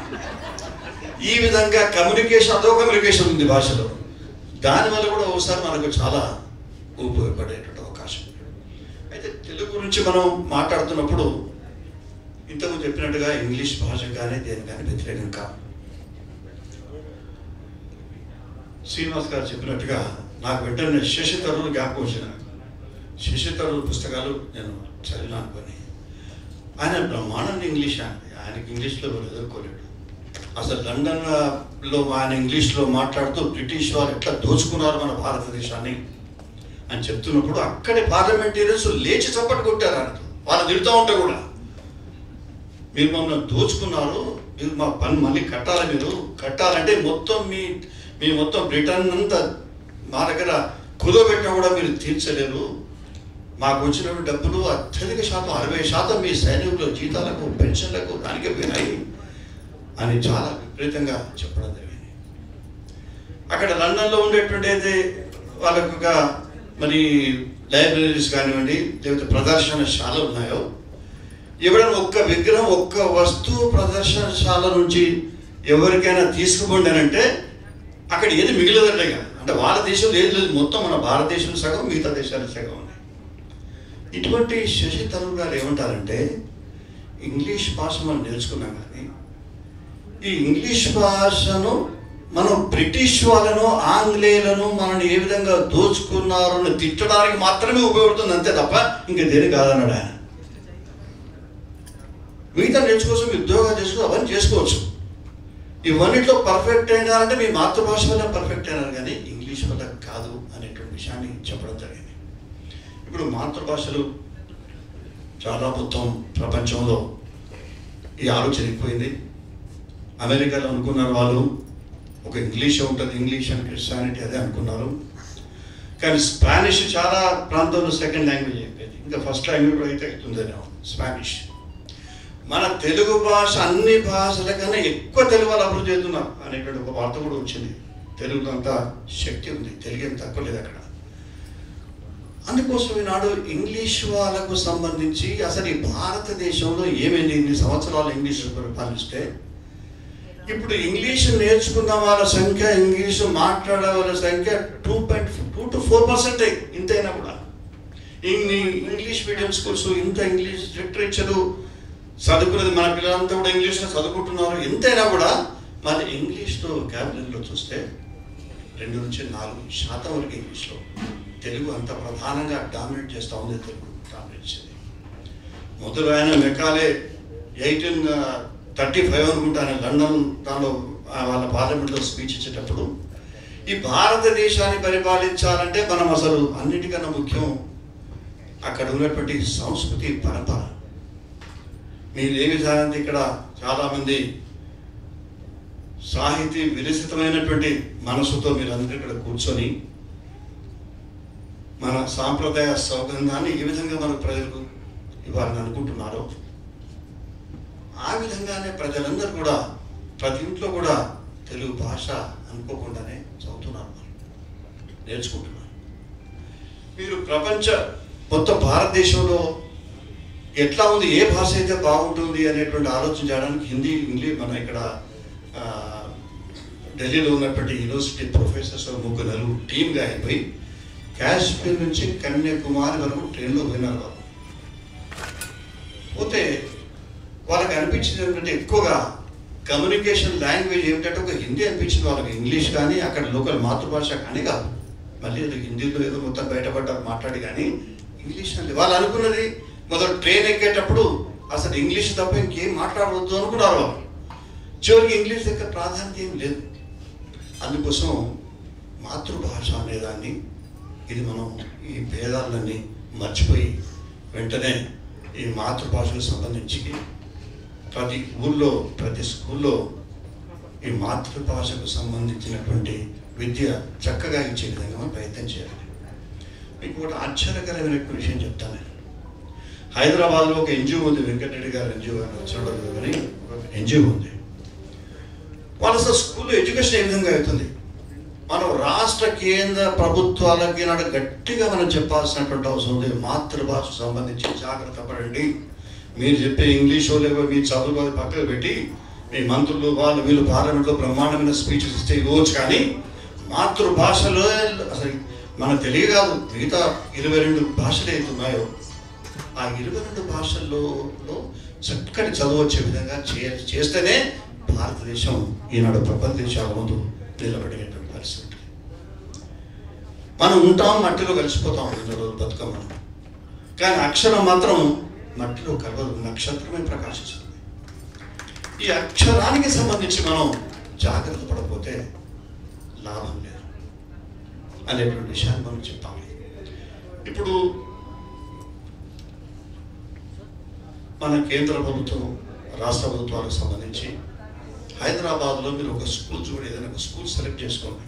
ఈ విధంగా కమ్యూనికేషన్, అదో కమ్యూనికేషన్ ఉంది భాషలో. దానివల్ల కూడా ఒకసారి మనకు చాలా ఉపయోగపడేటువంటి అవకాశం. అయితే తెలుగు గురించి మనం మాట్లాడుతున్నప్పుడు ఇంతకుముందు చెప్పినట్టుగా ఇంగ్లీష్ భాష కానీ దేని కానీ వ్యతిరేకం కాదు. శ్రీనివాస్ గారు చెప్పినట్టుగా నాకు వెంటనే శశి తరూర్ జ్ఞాపకం వచ్చిన. శశి తరూర్ పుస్తకాలు నేను చదివినా అనుకొని, ఆయన బ్రహ్మాండంగా ఇంగ్లీష్, ఆయనకి ఇంగ్లీష్లో ఎదుర్కోలేడు. అసలు లండన్లో ఆయన ఇంగ్లీష్లో మాట్లాడుతూ బ్రిటిష్ వారు ఎట్లా దోచుకున్నారు మన భారతదేశాన్ని అని చెప్తున్నప్పుడు అక్కడే పార్లమెంటేరియన్స్ లేచి చప్పట్లు కొట్టారు. ఆయన వాళ్ళు తిడుతూ ఉంటే కూడా, మీరు మమ్మల్ని దోచుకున్నారు, మీరు మా పని మళ్ళీ కట్టాలి, మీరు కట్టాలంటే మొత్తం మీ మొత్తం బ్రిటన్ అంతా మా దగ్గర కుదోబెట్టినా కూడా మీరు తీర్చలేరు. మాకు వచ్చిన డబ్బులు అత్యధిక శాతం 60% మీ సైనికుల జీతాలకు, పెన్షన్లకు దానికే పోయినాయి అని చాలా విపరీతంగా చెప్పడం జరిగింది. అక్కడ లండన్లో ఉండేటువంటి అయితే వాళ్ళకు మరి లైబ్రరీస్ కానివ్వండి, లేకపోతే ప్రదర్శనశాల ఉన్నాయో, ఎవరైనా ఒక్క విగ్రహం, ఒక్క వస్తువు ప్రదర్శనశాల నుంచి ఎవరికైనా తీసుకుపోండి అని అంటే అక్కడ ఏది మిగిలిదట్టగా. అంటే వాళ్ళ దేశంలో ఏది లేదు, మొత్తం మన భారతదేశం సగం, మిగతా దేశాలు సగం ఉన్నాయి. ఇటువంటి శశి తరూర్ గారు ఏమంటారంటే, ఇంగ్లీష్ భాష మనం నేర్చుకున్నాం, కానీ ఈ ఇంగ్లీష్ భాషను మనం బ్రిటిష్ వాళ్ళను, ఆంగ్లేయులను మనల్ని ఏ విధంగా దోచుకున్నారో తిట్టడానికి మాత్రమే ఉపయోగపడుతుంది, అంతే తప్ప ఇంకా దేని కాదన్నాడు ఆయన. మిగతా నేర్చుకోవచ్చు, మీ ఉద్యోగాలు చేసుకోవచ్చు, అవన్నీ చేసుకోవచ్చు. ఇవన్నిట్లో పర్ఫెక్ట్ అయినారంటే మీ మాతృభాష వల్ల పర్ఫెక్ట్ అయినారు, కానీ ఇంగ్లీష్ వల్ల కాదు అనేటువంటి విషయాన్ని చెప్పడం జరిగింది. ఇప్పుడు మాతృభాషలు చాలా మొత్తం ప్రపంచంలో ఈ ఆలోచన ఎక్కువైంది. అమెరికాలో అనుకున్నారు వాళ్ళు ఒక ఇంగ్లీష్ ఉంటుంది, ఇంగ్లీష్ అండ్ క్రిస్టియానిటీ అదే అనుకున్నారు. కానీ స్పానిష్ చాలా ప్రాంతంలో సెకండ్ లాంగ్వేజ్ అయిపోయింది. ఇంకా ఫస్ట్ లాంగ్వేజ్ అయితే అవుతుందేమో స్పానిష్. మన తెలుగు భాష అన్ని భాషల కన్నా ఎక్కువ తెలుగు వాళ్ళు అభివృద్ధి చేస్తున్నారు అనేటువంటి ఒక వార్త కూడా వచ్చింది. తెలుగులో అంత శక్తి ఉంది, తెలుగు ఏం తక్కువ లేదు అక్కడ. అందుకోసం ఈనాడు ఇంగ్లీష్ వాళ్ళకు సంబంధించి అసలు ఈ భారతదేశంలో ఏమైంది, ఇన్ని సంవత్సరాలు ఇంగ్లీష్ పరిపాలిస్తే ఇప్పుడు ఇంగ్లీష్ నేర్చుకున్న వాళ్ళ సంఖ్య, ఇంగ్లీషు మాట్లాడే వాళ్ళ సంఖ్య 2.2 to 4% ఇంతైనా కూడా. ఇంగ్లీష్ మీడియం స్కూల్స్ ఇంత ఇంగ్లీష్ లిటరేచరు చదువుకునేది మన పిల్లలంతా కూడా ఇంగ్లీష్లో చదువుకుంటున్నారు. ఎంతైనా కూడా మరి ఇంగ్లీష్లో క్యాబినెట్లో చూస్తే 2 నుంచి 4% వరకు ఇంగ్లీష్లో. తెలుగు అంత ప్రధానంగా డామినేట్ చేస్తూ ఉంది. తెలుగు డామినేట్ చేసింది. మొదలు ఆయన మెకాలే 1835 అనుకుంటాను లండన్ దానిలో వాళ్ళ పార్లమెంట్లో స్పీచ్ ఇచ్చేటప్పుడు, ఈ భారతదేశాన్ని పరిపాలించాలంటే మనం అసలు అన్నిటికన్నా ముఖ్యం అక్కడ ఉన్నటువంటి సంస్కృతి పరంపర. మీరు ఏ విధానంగా ఇక్కడ చాలామంది సాహితీ విరసితమైనటువంటి మనసుతో మీరందరూ ఇక్కడ కూర్చొని మన సాంప్రదాయ సౌగంధాన్ని ఏ విధంగా మన ప్రజలకు ఇవ్వాలని అనుకుంటున్నారో ఆ విధంగానే ప్రజలందరూ కూడా ప్రతి ఇంట్లో కూడా తెలుగు భాష అనుకోకుండానే చదువుతున్నారు, నేర్చుకుంటున్నారు. మీరు ప్రపంచ మొత్తం భారతదేశంలో ఎట్లా ఉంది, ఏ భాష అయితే బాగుంటుంది అనేటువంటి ఆలోచన చేయడానికి హిందీ, ఇంగ్లీష్, మన ఇక్కడ ఢిల్లీలో ఉన్నటువంటి యూనివర్సిటీ ప్రొఫెసర్స్ ముగ్గురు టీమ్గా అయిపోయి కాశ్మీర్ నుంచి కన్యాకుమారి వరకు ట్రైన్లో పోయినారు వాళ్ళు. పోతే వాళ్ళకి అనిపించింది ఏంటంటే ఎక్కువగా కమ్యూనికేషన్ లాంగ్వేజ్ ఏమిటంటే ఒక హిందీ అనిపించింది వాళ్ళకి. ఇంగ్లీష్ కానీ అక్కడ లోకల్ మాతృభాష కానీ కాదు, మళ్ళీ ఏదో హిందీలో ఏదో మొత్తం బయటపడ్డారు మాట్లాడి, కానీ ఇంగ్లీష్ అంటే వాళ్ళు అనుకున్నది. మొదలు ట్రైన్ ఎక్కేటప్పుడు అసలు ఇంగ్లీష్ తప్ప ఇంకేం మాట్లాడవద్దు అనుకున్నారు వాళ్ళు. చివరికి ఇంగ్లీష్ దగ్గర ప్రాధాన్యత ఏం లేదు. అందుకోసం మాతృభాష అనేదాన్ని ఇది మనం ఈ భేదాలన్నీ మర్చిపోయి వెంటనే ఈ మాతృభాషకు సంబంధించి ప్రతి ఊళ్ళో ప్రతి స్కూల్లో ఈ మాతృభాషకు సంబంధించినటువంటి విద్య చక్కగా ఇచ్చే విధంగా మనం ప్రయత్నం చేయాలి. మీకు ఒక ఆశ్చర్యకరమైన విషయం చెప్తాను. హైదరాబాద్లో ఒక ఎన్జిఓ ఉంది, వెంకటరెడ్డి గారు ఎన్జిఓ అని వచ్చినప్పుడు కానీ ఒక ఎన్జిఓ ఉంది. వాళ్ళ అసలు స్కూల్లో ఎడ్యుకేషన్ ఏ విధంగా అవుతుంది, మనం రాష్ట్ర కేంద్ర ప్రభుత్వాలకి నాడు గట్టిగా మనం చెప్పాల్సినటువంటి అవసరం ఉంది. మాతృభాషకు సంబంధించి జాగ్రత్త పడండి. మీరు చెప్పే ఇంగ్లీషో లేకపోతే మీ చదువు పక్కకు పెట్టి మీ మంత్రులు వాళ్ళు వీళ్ళు పార్లమెంట్లో బ్రహ్మాండమైన స్పీచెస్ ఇస్తే ఇవ్వచ్చు, కానీ మాతృభాషలో అసలు మనకు తెలియదు. మిగతా 22 భాషలు అవుతున్నాయో ఆ 22 భాషల్లో చక్కటి చదువు వచ్చే విధంగా చేస్తేనే భారతదేశం ఈనాడు ప్రపంచ దేశాల ముందు నిలబడేటువంటి పరిస్థితి. మనం ఉంటాం, మట్టిలో కలిసిపోతాం, 2 రోజులు బతుకమ్మ, కానీ అక్షరం మాత్రం మట్టిలో కలవదు, నక్షత్రమే ప్రకాశిస్తుంది. ఈ అక్షరానికి సంబంధించి మనం జాగ్రత్త పడకపోతే లాభం లేదు అనేటువంటి విషయాన్ని మనం చెప్పాలి. ఇప్పుడు మన కేంద్ర ప్రభుత్వం రాష్ట్ర ప్రభుత్వాలకు సంబంధించి హైదరాబాద్లో మీరు ఒక స్కూల్ చూడండి, ఏదైనా ఒక స్కూల్ సెలెక్ట్ చేసుకోండి,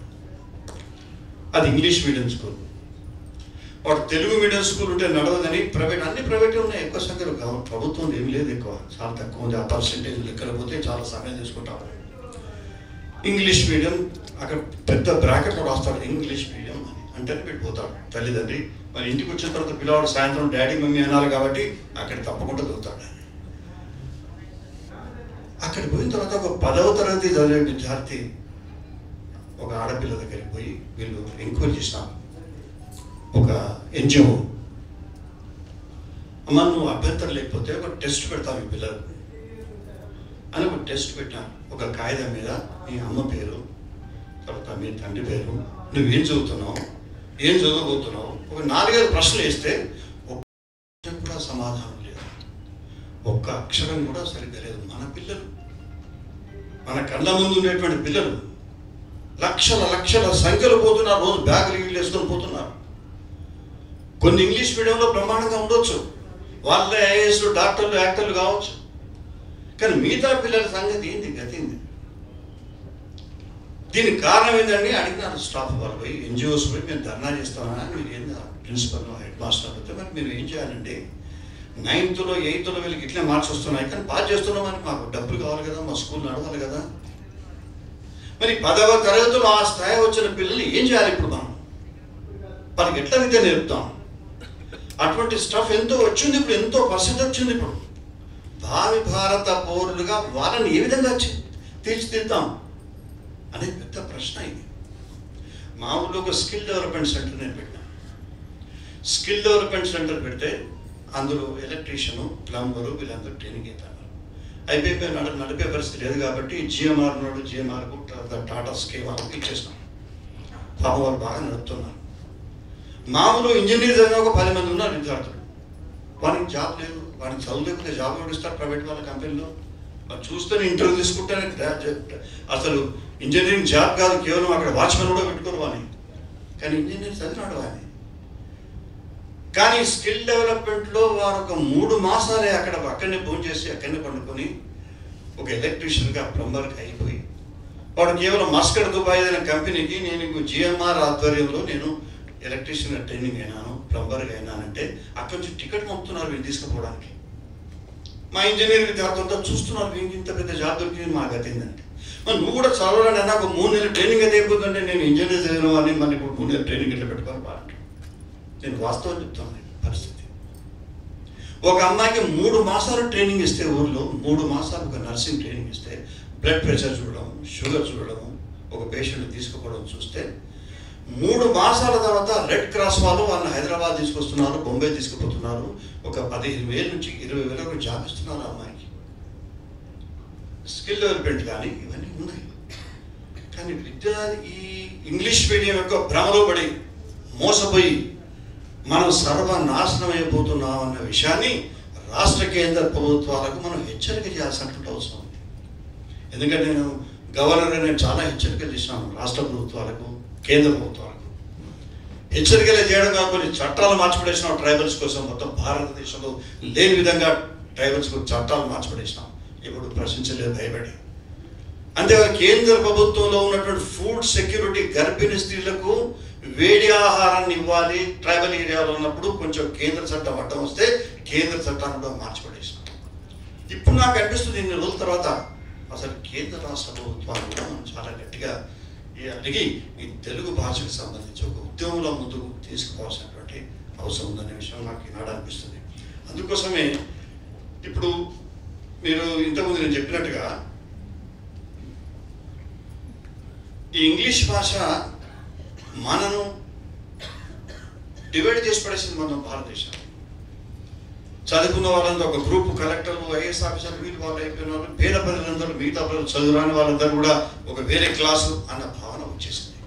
అది ఇంగ్లీష్ మీడియం స్కూల్. వాడు తెలుగు మీడియం స్కూల్ ఉంటే నడవదని ప్రైవేట్, అన్ని ప్రైవేట్ ఉన్నాయి, ఎక్కువ సంఖ్యలో ప్రభుత్వం ఏమి లేదు, ఎక్కువ చాలా తక్కువ ఉంది. ఆ పర్సెంటేజ్ లెక్కలేకపోతే చాలా సమయం తీసుకుంటాం. ఇంగ్లీష్ మీడియం అక్కడ పెద్ద బ్రాకెట్లో రాస్తాడు ఇంగ్లీష్ మీడియం అని, అంటే పెట్టిపోతాడు తల్లిదండ్రి. మరి ఇంటికి వచ్చిన తర్వాత పిల్లవాడు సాయంత్రం డాడీ మమ్మీ అనాలి కాబట్టి అక్కడ తప్పకుండా దొరుకుతాడు. అక్కడికి పోయిన తర్వాత ఒక 10వ తరగతి చదివే విద్యార్థి ఒక ఆడపిల్ల దగ్గరికి పోయి వీళ్ళు ఎంక్వైరీ చేసినాం, ఒక ఎన్జిఓ, అమ్మ నువ్వు అభ్యంతరం లేకపోతే ఒక టెస్ట్ పెడతావు ఈ పిల్లలు అని ఒక టెస్ట్ పెట్టాను. ఒక కాగితం మీద మీ అమ్మ పేరు, తర్వాత మీ తండ్రి పేరు, నువ్వేం చదువుతున్నావు, ఏం చదవబోతున్నావు, ఒక 4-5 ప్రశ్నలు వేస్తే ఒక్క కూడా సమాధానం లేదు, ఒక్క అక్షరం కూడా సరిగ్గా లేదు. మన పిల్లలు, మన కళ్ళ ముందు ఉండేటువంటి పిల్లలు లక్షల సంఖ్యలో పోతున్నారు, రోజు బ్యాగులు ఇల్లు వేసుకొని పోతున్నారు. కొన్ని ఇంగ్లీష్ మీడియంలో బ్రహ్మాండంగా ఉండొచ్చు, వాళ్ళే ఐఏఎస్ డాక్టర్లు యాక్టర్లు కావచ్చు, కానీ మిగతా పిల్లల సంగతి ఏంది, గతింది. దీనికి కారణం ఏంటండి అడిగినారు స్టాఫ్ వాళ్ళు పోయి, ఎన్జిఓస్ పోయి మేము ధర్నా చేస్తామని. మీరు ఏంది ప్రిన్సిపల్ హెడ్ మాస్టర్ అడిగితే మరి మీరు ఏం చేయాలండి, 9th 8th వీళ్ళకి ఇట్లే మార్క్స్ వస్తున్నాయి, కానీ పాస్ చేస్తున్నామని మాకు డబ్బులు కావాలి కదా, మా స్కూల్ నడవాలి కదా. మరి 10వ తరగతిలో ఆ స్థాయి వచ్చిన పిల్లల్ని ఏం చేయాలి ఇప్పుడు మనం, వాళ్ళకి ఎట్లా విద్య నేర్పుతాం? అటువంటి స్టఫ్ ఎంతో వచ్చింది, ఇప్పుడు ఎంతో పర్సెంట్ వచ్చింది. ఇప్పుడు భావి భారత పౌరులుగా వాళ్ళని ఏ విధంగా తీర్చిదిద్దాం అనే పెద్ద ప్రశ్న ఇది. మా ఊళ్ళో ఒక స్కిల్ డెవలప్మెంట్ సెంటర్ నేను పెట్టాను. స్కిల్ డెవలప్మెంట్ సెంటర్ పెడితే అందులో ఎలక్ట్రీషియను, ప్లంబరు వీళ్ళందరూ ట్రైనింగ్ అయిపోయి నడిపే పరిస్థితి లేదు కాబట్టి జిఎంఆర్ నోడు, జిఎంఆర్కు టాటా స్కే వాళ్ళకి ఇచ్చేస్తాం. పాపం వాళ్ళు బాగా నడుపుతున్నారు. మామూలు ఇంజనీర్ చదివిన ఒక 10 మంది ఉన్నారు విద్యార్థులు, వానికి జాబ్ లేదు, వానికి చదువు లేకపోతే జాబ్ కూడా ఇస్తారు ప్రైవేట్ వాళ్ళ కంపెనీలో. మరి చూస్తే ఇంటర్వ్యూ తీసుకుంటేనే అసలు ఇంజనీరింగ్ జాబ్ కాదు, కేవలం అక్కడ వాచ్మెన్ కూడా పెట్టుకోరు వాని, కానీ ఇంజనీర్ చదివినాడు వాని. కానీ స్కిల్ డెవలప్మెంట్లో వారు ఒక 3 మాసాలే అక్కడనే భోజనం చేసి అక్కడనే పండుకొని ఒక ఎలక్ట్రీషియన్గా ప్లంబర్కి అయిపోయి వాడు కేవలం మస్కట్ దుబాయ్ అనే కంపెనీకి నేను జిఎంఆర్ ఆధ్వర్యంలో నేను ఎలక్ట్రీషియన్గా ట్రైనింగ్ అయినాను, ప్లంబర్గా అయినానంటే అక్కడి నుంచి టికెట్ పంపుతున్నారు వీళ్ళు తీసుకుపోవడానికి. మా ఇంజనీరింగ్ విద్యార్థులతో చూస్తున్నారు, వీళ్ళకి ఇంత పెద్ద జాబ్ దొరికింది, మా గతి ఏంటంటే మరి నువ్వు కూడా చదవాలని నాకు 3 నెలలు ట్రైనింగ్ అయితే అయిపోతుందంటే నేను ఇంజనీర్ చదివిన వాడిని మళ్ళీ ఇప్పుడు 3 నెలలు ట్రైనింగ్ ఎట్లా పెట్టుకోవాలి బాగా. నేను వాస్తవం చెప్తాను పరిస్థితి. ఒక అమ్మాయికి 3 మాసాలు ట్రైనింగ్ ఇస్తే, ఊర్లో 3 మాసాలు ఒక నర్సింగ్ ట్రైనింగ్ ఇస్తే, బ్లడ్ ప్రెషర్ చూడడం, షుగర్ చూడడం, ఒక పేషెంట్ తీసుకుపోవడం చూస్తే 3 మాసాల తర్వాత రెడ్ క్రాస్ వాళ్ళని హైదరాబాద్ తీసుకొస్తున్నారు, బొంబాయి తీసుకుపోతున్నారు. ఒక 15,000 నుంచి 20,000 వరకు జాబ్ ఇస్తున్నారు ఆ అమ్మాయికి. స్కిల్ డెవలప్మెంట్ కానీ ఇవన్నీ ఉన్నాయి. కానీ ఈ ఇంగ్లీష్ మీడియం యొక్క భ్రమలో పడి మోసపోయి మనం సర్వనాశనం అయిపోతున్నాం అన్న విషయాన్ని రాష్ట్ర కేంద్ర ప్రభుత్వాలకు మనం హెచ్చరిక చేయాల్సినటువంటి అవసరం ఉంది. ఎందుకంటే నేను చాలా హెచ్చరికలు చేసినాను రాష్ట్ర ప్రభుత్వాలకు, కేంద్ర ప్రభుత్వాలకు. హెచ్చరికలు చేయడం కాకుండా చట్టాలు మార్చిపడేసినాం ట్రైబల్స్ కోసం. మొత్తం భారతదేశంలో లేని విధంగా ట్రైబల్స్ కోసం చట్టాలు మార్చిపడేసినాం. ఇప్పుడు ప్రశ్నించలేదు భయపడి. అంతేకాదు కేంద్ర ప్రభుత్వంలో ఉన్నటువంటి ఫుడ్ సెక్యూరిటీ, గర్భిణీ స్త్రీలకు వేడి ఆహారాన్ని ఇవ్వాలి ట్రైబల్ ఏరియాలో ఉన్నప్పుడు. కొంచెం కేంద్ర చట్టం అడ్డం వస్తే కేంద్ర చట్టాన్ని కూడా మార్చిపడేసినాం. ఇప్పుడు నాకు అనిపిస్తుంది ఇన్ని రోజుల తర్వాత అసలు కేంద్ర రాష్ట్ర ప్రభుత్వాలు కూడా మనం చాలా గట్టిగా అడిగి ఈ తెలుగు భాషకు సంబంధించి ఒక ఉద్యమంలో ముందుకు తీసుకుపోవాల్సినటువంటి అవసరం ఉందనే విషయం నాకు ఈనాడు అనిపిస్తుంది. అందుకోసమే ఇప్పుడు మీరు ఇంతకుముందు నేను చెప్పినట్టుగా ఈ ఇంగ్లీష్ భాష మనను డివైడ్ చేసి పడేసింది. మనం భారతదేశం చదువుకున్న వాళ్ళంతా ఒక గ్రూప్, కలెక్టర్లు, ఐఏఎస్ ఆఫీసర్లు, వీళ్ళు వాళ్ళు అయిపోయిన వాళ్ళు, పేద ప్రజలందరూ, మిగతా ప్రజలు చదువురాని వాళ్ళందరూ కూడా ఒక వేరే క్లాసు అన్న భావన వచ్చేసింది.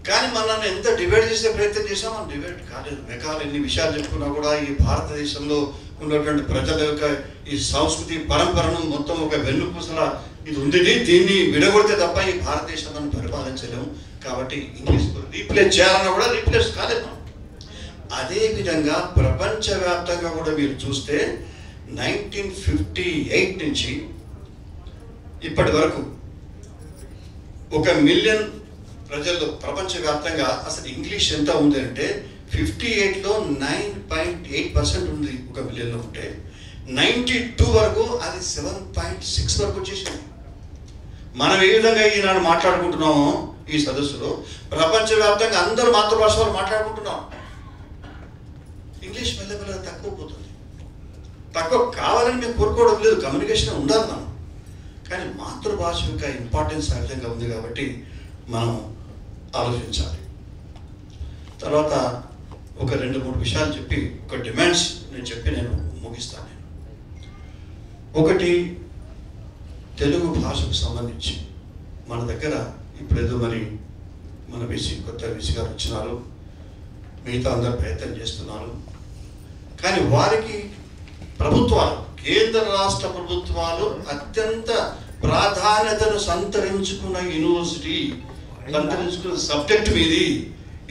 కానీ మనల్ని ఎంత డివైడ్ చేసే ప్రయత్నం చేసాం, మనం డివైడ్ కాలేదు. మెకాలు ఎన్ని విషయాలు చెప్పుకున్నా కూడా ఈ భారతదేశంలో ఉన్నటువంటి ప్రజల యొక్క ఈ సంస్కృతి పరంపరను మొత్తం ఒక వెన్నుపూసల ఇది ఉంది. దీన్ని విడగొడితే తప్ప ఈ భారతదేశాన్ని పరిపాలించలేము. కాబట్టి ఇంగ్లీష్ రీప్లేస్ చేయాలన్నా కూడా రీప్లేస్ కాలేదు. అదేవిధంగా ప్రపంచవ్యాప్తంగా కూడా మీరు చూస్తే 1958 నుంచి ఇప్పటి వరకు 1 మిలియన్ ప్రజల్లో ప్రపంచవ్యాప్తంగా అసలు ఇంగ్లీష్ ఎంత ఉంది అంటే 58లో 9.8% ఉంది 1 మిలియన్లో ఉంటే 92 వరకు అది 7.6 వరకు వచ్చేసింది. మనం ఏ విధంగా ఈనాడు మాట్లాడుకుంటున్నామో ఈ సదస్సులో ప్రపంచవ్యాప్తంగా అందరూ మాతృభాష వాళ్ళు మాట్లాడుకుంటున్నాం. ఇంగ్లీష్ మెల్లమెల్లగా తక్కువ పోతుంది. తక్కువ కావాలని మేము కోరుకోవడం లేదు, కమ్యూనికేషన్ ఉండాలి మనం. కానీ మాతృభాష యొక్క ఇంపార్టెన్స్ ఆ విధంగా ఉంది కాబట్టి మనం ఆలోచించాలి. తర్వాత ఒక 2-3 విషయాలు చెప్పి ఒక డిమాండ్స్ నేను చెప్పి నేను ముగిస్తాను. ఒకటి, తెలుగు భాషకు సంబంధించి మన దగ్గర ఇప్పుడేదో మరి మన కొత్త వీసీ గారు వచ్చినారు, మిగతా అందరు ప్రయత్నం చేస్తున్నారు. కానీ వారికి ప్రభుత్వాలు, కేంద్ర రాష్ట్ర ప్రభుత్వాలు అత్యంత ప్రాధాన్యతను సంతరించుకున్న యూనివర్సిటీ, సంతరించుకున్న సబ్జెక్ట్ మీది,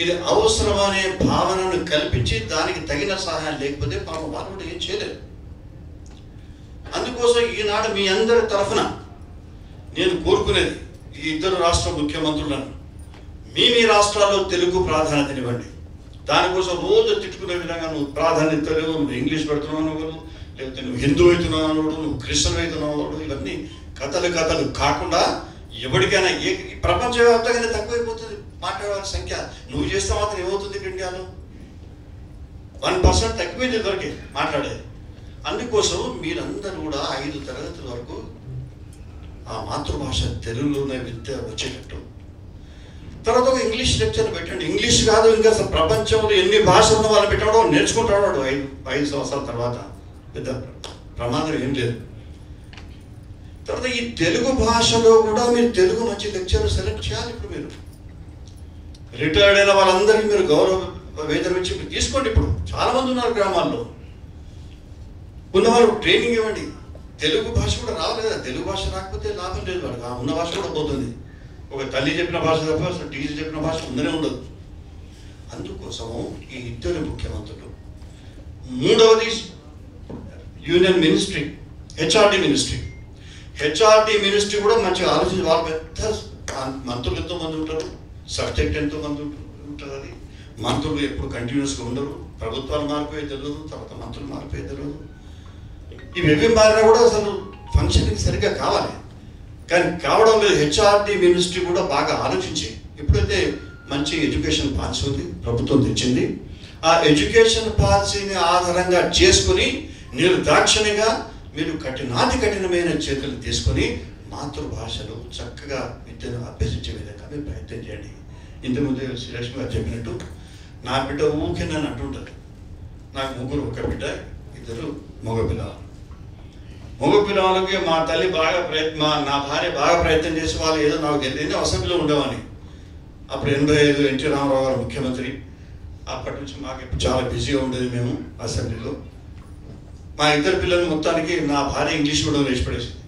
ఇది అవసరమనే భావనను కల్పించి దానికి తగిన సహాయం లేకపోతే పాపం వాళ్ళు కూడా ఏం చేయలేరు. అందుకోసం ఈనాడు మీ అందరి తరఫున నేను కోరుకునేది ఈ 2 రాష్ట్ర ముఖ్యమంత్రులను, మీ రాష్ట్రాల్లో తెలుగు ప్రాధాన్యతనివ్వండి. దానికోసం రోజు తిట్టుకునే విధంగా నువ్వు ప్రాధాన్యత లేవు, నువ్వు ఇంగ్లీష్ పెడుతున్నావు అనుకోడు, లేకపోతే నువ్వు హిందూ అవుతున్నావు అనుకోడు, నువ్వు క్రిస్టియన్ అవుతున్నావు అనుకోడు, ఇవన్నీ కథలు కాకుండా ఎవరికైనా ప్రపంచవ్యాప్తంగానే తక్కువైపోతుంది మాట్లాడే సంఖ్య. నువ్వు చేస్తే మాత్రం ఏమవుతుంది ఇండియాలో 1% తగ్గిపోయింది ఇదివరకే మాట్లాడేది. అందుకోసం మీరందరూ కూడా 5 తరగతుల వరకు ఆ మాతృభాష తెలుగులోనే విద్య వచ్చేటట్టు, తర్వాత ఒక ఇంగ్లీష్ లెక్చర్ పెట్టండి. ఇంగ్లీష్ కాదు ఇంకా ప్రపంచంలో ఎన్ని భాషలు ఉన్న వాళ్ళు పెట్టడం నేర్చుకుంటాడు వాడు 5 సంవత్సరాల తర్వాత. పెద్ద ప్రమాదం ఏం లేదు. తర్వాత ఈ తెలుగు భాషలో కూడా మీరు తెలుగు మంచి లెక్చర్ సెలెక్ట్ చేయాలి. ఇప్పుడు మీరు రిటైర్డ్ అయిన వాళ్ళందరికీ మీరు గౌరవ వేతనం ఇచ్చి తీసుకోండి. ఇప్పుడు చాలామంది ఉన్నారు గ్రామాల్లో, ఉన్నవాళ్ళు ట్రైనింగ్ ఇవ్వండి. తెలుగు భాష కూడా రావాలి కదా, తెలుగు భాష రాకపోతే లాభం లేదు వాడికి. ఉన్న భాష కూడా పోతుంది. ఒక తల్లి చెప్పిన భాష తప్ప అసలు టీచర్ చెప్పిన భాష ఉందనే ఉండదు. అందుకోసము ఈ 2 ముఖ్యమంత్రులు. మూడవది యూనియన్ మినిస్ట్రీ, హెచ్ఆర్డి మినిస్ట్రీ కూడా మంచిగా ఆలోచించి, వాళ్ళు పెద్ద మంత్రులు ఎంతోమంది ఉంటారు, సబ్జెక్ట్ ఎంతోమంది ఉంటుంది. అది మంత్రులు ఎప్పుడు కంటిన్యూస్గా ఉండరు, ప్రభుత్వాలు మారిపోయే తెలియదు, తర్వాత మంత్రులు మారిపోయే తెలియదు. ఇవి మారినా కూడా అసలు ఫంక్షనింగ్ సరిగ్గా కావాలి, కానీ కావడం లేదు. హెచ్ఆర్డి మినిస్ట్రీ కూడా బాగా ఆలోచించి, ఎప్పుడైతే మంచి ఎడ్యుకేషన్ పాలసీ ఉంది ప్రభుత్వం తెచ్చింది, ఆ ఎడ్యుకేషన్ పాలసీని ఆధారంగా చేసుకుని నిర్దాక్షిణ్యంగా మీరు కఠినమైన చేతులు తీసుకొని మాతృభాషలో చక్కగా విద్యను అభ్యసించే విధంగా మీరు ప్రయత్నం చేయండి. ఇంతకుముందు శ్రీలక్ష్మి గారు చెప్పినట్టు నా బిడ్డ ఊరికే నన్ను అంటుంటారు, నాకు ముగ్గురు, ఒక బిడ్డ, 2 మగపిల్లలు. మగపిల్లలకి మా తల్లి బాగా నా భార్య బాగా ప్రయత్నం చేసి వాళ్ళు ఏదో నాకు తెలియదు అసెంబ్లీలో ఉండేవాని. అప్పుడు 85 ఎన్టీ రామారావు గారు ముఖ్యమంత్రి. అప్పటి నుంచి మాకు ఇప్పుడు చాలా బిజీగా ఉండేది మేము అసెంబ్లీలో. మా 2 పిల్లలు మొత్తానికి నా భార్య ఇంగ్లీష్ మీడియం వేసి పడేసింది.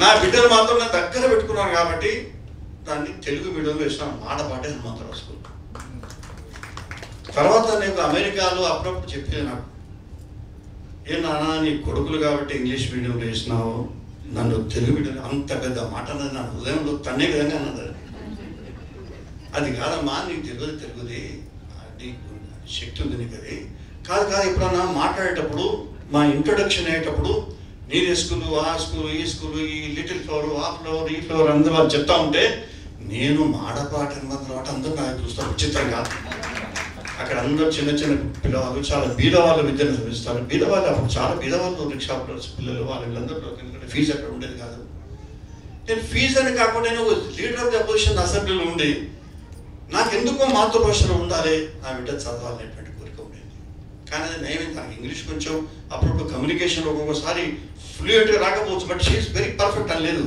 నా బిడ్డలు మాత్రం నా దగ్గర పెట్టుకున్నాను కాబట్టి దాన్ని తెలుగు మీడియంలో వేసినాను, మాటపాటే హనుమంతరావు స్కూల్. తర్వాత నేను అమెరికాలో అప్పుడప్పుడు చెప్పేది నాకు, ఏ నాన్న నీ కొడుకులు కాబట్టి ఇంగ్లీష్ మీడియంలో వేసినావు, నన్ను తెలుగు మీడియం అంత పెద్ద మాట అన్నది నా హృదయంలో తన్నే విధంగా అన్నది. అది కాదమ్మా, నీకు తెలుగుది నీకు శక్తి ఉంది నీకు. అది కాదు ఎప్పుడన్నా మాట్లాడేటప్పుడు మా ఇంట్రొడక్షన్ అయ్యేటప్పుడు నీరే స్కూలు, ఆ స్కూలు, ఈ స్కూలు, ఈ లిటిల్ ఫ్లవర్, ఆ ఫ్లవర్, ఈ ఫ్లవర్ అందరూ వాళ్ళు చెప్తా ఉంటే నేను మాడపాట అందరూ నాకు చూస్తాను విచిత్రంగా. అక్కడ అందరూ చిన్న పిల్లవాళ్ళు, చాలా బీదవాళ్ళు విద్యను చదివిస్తారు. బీదవాళ్ళు అప్పుడు చాలా బీదవాళ్ళు, రిక్షా పిల్లలు వాళ్ళందరూ, ఎందుకంటే ఫీజు అక్కడ ఉండేది కాదు. నేను ఫీజు అని కాకుండా నేను లీడర్ ఆఫ్ ది అపోజిషన్ అసెంబ్లీలో ఉండి నాకెందుకో మాతృభాషలో ఉండాలి, నా బిడ్డ చదవాలనేటువంటి కోరిక ఉండేది. కానీ అది నయమైంది. నాకు ఇంగ్లీష్ కొంచెం అప్పుడప్పుడు కమ్యూనికేషన్ ఒక్కొక్కసారి ఫ్లూయెంట్గా రాకపోవచ్చు, బట్ షీఈస్ వెరీ పర్ఫెక్ట్ అని లేదు.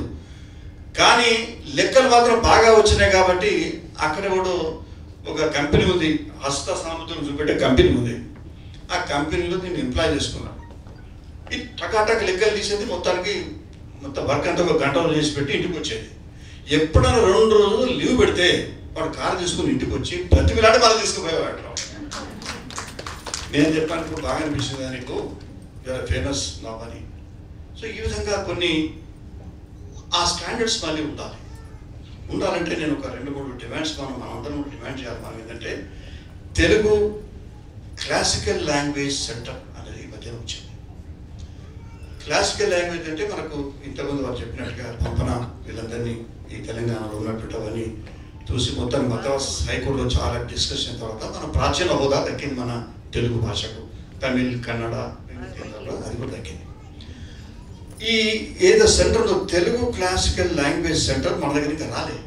కానీ లెక్కలు మాత్రం బాగా వచ్చినాయి కాబట్టి అక్కడ కూడా ఒక కంపెనీ ఉంది, హస్త సామర్థ్యం చూపెట్టే కంపెనీ ఉంది. ఆ కంపెనీలో నేను ఎంప్లాయ్ చేసుకున్నాను. ఈ టకాటక్ లెక్కలు తీసేది మొత్తం వర్క్ అంతా 1 గంటలో చేసి పెట్టి ఇంటికి వచ్చేది. ఎప్పుడైనా 2 రోజులు లీవ్ పెడితే వాడు కారు తీసుకుని ఇంటికి వచ్చి ప్రతిమిలాంటి మళ్ళీ తీసుకుపోయేవాడు. నేను చెప్పాను, ఇప్పుడు బాగా అనిపిస్తుంది నీకు, యూఆర్ ఫేమస్ నా పని. సో ఈ విధంగా కొన్ని ఆ స్టాండర్డ్స్ మళ్ళీ ఉండాలంటే నేను ఒక 2-3 డిమాండ్స్ మనం అందరం డిమాండ్ చేయాలి. మనం ఏంటంటే తెలుగు క్లాసికల్ లాంగ్వేజ్ సెంటర్ అనేది ఈ మధ్యన వచ్చింది. క్లాసికల్ లాంగ్వేజ్ అంటే మనకు ఇంతకుముందు వారు చెప్పినట్టుగా పంపన వీళ్ళందరినీ ఈ తెలంగాణలో ఉన్నటువంటి అవన్నీ చూసి మొత్తం మద్రాస్ హైకోర్టులో చాలా డిస్కషన్ తర్వాత మన ప్రాచీన హోదా దక్కింది మన తెలుగు భాషకు. తమిళ్, కన్నడ కేంద్రాల్లో అది కూడా దక్కింది. ఈ ఏదో సెంటర్లో తెలుగు క్లాసికల్ లాంగ్వేజ్ సెంటర్ మన దగ్గరికి రాలేదు.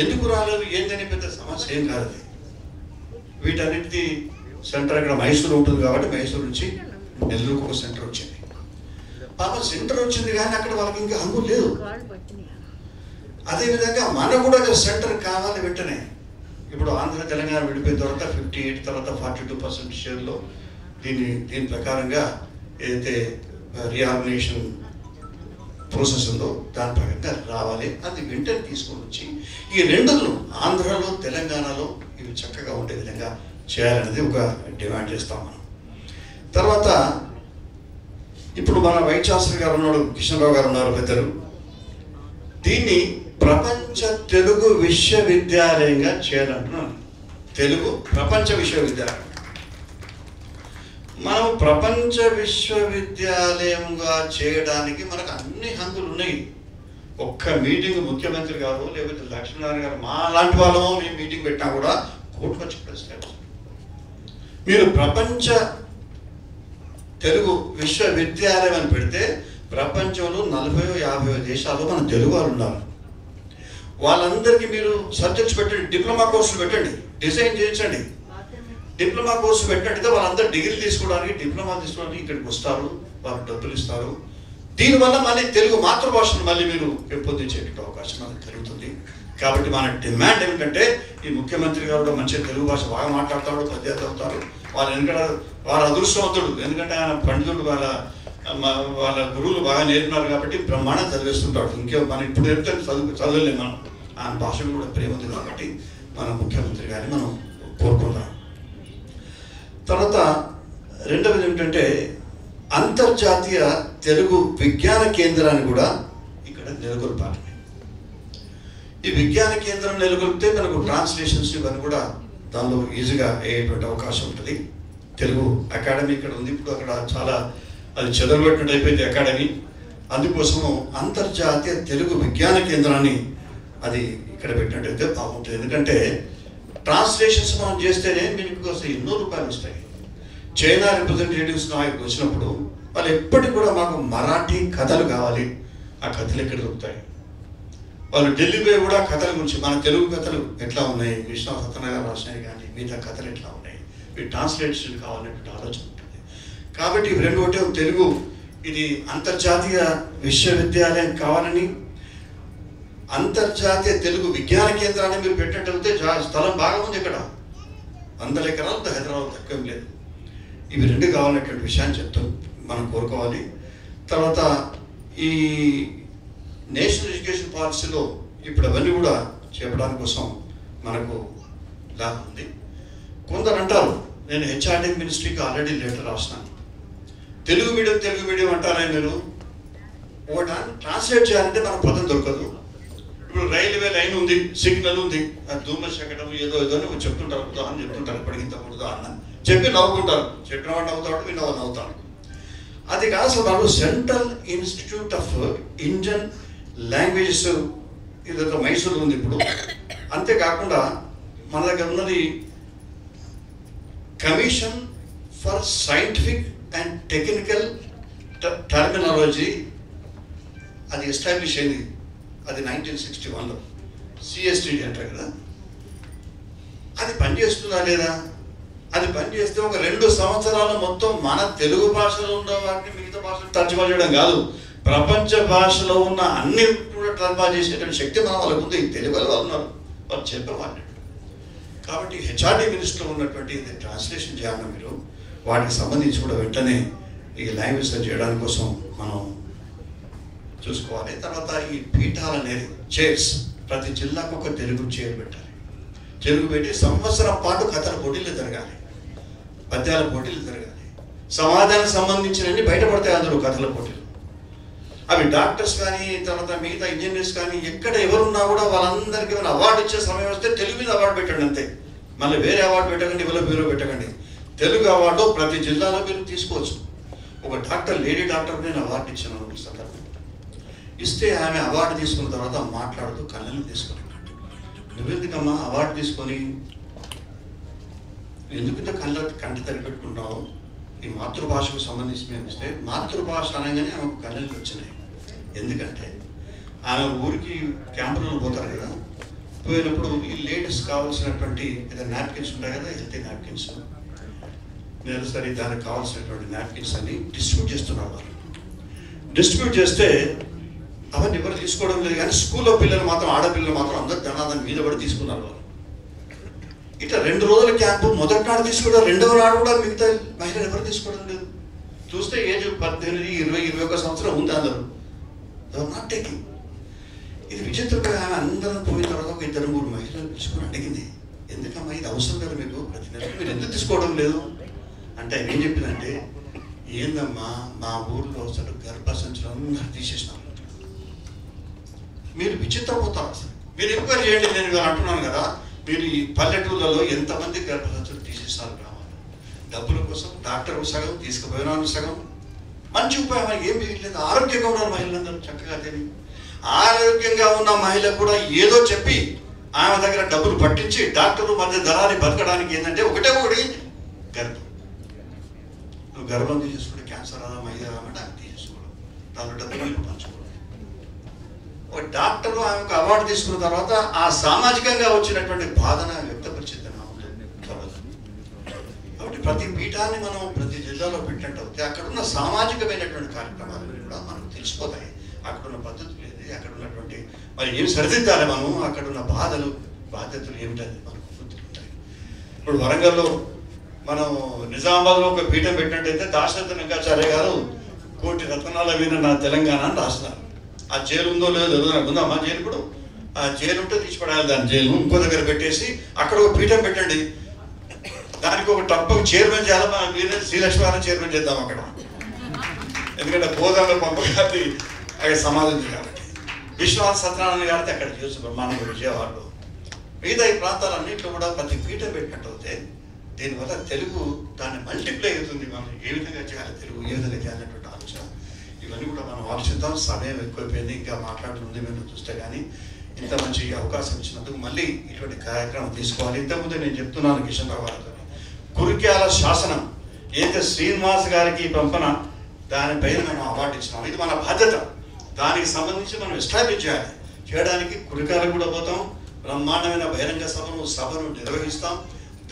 ఎందుకు రాలేదు ఏంటనే పెద్ద సమస్య ఏం కాదు. వీటన్నిటికీ సెంటర్ ఇక్కడ మైసూరు ఉంటుంది కాబట్టి మైసూరు నుంచి నెల్లూరుకు ఒక సెంటర్ వచ్చింది. పాప సెంటర్ వచ్చింది కానీ అక్కడ వాళ్ళకి ఇంకా హంగు లేదు. అదేవిధంగా మనకు కూడా సెంటర్ కావాలి వెంటనే. ఇప్పుడు ఆంధ్ర తెలంగాణ విడిపోయిన తర్వాత 58 తర్వాత 42% షేర్లో దీని ప్రకారంగా ఏదైతే రీఆర్గనైజేషన్ ప్రాసెస్ ఉందో దాని ప్రకారంగా రావాలి. అది వెంటనే తీసుకొని వచ్చి ఈ 2 ఆంధ్రలో తెలంగాణలో ఇవి చక్కగా ఉండే విధంగా చేయాలనేది ఒక డిమాండ్ చేస్తాం మనం. తర్వాత ఇప్పుడు మన వైస్ ఛాన్సలర్ గారు ఉన్నాడు, కిషన్రావు గారు ఉన్నారు పెద్దలు. దీన్ని ప్రపంచ తెలుగు విశ్వవిద్యాలయంగా చేయాలంటున్నాను. తెలుగు ప్రపంచ విశ్వవిద్యాలయం. మనం ప్రపంచ విశ్వవిద్యాలయంగా చేయడానికి మనకు అన్ని హంగులు ఉన్నాయి. ఒక్క మీటింగ్ ముఖ్యమంత్రి గారు లేకపోతే లక్ష్మీనారాయణ గారు మా లాంటి వాళ్ళము మేము మీటింగ్ పెట్టినా కూడా కోర్టుకు వచ్చి ప్రశ్న, మీరు ప్రపంచ తెలుగు విశ్వవిద్యాలయం అని పెడితే ప్రపంచంలో 40-50 దేశాల్లో మన తెలుగు వాళ్ళు ఉన్నారు. వాళ్ళందరికీ మీరు సబ్జెక్ట్స్ పెట్టండి, డిప్లొమా కోర్సులు పెట్టండి, డిజైన్ చేయించండి. డిప్లొమా కోర్సు పెట్టినట్టయితే వాళ్ళందరూ డిగ్రీ తీసుకోవడానికి, డిప్లొమా తీసుకోవడానికి ఇక్కడికి వస్తారు, వాళ్ళు డబ్బులు ఇస్తారు. దీనివల్ల మళ్ళీ తెలుగు మాతృభాషను మళ్ళీ మీరు పెంపొందించే అవకాశం మనకు కలుగుతుంది. కాబట్టి మన డిమాండ్ ఏమిటంటే ఈ ముఖ్యమంత్రి గారు కూడా మంచిగా తెలుగు భాష బాగా మాట్లాడతాడు, పద్యాలు చదువుతారు. వాళ్ళు ఎందుకంటే వాళ్ళ అదృష్టవంతుడు, ఎందుకంటే ఆయన పండితుడు, వాళ్ళ గురువులు బాగా నేర్పినారు కాబట్టి బ్రహ్మాండం చదివేస్తుంటాడు. ఇంకే మనం ఇప్పుడు చెప్తే చదవలేము. మనం ఆయన భాష కూడా ప్రేమ ఉంది కాబట్టి మన ముఖ్యమంత్రి గారిని మనం కోరుకుంటాం. తర్వాత రెండవది ఏమిటంటే అంతర్జాతీయ తెలుగు విజ్ఞాన కేంద్రాన్ని కూడా ఇక్కడ నెలకొల్పాలి. ఈ విజ్ఞాన కేంద్రం నెలకొల్పితే మనకు ట్రాన్స్లేషన్స్ ఇవన్నీ కూడా దానిలో ఈజీగా అయ్యేటువంటి అవకాశం ఉంటుంది. తెలుగు అకాడమీ ఇక్కడ ఉంది, ఇప్పుడు అక్కడ చాలా అది చెదరబెట్టినట్టు అయిపోయింది అకాడమీ. అందుకోసము అంతర్జాతీయ తెలుగు విజ్ఞాన కేంద్రాన్ని అది ఇక్కడ పెట్టినట్టయితే బాగుంటుంది. ఎందుకంటే ట్రాన్స్లేషన్స్ మనం చేస్తేనే మీకు అసలు ఎన్నో రూపాయలు వస్తాయి. చైనా రిప్రజెంటేటివ్స్ నాకు వచ్చినప్పుడు వాళ్ళు ఎప్పటికి కూడా మాకు మరాఠీ కథలు కావాలి, ఆ కథలు ఎక్కడ దొరుకుతాయి. వాళ్ళు ఢిల్లీ పోయి కూడా కథల గురించి మన తెలుగు కథలు ఎట్లా ఉన్నాయి, విశ్వనాథ సత్యనారాయణ రాసినవి కానీ మిగతా కథలు ఎట్లా ఉన్నాయి, ఇవి ట్రాన్స్లేషన్ కావాలనేటువంటి ఆలోచన ఉంటుంది. కాబట్టి ఇవి రెండు ఒకటే, తెలుగు ఇది అంతర్జాతీయ విశ్వవిద్యాలయం కావాలని, అంతర్జాతీయ తెలుగు విజ్ఞాన కేంద్రాన్ని మీరు పెట్టినట్లయితే స్థలం బాగా ఉంది. ఇక్కడ 100 ఎకరాలతో హైదరాబాద్ తక్కువ లేదు. ఇవి రెండు కావాలనేటువంటి విషయాన్ని చెప్తాం, మనం కోరుకోవాలి. తర్వాత ఈ నేషనల్ ఎడ్యుకేషన్ పాలసీలో ఇప్పుడు అవన్నీ కూడా చెప్పడానికి కోసం మనకు లాభం ఉంది. కొందరు అంటారు, నేను హెచ్ఆర్డీ మినిస్ట్రీకి ఆల్రెడీ లెటర్ రాసినాను, తెలుగు మీడియం అంటారా మీరు, ఒకటి ట్రాన్స్లేట్ చేయాలంటే మనకు పదం దొరకదు. ఇప్పుడు రైల్వే లైన్ ఉంది, సిగ్నల్ ఉంది, అది ధూమ శకటం ఏదో అని చెప్తుంటారు, ఉదాహరణ చెప్తుంటారు, ఇప్పటికి ఇంతకుముందు ఉదాహరణ చెప్పి నవ్వుకుంటారు, చెప్పిన వాడు నవ్వుతాడు, విన్నవాడు నవ్వుతాడు. అది కాదు అసలు వాళ్ళు central institute of Indian languages ఇదొక మైసూరు ఉంది ఇప్పుడు. అంతేకాకుండా మన దగ్గర ఉన్నది commission for scientific and technical terminology, అది ఎస్టాబ్లిష్ అయింది, అది 1961లో సిఎస్టీ అంటారు కదా. అది పనిచేస్తుందా లేదా? అది పనిచేస్తే ఒక 2 సంవత్సరాలు మొత్తం మన తెలుగు భాషలో ఉన్న వాటిని మిగతా భాషలు తర్జుమా చేయడం కాదు, ప్రపంచ భాషలో ఉన్న అన్ని కూడా తర్జుమా చేసేటువంటి శక్తి మన వాళ్ళకు ఉంది. తెలుగు వాళ్ళు ఉన్నారు, వాళ్ళు చెప్పేవాళ్ళు. కాబట్టి హెచ్ఆర్డీ మినిస్టర్లో ఉన్నటువంటి ఇది ట్రాన్స్లేషన్ చేయాలన్నా మీరు వాటికి సంబంధించి కూడా వెంటనే ఈ లాంగ్వేజ్ చేయడానికి కోసం మనం చూసుకోవాలి. తర్వాత ఈ పీఠాలు అనేది చైర్స్, ప్రతి జిల్లాకు ఒక తెలుగు చైర్ పెట్టాలి. తెలుగు పెట్టి సంవత్సరం పాటు కథల పోటీలు జరగాలి, పద్యాల పోటీలు జరగాలి, సమాజానికి సంబంధించినవి బయటపడతాయి అందులో కథల పోటీలు. అవి డాక్టర్స్ కానీ తర్వాత మిగతా ఇంజనీర్స్ కానీ ఎక్కడ ఎవరున్నా కూడా వాళ్ళందరికీ ఏమైనా అవార్డు ఇచ్చే సమయం వస్తే తెలుగు మీద అవార్డు పెట్టండి అంతే. మళ్ళీ వేరే అవార్డు పెట్టకండి, ఇవాళ బ్యూరో పెట్టకండి. తెలుగు అవార్డు ప్రతి జిల్లాలో మీరు తీసుకోవచ్చు. ఒక డాక్టర్, లేడీ డాక్టర్ నేను అవార్డు ఇచ్చాను సందర్భం ఇస్తే ఆమె అవార్డు తీసుకున్న తర్వాత మాట్లాడుతూ కళ్ళని తీసుకుని, నువ్వెందుకమ్మా అవార్డు తీసుకొని ఎందుకంటే కంటి తరిపెట్టుకుంటావు, ఈ మాతృభాషకు సంబంధించి మేము ఇస్తే మాతృభాష అనగానే ఆమెకు కళ్ళని వచ్చినాయి. ఎందుకంటే ఆమె ఊరికి క్యాంపులలో పోతారు కదా, పోయినప్పుడు ఈ లేడీస్ కావాల్సినటువంటి ఏదైనా నాప్కిన్స్ ఉంటాయి కదా, హెల్తీ నాప్కిన్స్, నెలసరి దానికి కావాల్సినటువంటి నాప్కిన్స్ అన్ని డిస్ట్రిబ్యూట్ చేస్తున్నారు. వాళ్ళు డిస్ట్రిబ్యూట్ చేస్తే అవన్నీ ఎవరు తీసుకోవడం లేదు, కానీ స్కూల్లో పిల్లలు మాత్రం, ఆడపిల్లలు మాత్రం అందరు ధనాదాన్ని మీద పడి తీసుకున్నారు వాళ్ళు. ఇట్లా 2 రోజుల క్యాంపు మొదటి నాడు తీసుకోవడం, 2వ నాడు కూడా మిగతా మహిళలు ఎవరు తీసుకోవడం లేదు. చూస్తే ఏజ్ 18, 20, 21 సంవత్సరం ఉంది అందరూ, నాట్ టేకింగ్. ఇది విచిత్రంగా ఆమె అందరం పోయిన తర్వాత ఒక 2-3 మహిళలు తీసుకొని అడిగింది, ఎందుకమ్మా ఇది అవసరం కదా మీకు, ప్రతి నెల మీరు ఎందుకు తీసుకోవడం లేదు అంటే ఏం చెప్పిందంటే, ఏందమ్మా మా ఊర్లో అసలు గర్భసంచులు అందరూ తీసేసినారు. మీరు విచిత్రపోతారు, అసలు మీరు ఎంక్వైరీ చేయండి. నేను అంటున్నాను కదా, మీరు ఈ పల్లెటూళ్ళలో ఎంతమంది గర్భసంచులు తీసేస్తారు కావాలి, డబ్బుల కోసం డాక్టర్ సగం, తీసుకుపోయిన సగం. మంచి ఉపాయం ఏం చేయట్లేదు, ఆరోగ్యంగా ఉన్న మహిళలందరూ చక్కగా తెలియదు. ఆరోగ్యంగా ఉన్న మహిళ కూడా ఏదో చెప్పి ఆమె దగ్గర డబ్బులు పట్టించి డాక్టర్లు మధ్య ధరాన్ని బతకడానికి ఏంటంటే ఒకటి గర్భం. నువ్వు గర్భం తీసేసుకుంటే క్యాన్సర్ రాదా, మహిళ రామంటే ఆమె తీసేసుకోవడం, దాంట్లో డబ్బులు పంచుకోవడం. ఒక డాక్టర్ ఆమెకు అవార్డు తీసుకున్న తర్వాత ఆ సామాజికంగా వచ్చినటువంటి బాధన వ్యక్తపరిచింది కాబట్టి ప్రతి పీఠాన్ని మనం ప్రతి జిల్లాలో పెట్టినట్టు అవుతే అక్కడున్న సామాజికమైనటువంటి కార్యక్రమాలు కూడా మనకు తెలిసిపోతాయి. అక్కడున్న పద్ధతులు ఏది, అక్కడ ఉన్నటువంటి మరి ఏం సరిదిద్దాలి మనం, అక్కడున్న బాధలు బాధ్యతలు ఏమిటని మనకు గుర్తుంటాయి. ఇప్పుడు వరంగల్లో మనం నిజామాబాద్లో ఒక పీఠం పెట్టినట్టయితే దాశరథ రంగాచార్య గారు కోటి రత్నాల మీద నా తెలంగాణ అని రాస్తున్నారు. ఆ జైలు ఉందో లేదో ఉందమ్మా జైలు, ఇప్పుడు ఆ జైలు ఉంటే తీసిపడాలి, దాని జైలు ఇంకో దగ్గర పెట్టేసి అక్కడ ఒక పీఠం పెట్టండి, దానికి ఒక టప్పు చైర్మన్ చేయాలి, మన వీరే శ్రీలక్ష్మి చైర్మన్ చేద్దాం అక్కడ. ఎందుకంటే గోదావరి పంపగారి అక్కడ సమాధి కాబట్టి, విశ్వనాథ సత్యనారాయణ గారితో అక్కడ చేసి బ్రహ్మాండ విజయవాడలో, మిగతా ఈ ప్రాంతాలన్నింటిలో కూడా ప్రతి పీఠం పెట్టినట్టు అవుతే దీనివల్ల తెలుగు దాన్ని మల్టిప్లై అవుతుంది. మనం ఏ విధంగా చేయాలి, తెలుగు ఏ విధంగా చేయాలనేటువంటి ఆలోచన, ఇవన్నీ కూడా మనం ఆలోచిద్దాం. సమయం ఎక్కువైపోయింది, ఇంకా మాట్లాడుతుంది మీరు చూస్తే కానీ ఇంత మంచి అవకాశం ఇచ్చినందుకు మళ్ళీ ఇటువంటి కార్యక్రమం తీసుకోవాలి. ఇంతకుముందు నేను చెప్తున్నాను కిషన్ రావు గారితో, కురిక్యాల శాసనం ఏదైతే శ్రీనివాస్ గారికి పంపన దానిపైన మనం అవార్డు ఇచ్చినాం. ఇది మన బాధ్యత. దానికి సంబంధించి మనం ఎస్టాబ్లిష్ చేయడానికి కురిక్యాలకు కూడా పోతాం. బ్రహ్మాండమైన బహిరంగ సభను నిర్వహిస్తాం.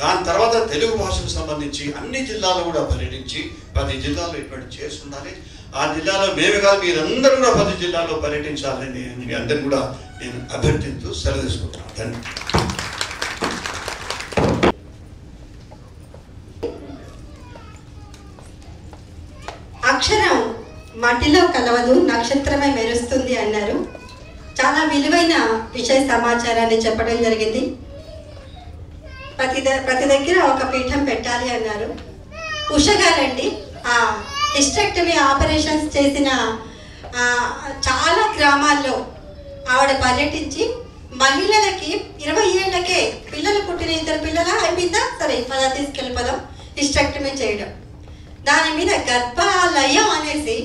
దాని తర్వాత తెలుగు భాషకు సంబంధించి అన్ని జిల్లాలు కూడా పర్యటించి 10 జిల్లాల్లో ఇటువంటి చేస్తుండాలి. ఆ జిల్లాలో మేమే కాదు మీరందరూ కూడా 10 జిల్లాల్లో పర్యటించాలని మీ అందరినీ కూడా నేను అభ్యర్థిస్తూ సెలవు తీసుకుంటున్నాను. ధన్యవాదాలు. అక్షరం మట్టిలో కలవదు, నక్షత్రమే మెరుస్తుంది అన్నారు. చాలా విలువైన విషయ సమాచారాన్ని చెప్పడం జరిగింది. ప్రతి దగ్గర ఒక పీఠం పెట్టాలి అన్నారు. ఉష గారండి ఆ హిస్టెక్టమీ ఆపరేషన్స్ చేసిన చాలా గ్రామాల్లో ఆవిడ పర్యటించి మహిళలకి 20 ఏళ్లకే పిల్లలు పుట్టిన 2 పిల్లల అయిపోయిందా సరే పదా తీసుకెళ్ళిపోదాం హిస్టెక్టమీ చేయడం. దాని మీద గర్భాలయం అనేసి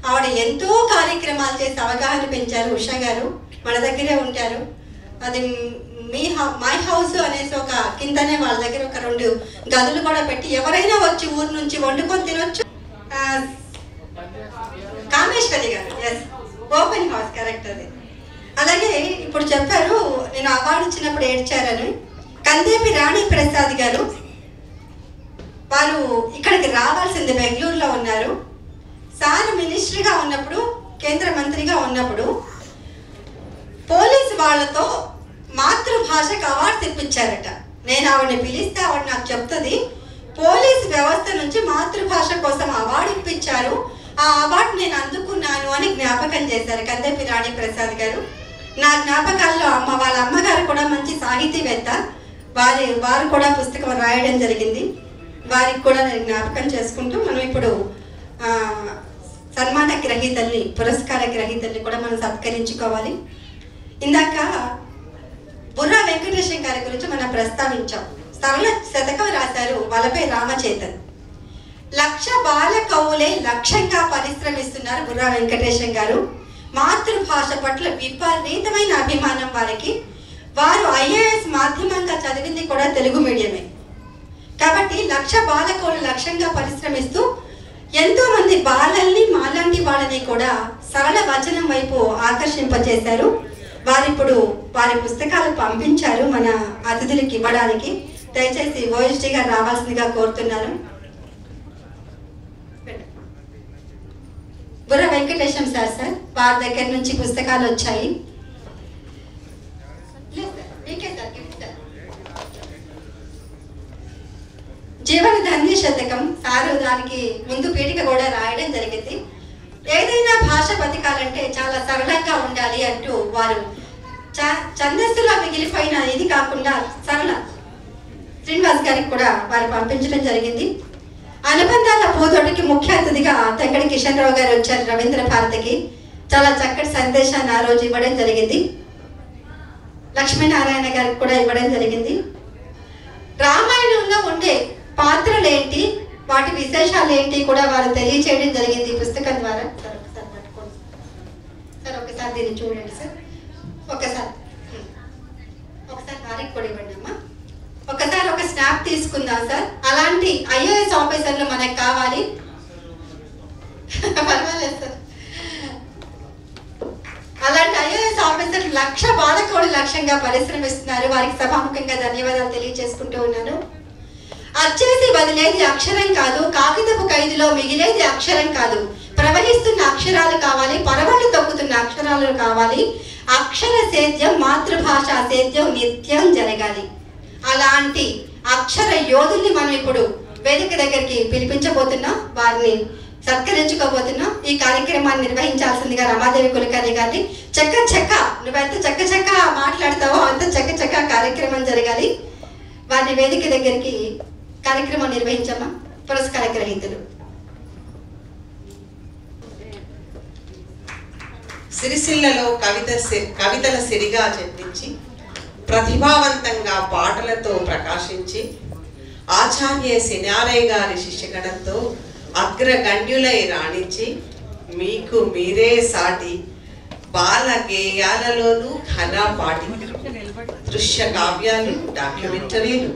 ఆవిడ ఎంతో కార్యక్రమాలు చేసి అవగాహన పెంచారు. ఉషా గారు మన దగ్గరే ఉంటారు. అది మై హౌస్ అనేసి ఒక కిందనే వాళ్ళ దగ్గర ఒక 2 గదులు కూడా పెట్టి ఎవరైనా వచ్చి ఊరు నుంచి వండుకొని తినొచ్చు. కామేశ్వరి గారు ఎస్ ఓపెన్ హౌస్ కరెక్ట్. అది అలాగే ఇప్పుడు చెప్పారు నేను అవార్డు ఇచ్చినప్పుడు ఏడ్చారని. కందేపి రాణి ప్రసాద్ గారు వారు ఇక్కడికి రావాల్సింది, బెంగళూరులో ఉన్నారు. సార్ మినిస్టర్గా ఉన్నప్పుడు, కేంద్ర మంత్రిగా ఉన్నప్పుడు పోలీసు వాళ్ళతో మాతృభాషకు అవార్డు తెప్పించారట. నేను ఆవిడని పిలిస్తే ఆవిడ నాకు చెప్తుంది పోలీసు వ్యవస్థ నుంచి మాతృభాష కోసం అవార్డు ఇప్పించారు, ఆ అవార్డు నేను అందుకున్నాను అని జ్ఞాపకం చేశారు కందేపి రాణి ప్రసాద్ గారు. నా జ్ఞాపకాల్లో వాళ్ళ అమ్మగారు కూడా మంచి సాహితీవేత్త, వారు కూడా పుస్తకం రాయడం జరిగింది. వారికి కూడా నేను జ్ఞాపకం చేసుకుంటూ మనం ఇప్పుడు సన్మాన గ్రహీతల్ని, పురస్కార గ్రహీతల్ని కూడా మనం సత్కరించుకోవాలి. ఇందాక బుర్రా వెంకటేశం గారి గురించి మనం ప్రస్తావించాం. సరళ శతకం రాశారు వలపై రామచేతన్. 1,00,000 బాల కవులే లక్ష్యంగా పరిశ్రమిస్తున్నారు బుర్రా వెంకటేశం గారు. మాతృభాష పట్ల విపరీతమైన అభిమానం వారికి. వారు IAS మాధ్యమంగా చదివింది కూడా తెలుగు మీడియమే. కాబట్టి 1,00,000 బాల కవులు లక్ష్యంగా పరిశ్రమిస్తూ ఎంతో మంది బాలల్ని మాలాంటి వాళ్ళని కూడా సరళ వచనం వైపు ఆకర్షింపజేశారు. వారిప్పుడు వారి పుస్తకాలు పంపించారు మన అతిథులకి ఇవ్వడానికి. దయచేసి OSD గారు రావాల్సిందిగా కోరుతున్నాను. బుర్ర వెంకటేశం సార్ వారి దగ్గర నుంచి పుస్తకాలు వచ్చాయి. జీవన ధన్య శతకం సారు దానికి ముందు పీఠిక కూడా రాయడం జరిగింది. ఏదైనా భాష బతకాలంటే చాలా సరళంగా ఉండాలి అంటూ వారు ఛందస్సులో మిగిలిపోయిన ఇది కాకుండా సరళ శ్రీనివాస్ గారికి కూడా వారు పంపించడం జరిగింది. అనుబంధాల పూతోటికి ముఖ్య అతిథిగా తెంగడి కిషన్ రావు గారు వచ్చారు. రవీంద్ర భారతికి చాలా చక్కటి సందేశాన్ని ఆ రోజు ఇవ్వడం జరిగింది. లక్ష్మీనారాయణ గారికి కూడా ఇవ్వడం జరిగింది. రామాయణంలో ఉండే పాత్రలు ఏంటి, వాటి విశేషాలు ఏంటి కూడా వారు తెలియచేయడం జరిగింది ఈ పుస్తకం ద్వారా. సార్ ఒకసారి పట్టుకోండి సార్, ఒకసారి దీన్ని చూడండి సార్, ఒకసారి వారికి కూడా ఇవ్వండి అమ్మా. ఒకసారి ఒక స్నాప్ తీసుకుందాం సార్. అలాంటి IAS ఆఫీసర్లు మనకు కావాలి. పర్వాలేదు సార్. అలాంటి IAS ఆఫీసర్ 1,00,000 బాలకోడు లక్ష్యంగా పరిశ్రమిస్తున్నారు. వారికి సభాముఖంగా ధన్యవాదాలు తెలియజేసుకుంటూ ఉన్నాను. అచ్చేసి వదిలేది అక్షరం కాదు, కాగితపు ఖైదులో మిగిలేది అక్షరం కాదు, ప్రవహిస్తున్న అక్షరాలు కావాలి, పరవళ్ళు తొక్కుతున్న అక్షరాలు కావాలి. అక్షర సేద్యం, మాతృభాష సేద్యం నిత్యం జరగాలి. అలాంటి అక్షర యోధుల్ని మనం ఇప్పుడు వేదిక దగ్గరికి పిలిపించబోతున్నాం, వారిని సత్కరించుకోబోతున్నాం. ఈ కార్యక్రమాన్ని నిర్వహించాల్సిందిగా రమాదేవి కులకర్ణి గారిని నువ్వెంత చక్క మాట్లాడతావో అంత చక్క కార్యక్రమం జరగాలి. వారిని వేదిక దగ్గరికి కార్యక్రమం నిర్వహించమ్మా. పురస్కార గ్రహీతలు సిరిసిల్లలో కవితల సిరిగా చెప్పించి ప్రతిభావంతంగా పాటలతో ప్రకాశించి ఆచార్య సినారయ్య గారి బాల గేయాలలోనూ ఘనపాటి దృశ్య కావ్యాలు, డాక్యుమెంటరీలు,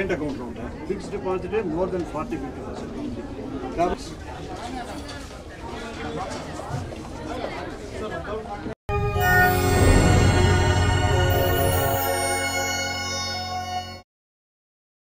కరెంట్ అకౌంట్లో ఉంటాయి. Fixed deposit more than 40-50%. కాబట్టి